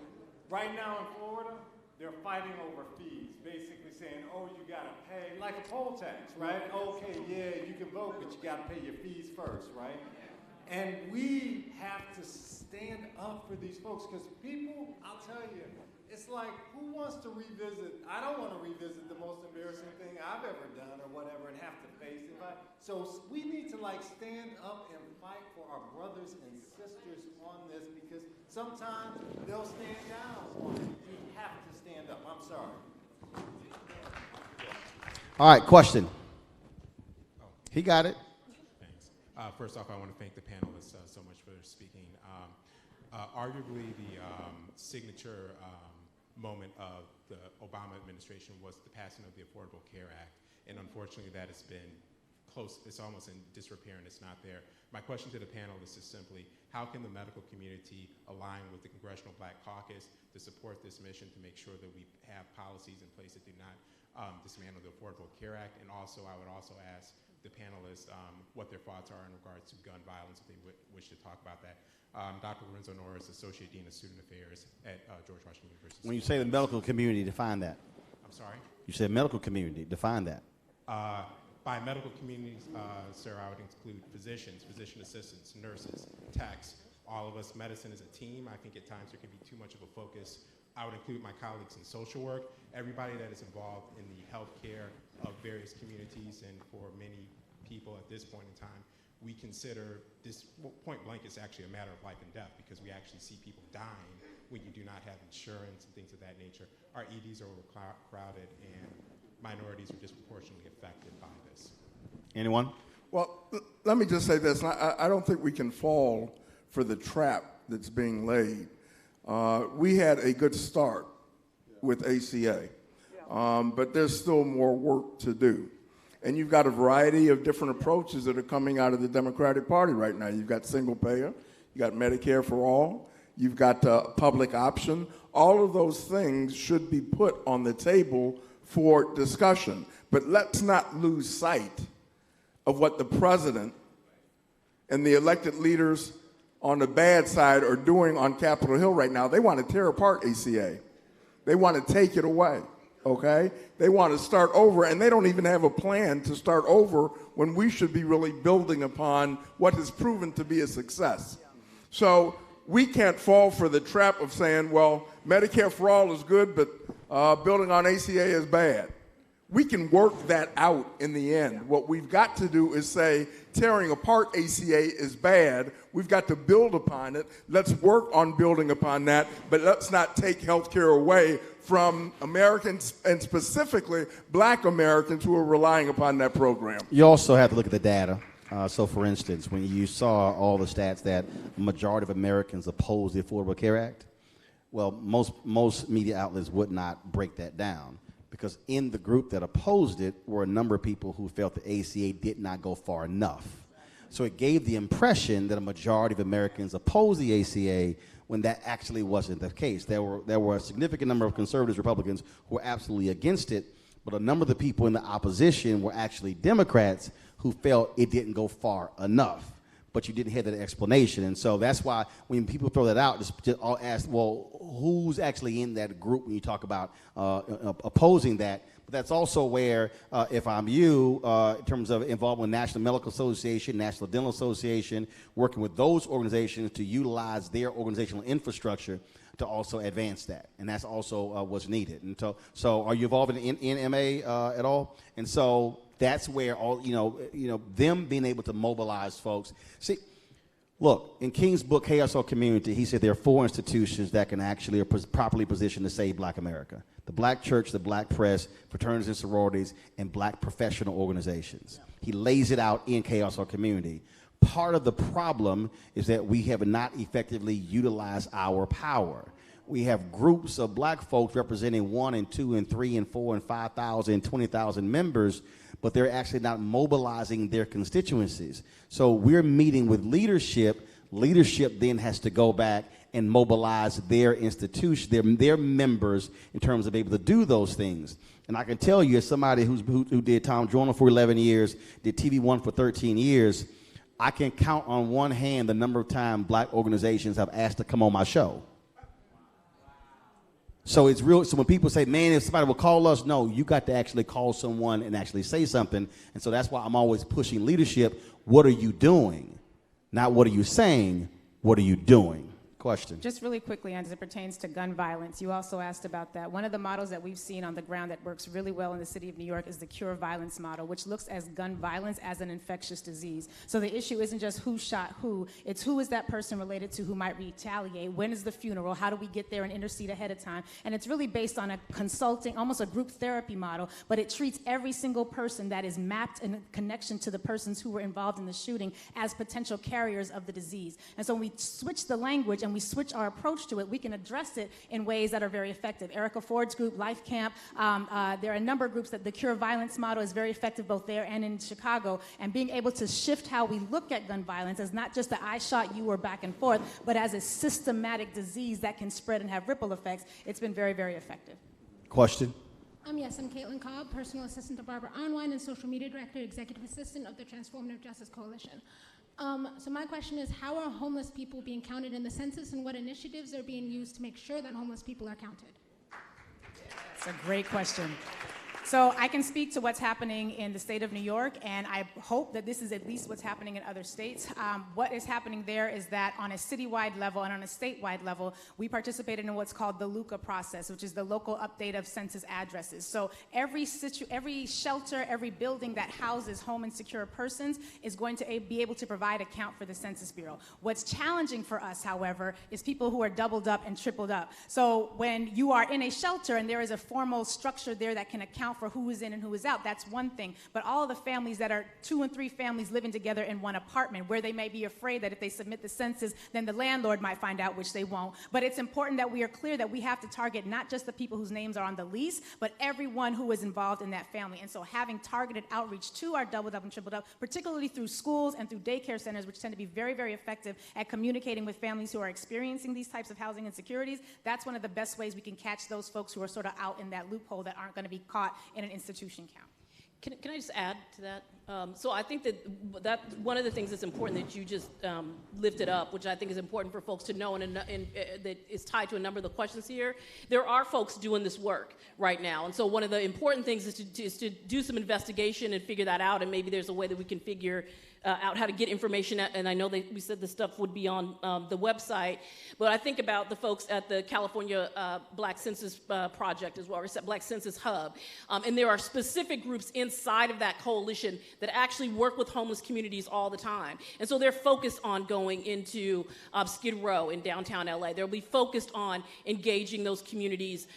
right now in Florida, they're fighting over fees, basically saying, oh, you got to pay, like a poll tax, right? Okay, yeah, you can vote, but you got to pay your fees first, right? And we have to stand up for these folks, because people, I'll tell you, it's like, who wants to revisit? I don't want to revisit the most embarrassing thing I've ever done or whatever and have to face it. So we need to like stand up and fight for our brothers and sisters on this, because sometimes they'll stand down on it. You have to stand up. I'm sorry. All right, question. He got it. Thanks. First off, I want to thank the panelists so much for speaking. Arguably, the signature moment of the Obama administration was the passing of the Affordable Care Act, and unfortunately that has been close, it's almost in disrepair and it's not there. My question to the panelists is simply, how can the medical community align with the Congressional Black Caucus to support this mission to make sure that we have policies in place that do not dismantle the Affordable Care Act? And also, I would also ask the panelists what their thoughts are in regards to gun violence, if they wish to talk about that. Dr. Lorenzo Norris, Associate Dean of Student Affairs at George Washington University. When you say the medical community, define that. I'm sorry? You said medical community, define that. By medical communities, sir, I would include physicians, physician assistants, nurses, techs, all of us. Medicine is a team. I think at times there can be too much of a focus. I would include my colleagues in social work, everybody that is involved in the healthcare of various communities, and for many people at this point in time, we consider this, point blank, is actually a matter of life and death, because we actually see people dying when you do not have insurance and things of that nature. Our EDs are overcrowded, and minorities are disproportionately affected by this. Anyone? Well, let me just say this. I don't think we can fall for the trap that's being laid. We had a good start with ACA, but there's still more work to do. And you've got a variety of different approaches that are coming out of the Democratic Party right now. You've got single payer, you got Medicare for all, you've got public option. All of those things should be put on the table for discussion. But let's not lose sight of what the president and the elected leaders on the bad side are doing on Capitol Hill right now. They want to tear apart ACA. They want to take it away. Okay? They want to start over, and they don't even have a plan to start over when we should be really building upon what has proven to be a success. So we can't fall for the trap of saying, well, Medicare for all is good, but building on ACA is bad. We can work that out in the end. What we've got to do is say tearing apart ACA is bad. We've got to build upon it. Let's work on building upon that, but let's not take health care away from Americans, and specifically black Americans who are relying upon that program. You also have to look at the data. So for instance, when you saw all the stats that a majority of Americans oppose the Affordable Care Act, well, most media outlets would not break that down, because in the group that opposed it were a number of people who felt the ACA did not go far enough. So it gave the impression that a majority of Americans opposed the ACA when that actually wasn't the case. There were a significant number of conservatives, Republicans who were absolutely against it, but a number of the people in the opposition were actually Democrats who felt it didn't go far enough. but you didn't hear that explanation. And so that's why when people throw that out, just I'll ask, well, who's actually in that group when you talk about opposing that? But that's also where, if I'm you, in terms of involvement with National Medical Association, National Dental Association, working with those organizations to utilize their organizational infrastructure to also advance that. And that's also what's needed. And so are you involved in NMA at all? And so that's where all, them being able to mobilize folks. See, look, in King's book, KSO Community, he said there are 4 institutions that can actually are properly positioned to save Black America: the Black church, the Black press, fraternities and sororities, and Black professional organizations. He lays it out in KSO Community. Part of the problem is that we have not effectively utilized our power. We have groups of Black folks representing 1 and 2 and 3 and 4 and 5,000 and 20,000 members, but they're actually not mobilizing their constituencies. So we're meeting with leadership. Leadership then has to go back and mobilize their institution, their members, in terms of able to do those things. And I can tell you, as somebody who did Tom Joyner for 11 years, did TV One for 13 years, I can count on one hand the number of times Black organizations have asked to come on my show. So it's real. So when people say, man, if somebody will call us, no, you got to actually call someone and actually say something. And so that's why I'm always pushing leadership. What are you doing? Not what are you saying, what are you doing? Question. Just really quickly, as it pertains to gun violence, you also asked about that. One of the models that we've seen on the ground that works really well in the city of New York is the Cure Violence model, which looks at gun violence as an infectious disease. So the issue isn't just who shot who, it's who is that person related to who might retaliate, when is the funeral, how do we get there and intercede ahead of time. And it's really based on a consulting, almost a group therapy model, but it treats every single person that is mapped in connection to the persons who were involved in the shooting as potential carriers of the disease. And so when we switch the language and we switch our approach to it, we can address it in ways that are very effective. Erica Ford's group, Life Camp, there are a number of groups that the Cure Violence model is very effective both there and in Chicago, and being able to shift how we look at gun violence as not just the I shot you or back and forth, but as a systematic disease that can spread and have ripple effects. It's been very, very effective. Question. Yes, I'm Caitlin Cobb, personal assistant to Barbara Onwine and social media director, executive assistant of the Transformative Justice Coalition. So my question is, how are homeless people being counted in the census, and what initiatives are being used to make sure that homeless people are counted? It's a great question. So I can speak to what's happening in the state of New York, and I hope that this is at least what's happening in other states. What is happening there is that on a citywide level and on a statewide level, we participated in what's called the LUCA process, which is the local update of census addresses. So every shelter, every building that houses home insecure persons is going to be able to provide a count for the Census Bureau. What's challenging for us, however, is people who are doubled up and tripled up. So when you are in a shelter and there is a formal structure there that can account for who is in and who is out, that's one thing. But all of the families that are 2 and 3 families living together in one apartment, where they may be afraid that if they submit the census, then the landlord might find out, which they won't. But it's important that we are clear that we have to target not just the people whose names are on the lease, but everyone who is involved in that family. And so having targeted outreach to our doubled up and tripled up, particularly through schools and through daycare centers, which tend to be very, very effective at communicating with families who are experiencing these types of housing insecurities, that's one of the best ways we can catch those folks who are sort of out in that loophole that aren't going to be caught in an institution count. Can I just add to that? So I think that one of the things that's important that you just lifted up, which I think is important for folks to know, and that is tied to a number of the questions here, there are folks doing this work right now. And so one of the important things is to do some investigation and figure that out, and maybe there's a way that we can figure out how to get information, and I know that we said the stuff would be on the website, but I think about the folks at the California Black Census Project as well, or Black Census Hub, and there are specific groups inside of that coalition that actually work with homeless communities all the time, and so they're focused on going into Skid Row in downtown LA. They'll be focused on engaging those communities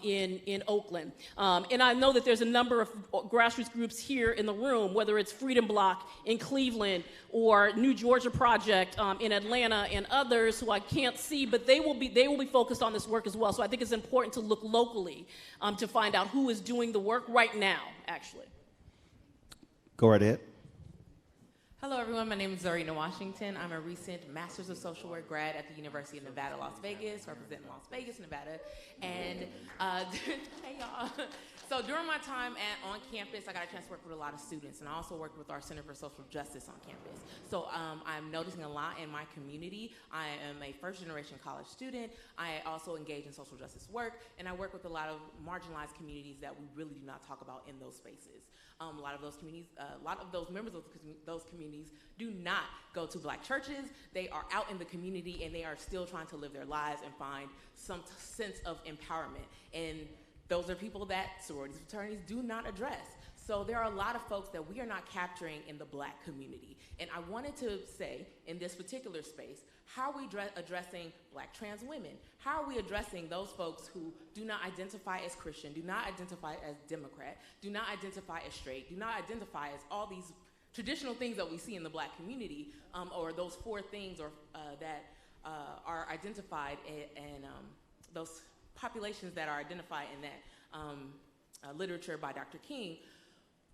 in Oakland, and I know that there's a number of grassroots groups here in the room, whether it's Freedom Block in Cleveland or New Georgia Project in Atlanta and others who I can't see, but they will be focused on this work as well. So I think it's important to look locally to find out who is doing the work right now, actually. Go right ahead. Hello, everyone. My name is Zarina Washington. I'm a recent Master's of Social Work grad at the University of Nevada, Las Vegas, representing Las Vegas, Nevada. And hey, y'all. So during my time on campus, I got a chance to work with a lot of students, and I also worked with our Center for Social Justice on campus. So I'm noticing a lot in my community. I am a first-generation college student. I also engage in social justice work, and I work with a lot of marginalized communities that we really do not talk about in those spaces. A lot of those communities, a lot of those members of those communities do not go to Black churches. They are out in the community, and they are still trying to live their lives and find some sense of empowerment. And those are people that sororities and fraternities do not address. So there are a lot of folks that we are not capturing in the Black community. And I wanted to say, in this particular space, how are we addressing Black trans women? How are we addressing those folks who do not identify as Christian, do not identify as Democrat, do not identify as straight, do not identify as all these traditional things that we see in the Black community, or those four things that are identified and those populations that are identified in that literature by Dr. King.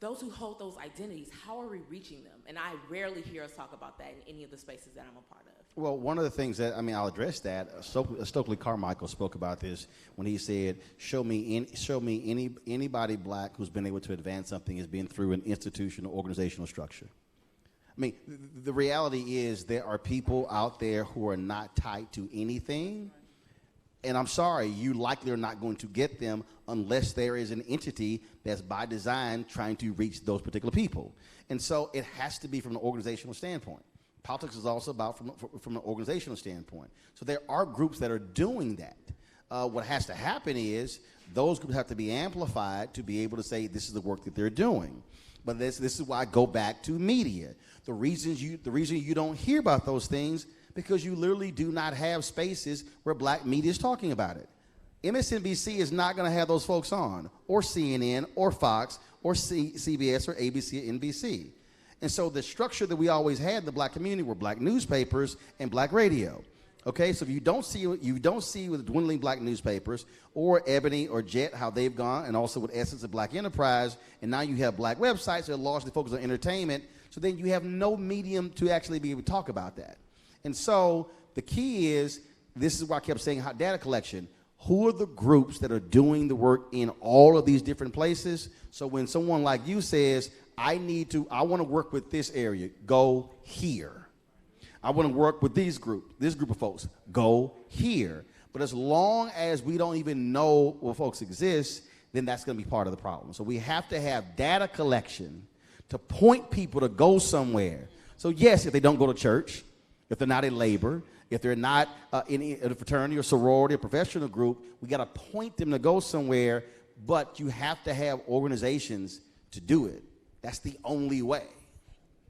Those who hold those identities, how are we reaching them? And I rarely hear us talk about that in any of the spaces that I'm a part of. Well, one of the things that, I'll address that. Stokely Carmichael spoke about this when he said, show me anybody Black who's been able to advance something has been through an institutional organizational structure. The reality is there are people out there who are not tied to anything. And I'm sorry, you likely are not going to get them unless there is an entity that's by design trying to reach those particular people. And so it has to be from an organizational standpoint. Politics is also about from an organizational standpoint. So there are groups that are doing that. What has to happen is those groups have to be amplified to be able to say this is the work that they're doing. But this is why I go back to media. The reason you don't hear about those things because you literally do not have spaces where Black media is talking about it. MSNBC is not going to have those folks on, or CNN, or Fox, or CBS, or ABC, or NBC. And so the structure that we always had in the Black community were Black newspapers and Black radio. Okay, so if you don't see with dwindling Black newspapers, or Ebony or Jet, how they've gone, and also with Essence of Black Enterprise, and now you have Black websites that are largely focused on entertainment, so then you have no medium to actually be able to talk about that. And so the key is, this is why I kept saying data collection. Who are the groups that are doing the work in all of these different places? So when someone like you says, I want to work with this area, go here. I want to work with this group of folks, go here. But as long as we don't even know what folks exist, then that's going to be part of the problem. So we have to have data collection to point people to go somewhere. So yes, if they don't go to church, if they're not in labor, if they're not in a fraternity or sorority or professional group, we got to point them to go somewhere, but you have to have organizations to do it. That's the only way.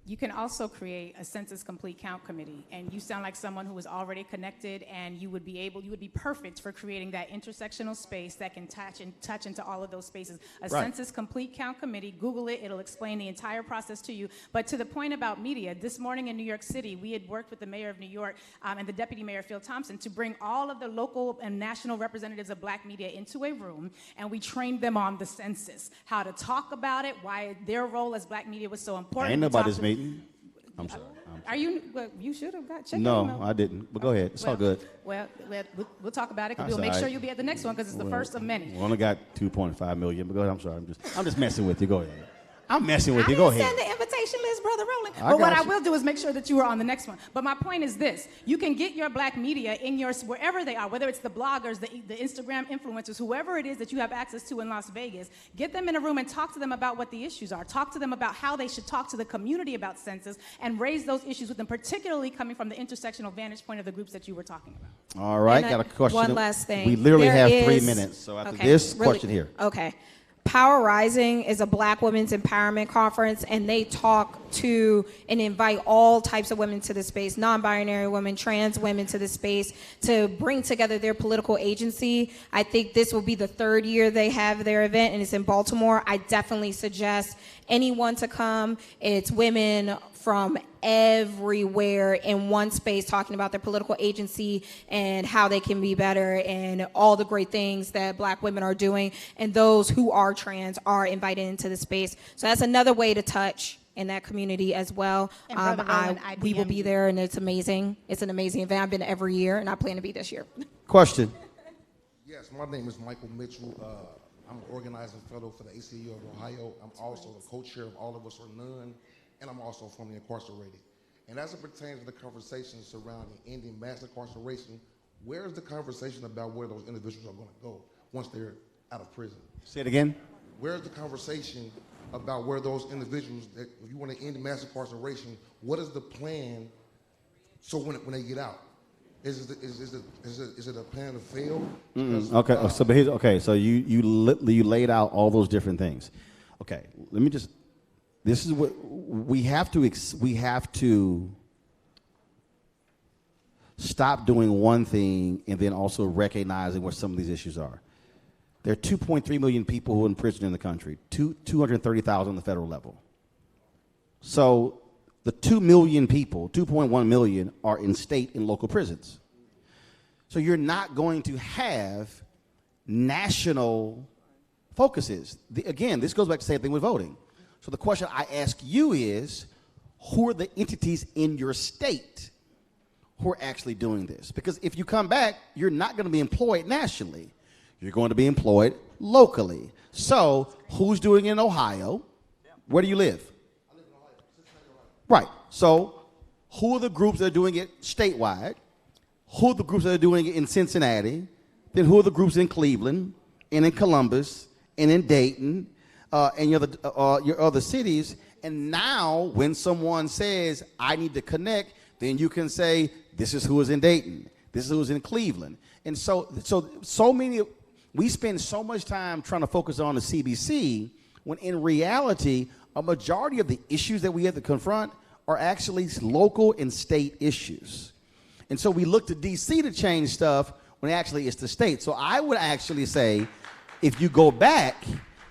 You can also create a Census Complete Count Committee, and you sound like someone who is already connected, and you would be perfect for creating that intersectional space that can touch into all of those spaces. A Right. Census Complete Count Committee, Google it, it'll explain the entire process to you. But to the point about media, this morning in New York City, we had worked with the mayor of New York and the deputy mayor, Phil Thompson, to bring all of the local and national representatives of Black media into a room, and we trained them on the census, how to talk about it, why their role as Black media was so important. Ain't We nobody's talked- meeting. I'm sorry. Are you? Well, you should have got checked. No, I didn't. But go ahead. It's all good. Well, we'll talk about it. That's We'll make all sure right. you'll be at the next one because it's the first of many. We only got 2.5 million. But go ahead. I'm sorry. I'm just messing with you. Go ahead. I'm messing with you. Go ahead. Send the invitation list, Brother Rowland. I But what got I you. will do is make sure that you are on the next one. But my point is this. You can get your Black media in wherever they are, whether it's the bloggers, the Instagram influencers, whoever it is that you have access to in Las Vegas. Get them in a room and talk to them about what the issues are. Talk to them about how they should talk to the community about census and raise those issues with them, particularly coming from the intersectional vantage point of the groups that you were talking about. All right. And Got a question. one last thing. We literally There have 3 is- minutes. So after okay, this really- question here. Okay. Power Rising is a Black women's empowerment conference, and they talk to and invite all types of women to the space, non-binary women, trans women to the space, to bring together their political agency. I think this will be the 3rd year they have their event, and it's in Baltimore. I definitely suggest anyone to come. It's women from everywhere in one space talking about their political agency and how they can be better and all the great things that Black women are doing, and those who are trans are invited into the space. So that's another way to touch in that community as well. And Brother Rowland, I We will DM be you. there, and it's amazing. It's an amazing event. I've been every year, and I plan to be this year. Question. Yes, my name is Michael Mitchell. I'm an organizing fellow for the ACLU of Ohio. I'm also the co-chair of All of Us or None, and I'm also formerly incarcerated. And as it pertains to the conversation surrounding ending mass incarceration, where is the conversation about where those individuals are going to go once they're out of prison? Say it again. Where's the conversation about where those individuals, that if you want to end mass incarceration, what is the plan so when they get out? Is it a plan to fail? Okay, so you laid out all those different things. Okay, let me just. This is what we have to stop doing one thing and then also recognizing what some of these issues are. There are 2.3 million people who are in prison in the country, 230,000 on the federal level. So the 2 million people, 2.1 million, are in state and local prisons. So you're not going to have national focuses. Again, this goes back to the same thing with voting. So the question I ask you is, who are the entities in your state who are actually doing this? Because if you come back, you're not going to be employed nationally. You're going to be employed locally. So who's doing it in Ohio? Where do you live? I live in Ohio, Cincinnati, Ohio. Right. So who are the groups that are doing it statewide? Who are the groups that are doing it in Cincinnati? Then who are the groups in Cleveland and in Columbus and in Dayton and your other cities? And now when someone says, I need to connect, then you can say, this is who is in Dayton. This is who is in Cleveland. And so many, we spend so much time trying to focus on the CBC when in reality, a majority of the issues that we have to confront are actually local and state issues. And so we look to DC to change stuff when actually it's the state. So I would actually say, if you go back,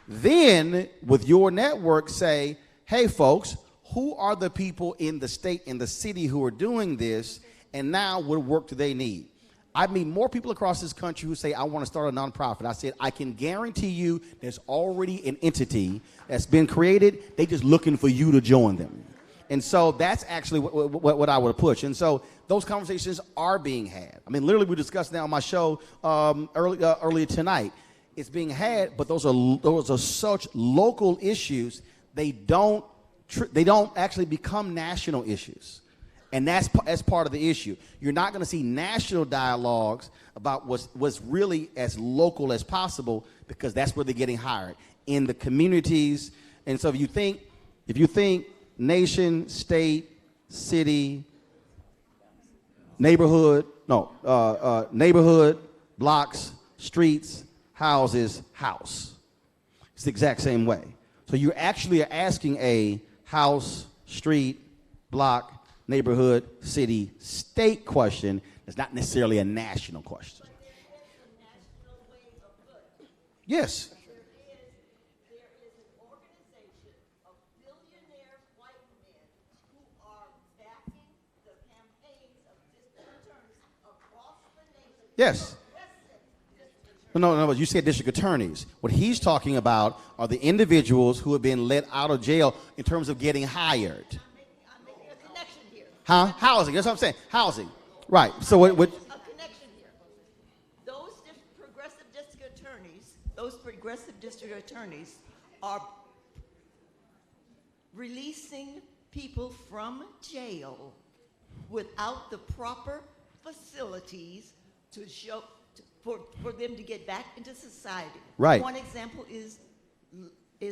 then with your network say, hey folks, who are the people in the state and the city who are doing this, and now what work do they need? I meet more people across this country who say, I want to start a nonprofit. I said, I can guarantee you there's already an entity that's been created. They're just looking for you to join them. And so that's actually what I would push. And so those conversations are being had. I mean, literally we discussed that on my show earlier tonight. It's being had, but those are such local issues. They don't actually become national issues. And that's part of the issue. You're not going to see national dialogues about what's really as local as possible, because that's where they're getting hired, in the communities. And so if you think nation, state, city, neighborhood, blocks, streets, houses, house. It's the exact same way. So you actually are asking a house, street, block, neighborhood, city, state question. That's not necessarily a national question. Yes. Yes. No, you said district attorneys. What he's talking about are the individuals who have been let out of jail in terms of getting hired. I'm making a connection here. Huh? Housing. That's what I'm saying. Housing. Right. So what? A connection here. Those progressive district attorneys are releasing people from jail without the proper facilities for them to get back into society. Right. One example is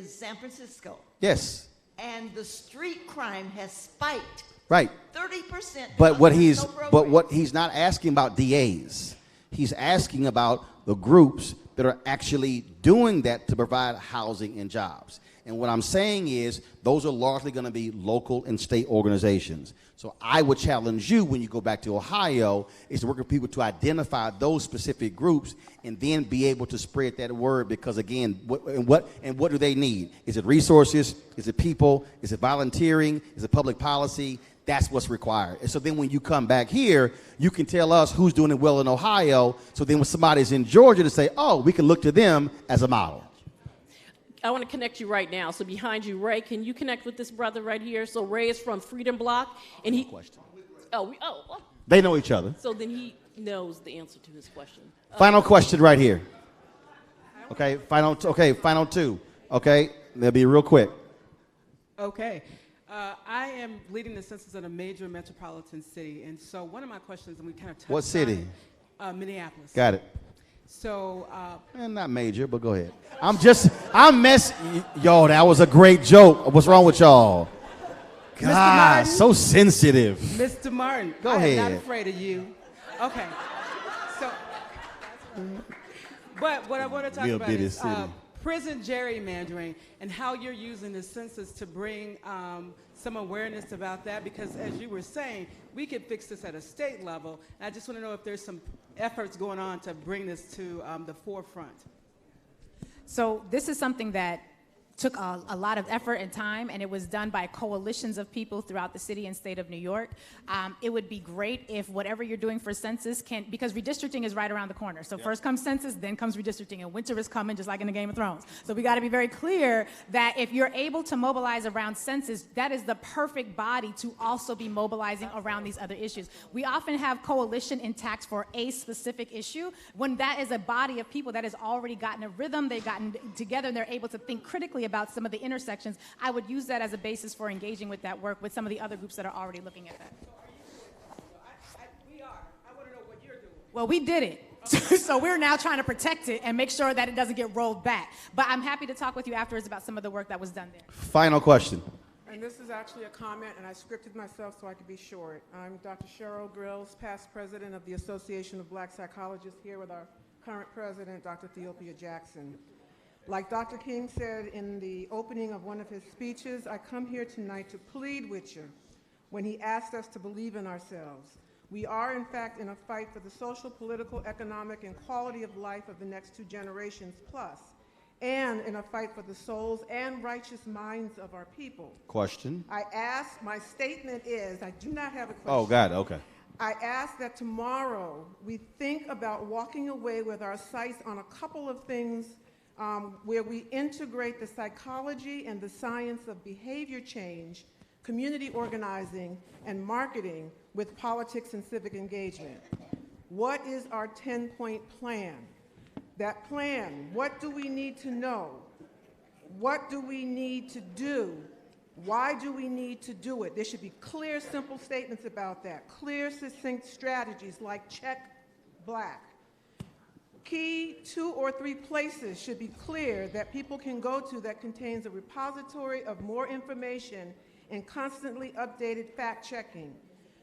San Francisco. Yes. And the street crime has spiked. Right. 30%. But what he's not asking about DAs. He's asking about the groups that are actually doing that to provide housing and jobs. And what I'm saying is those are largely going to be local and state organizations. So I would challenge you when you go back to Ohio is to work with people to identify those specific groups and then be able to spread that word, because again, what do they need? Is it resources? Is it people? Is it volunteering? Is it public policy? That's what's required. And so then when you come back here, you can tell us who's doing it well in Ohio. So then when somebody's in Georgia to say, oh, we can look to them as a model. I want to connect you right now. So behind you, Ray, can you connect with this brother right here? So Ray is from Freedom Block, and he. Question. Oh. They know each other. So then he knows the answer to his question. Final question right here. I Okay, final two. Okay, they'll be real quick. Okay. I am leading the census in a major metropolitan city, and so one of my questions, and we kind of touched What city? on it, Minneapolis. Got it. So, Not major, but go ahead. Yo, that was a great joke. What's wrong with y'all? God, so sensitive. Mr. Martin, Go I ahead. am not afraid of you. Okay. So, but what I want to talk Real about bitty is city. prison gerrymandering and how you're using the census to bring some awareness about that, because as you were saying, we could fix this at a state level. And I just want to know if there's some efforts going on to bring this to the forefront. So this is something that took a lot of effort and time, and it was done by coalitions of people throughout the city and state of New York. It would be great if whatever you're doing for census because redistricting is right around the corner. So first comes census, then comes redistricting, and winter is coming just like in the Game of Thrones. So we gotta be very clear that if you're able to mobilize around census, that is the perfect body to also be mobilizing around these other issues. We often have coalition intact for a specific issue when that is a body of people that has already gotten a rhythm, they've gotten together, and they're able to think critically about some of the intersections. I would use that as a basis for engaging with that work with some of the other groups that are already looking at that. Well, we did it. So we're now trying to protect it and make sure that it doesn't get rolled back. But I'm happy to talk with you afterwards about some of the work that was done there. Final question. And this is actually a comment, and I scripted myself so I could be short. I'm Dr. Cheryl Grills, past president of the Association of Black Psychologists, here with our current president, Dr. Theopia Jackson. Like Dr. King said in the opening of one of his speeches, I come here tonight to plead with you when he asked us to believe in ourselves. We are, in fact, in a fight for the social, political, economic, and quality of life of the next 2 generations plus, and in a fight for the souls and righteous minds of our people. Question. My statement is, I do not have a question. Oh, God, okay. I ask that tomorrow we think about walking away with our sights on a couple of things where we integrate the psychology and the science of behavior change, community organizing, and marketing with politics and civic engagement. What is our 10-point plan? That plan, what do we need to know? What do we need to do? Why do we need to do it? There should be clear, simple statements about that. Clear, succinct strategies like check black. Key 2 or 3 places should be clear that people can go to that contains a repository of more information and constantly updated fact-checking.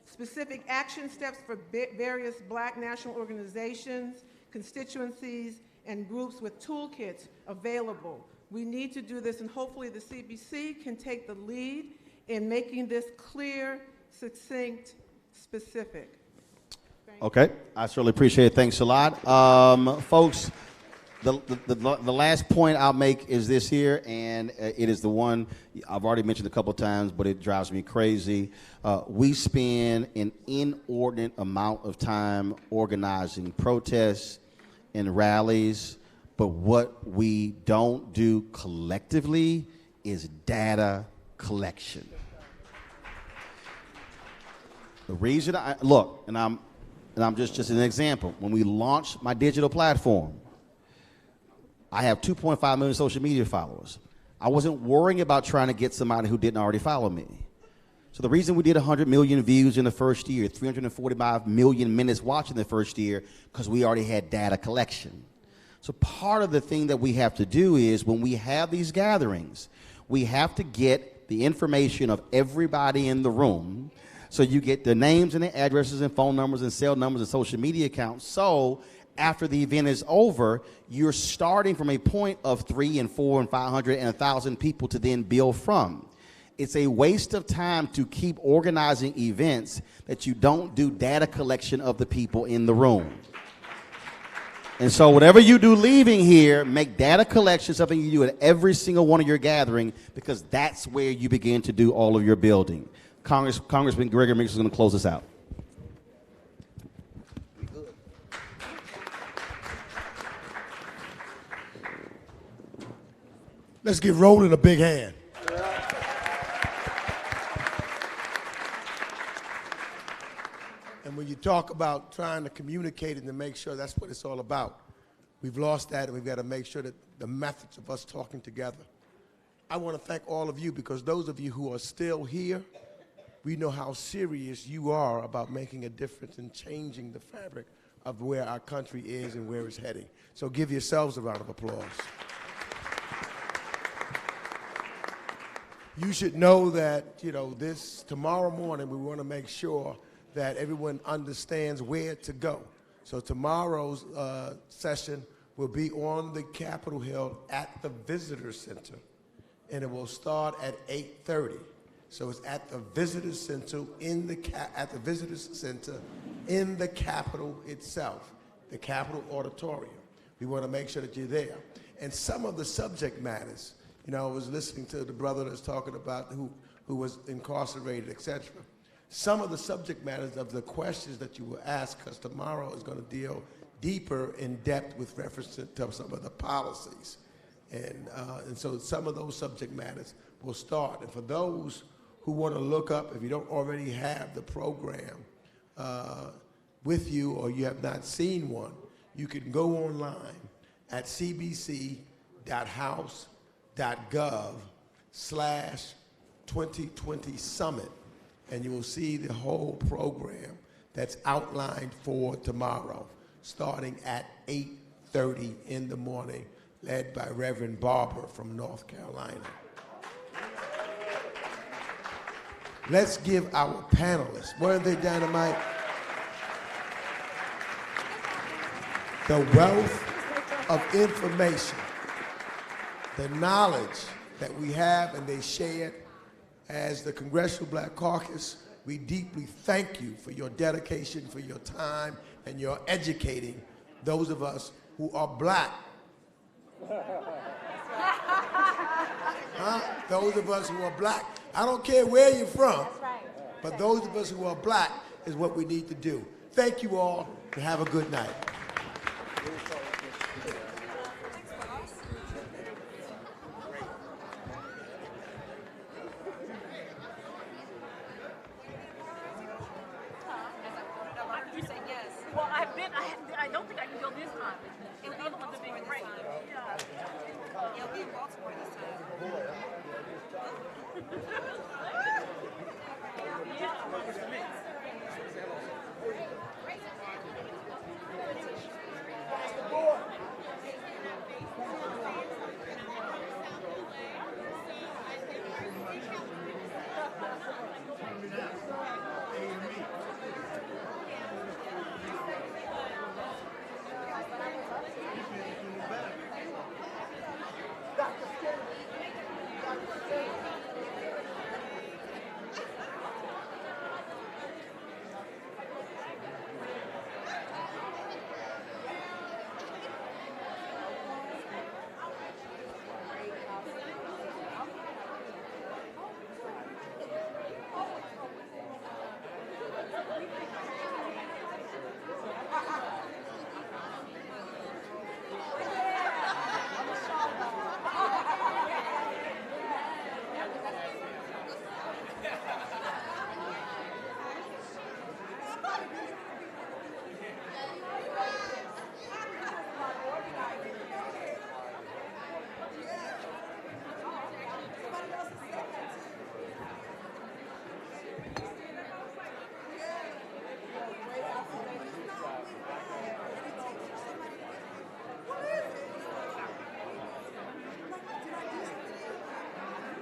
Specific action steps for various Black national organizations, constituencies, and groups with toolkits available. We need to do this, and hopefully the CBC can take the lead in making this clear, succinct, specific. Okay, I certainly appreciate it. Thanks a lot. Folks, the last point I'll make is this here, and it is the one I've already mentioned a couple times, but it drives me crazy. We spend an inordinate amount of time organizing protests and rallies, but what we don't do collectively is data collection. The reason I'm just an example. When we launched my digital platform, I have 2.5 million social media followers. I wasn't worrying about trying to get somebody who didn't already follow me. So the reason we did 100 million views in the first year, 345 million minutes watched in the first year, because we already had data collection. So part of the thing that we have to do is when we have these gatherings, we have to get the information of everybody in the room. So you get the names and the addresses and phone numbers and cell numbers and social media accounts. So after the event is over, you're starting from a point of 3 and 4 and 500 and 1,000 people to then build from. It's a waste of time to keep organizing events that you don't do data collection of the people in the room. And so whatever you do leaving here, make data collection something you do at every single one of your gatherings, because that's where you begin to do all of your building. Congressman Gregory Meeks is going to close us out. Let's give Roland a big hand. And when you talk about trying to communicate and to make sure that's what it's all about, We've lost that, and we've got to make sure that the methods of us talking together. I want to thank all of you, because those of you who are still here, we know how serious you are about making a difference and changing the fabric of where our country is and where it's heading. So give yourselves a round of applause. You should know that, this tomorrow morning, we want to make sure that everyone understands where to go. So tomorrow's session will be on the Capitol Hill at the Visitor Center, and it will start at 8:30. So it's at the Visitor Center in the Capitol itself, the Capitol Auditorium. We want to make sure that you're there. And some of the subject matters, I was listening to the brother that's talking about who was incarcerated, etc. Some of the subject matters of the questions that you will ask, because tomorrow is going to deal deeper in depth with reference to some of the policies. And so some of those subject matters will start. And for those who want to look up, if you don't already have the program with you or you have not seen one, you can go online at cbc.house.gov/2020 and you will see the whole program that's outlined for tomorrow, starting at 8:30 in the morning, led by Reverend Barber from North Carolina. Let's give our panelists, weren't they dynamite? The wealth of information, the knowledge that we have and they shared. As the Congressional Black Caucus, we deeply thank you for your dedication, for your time, and your educating those of us who are black. Those of us who are black. I don't care where you're from, but those of us who are black is what we need to do. Thank you all, and have a good night.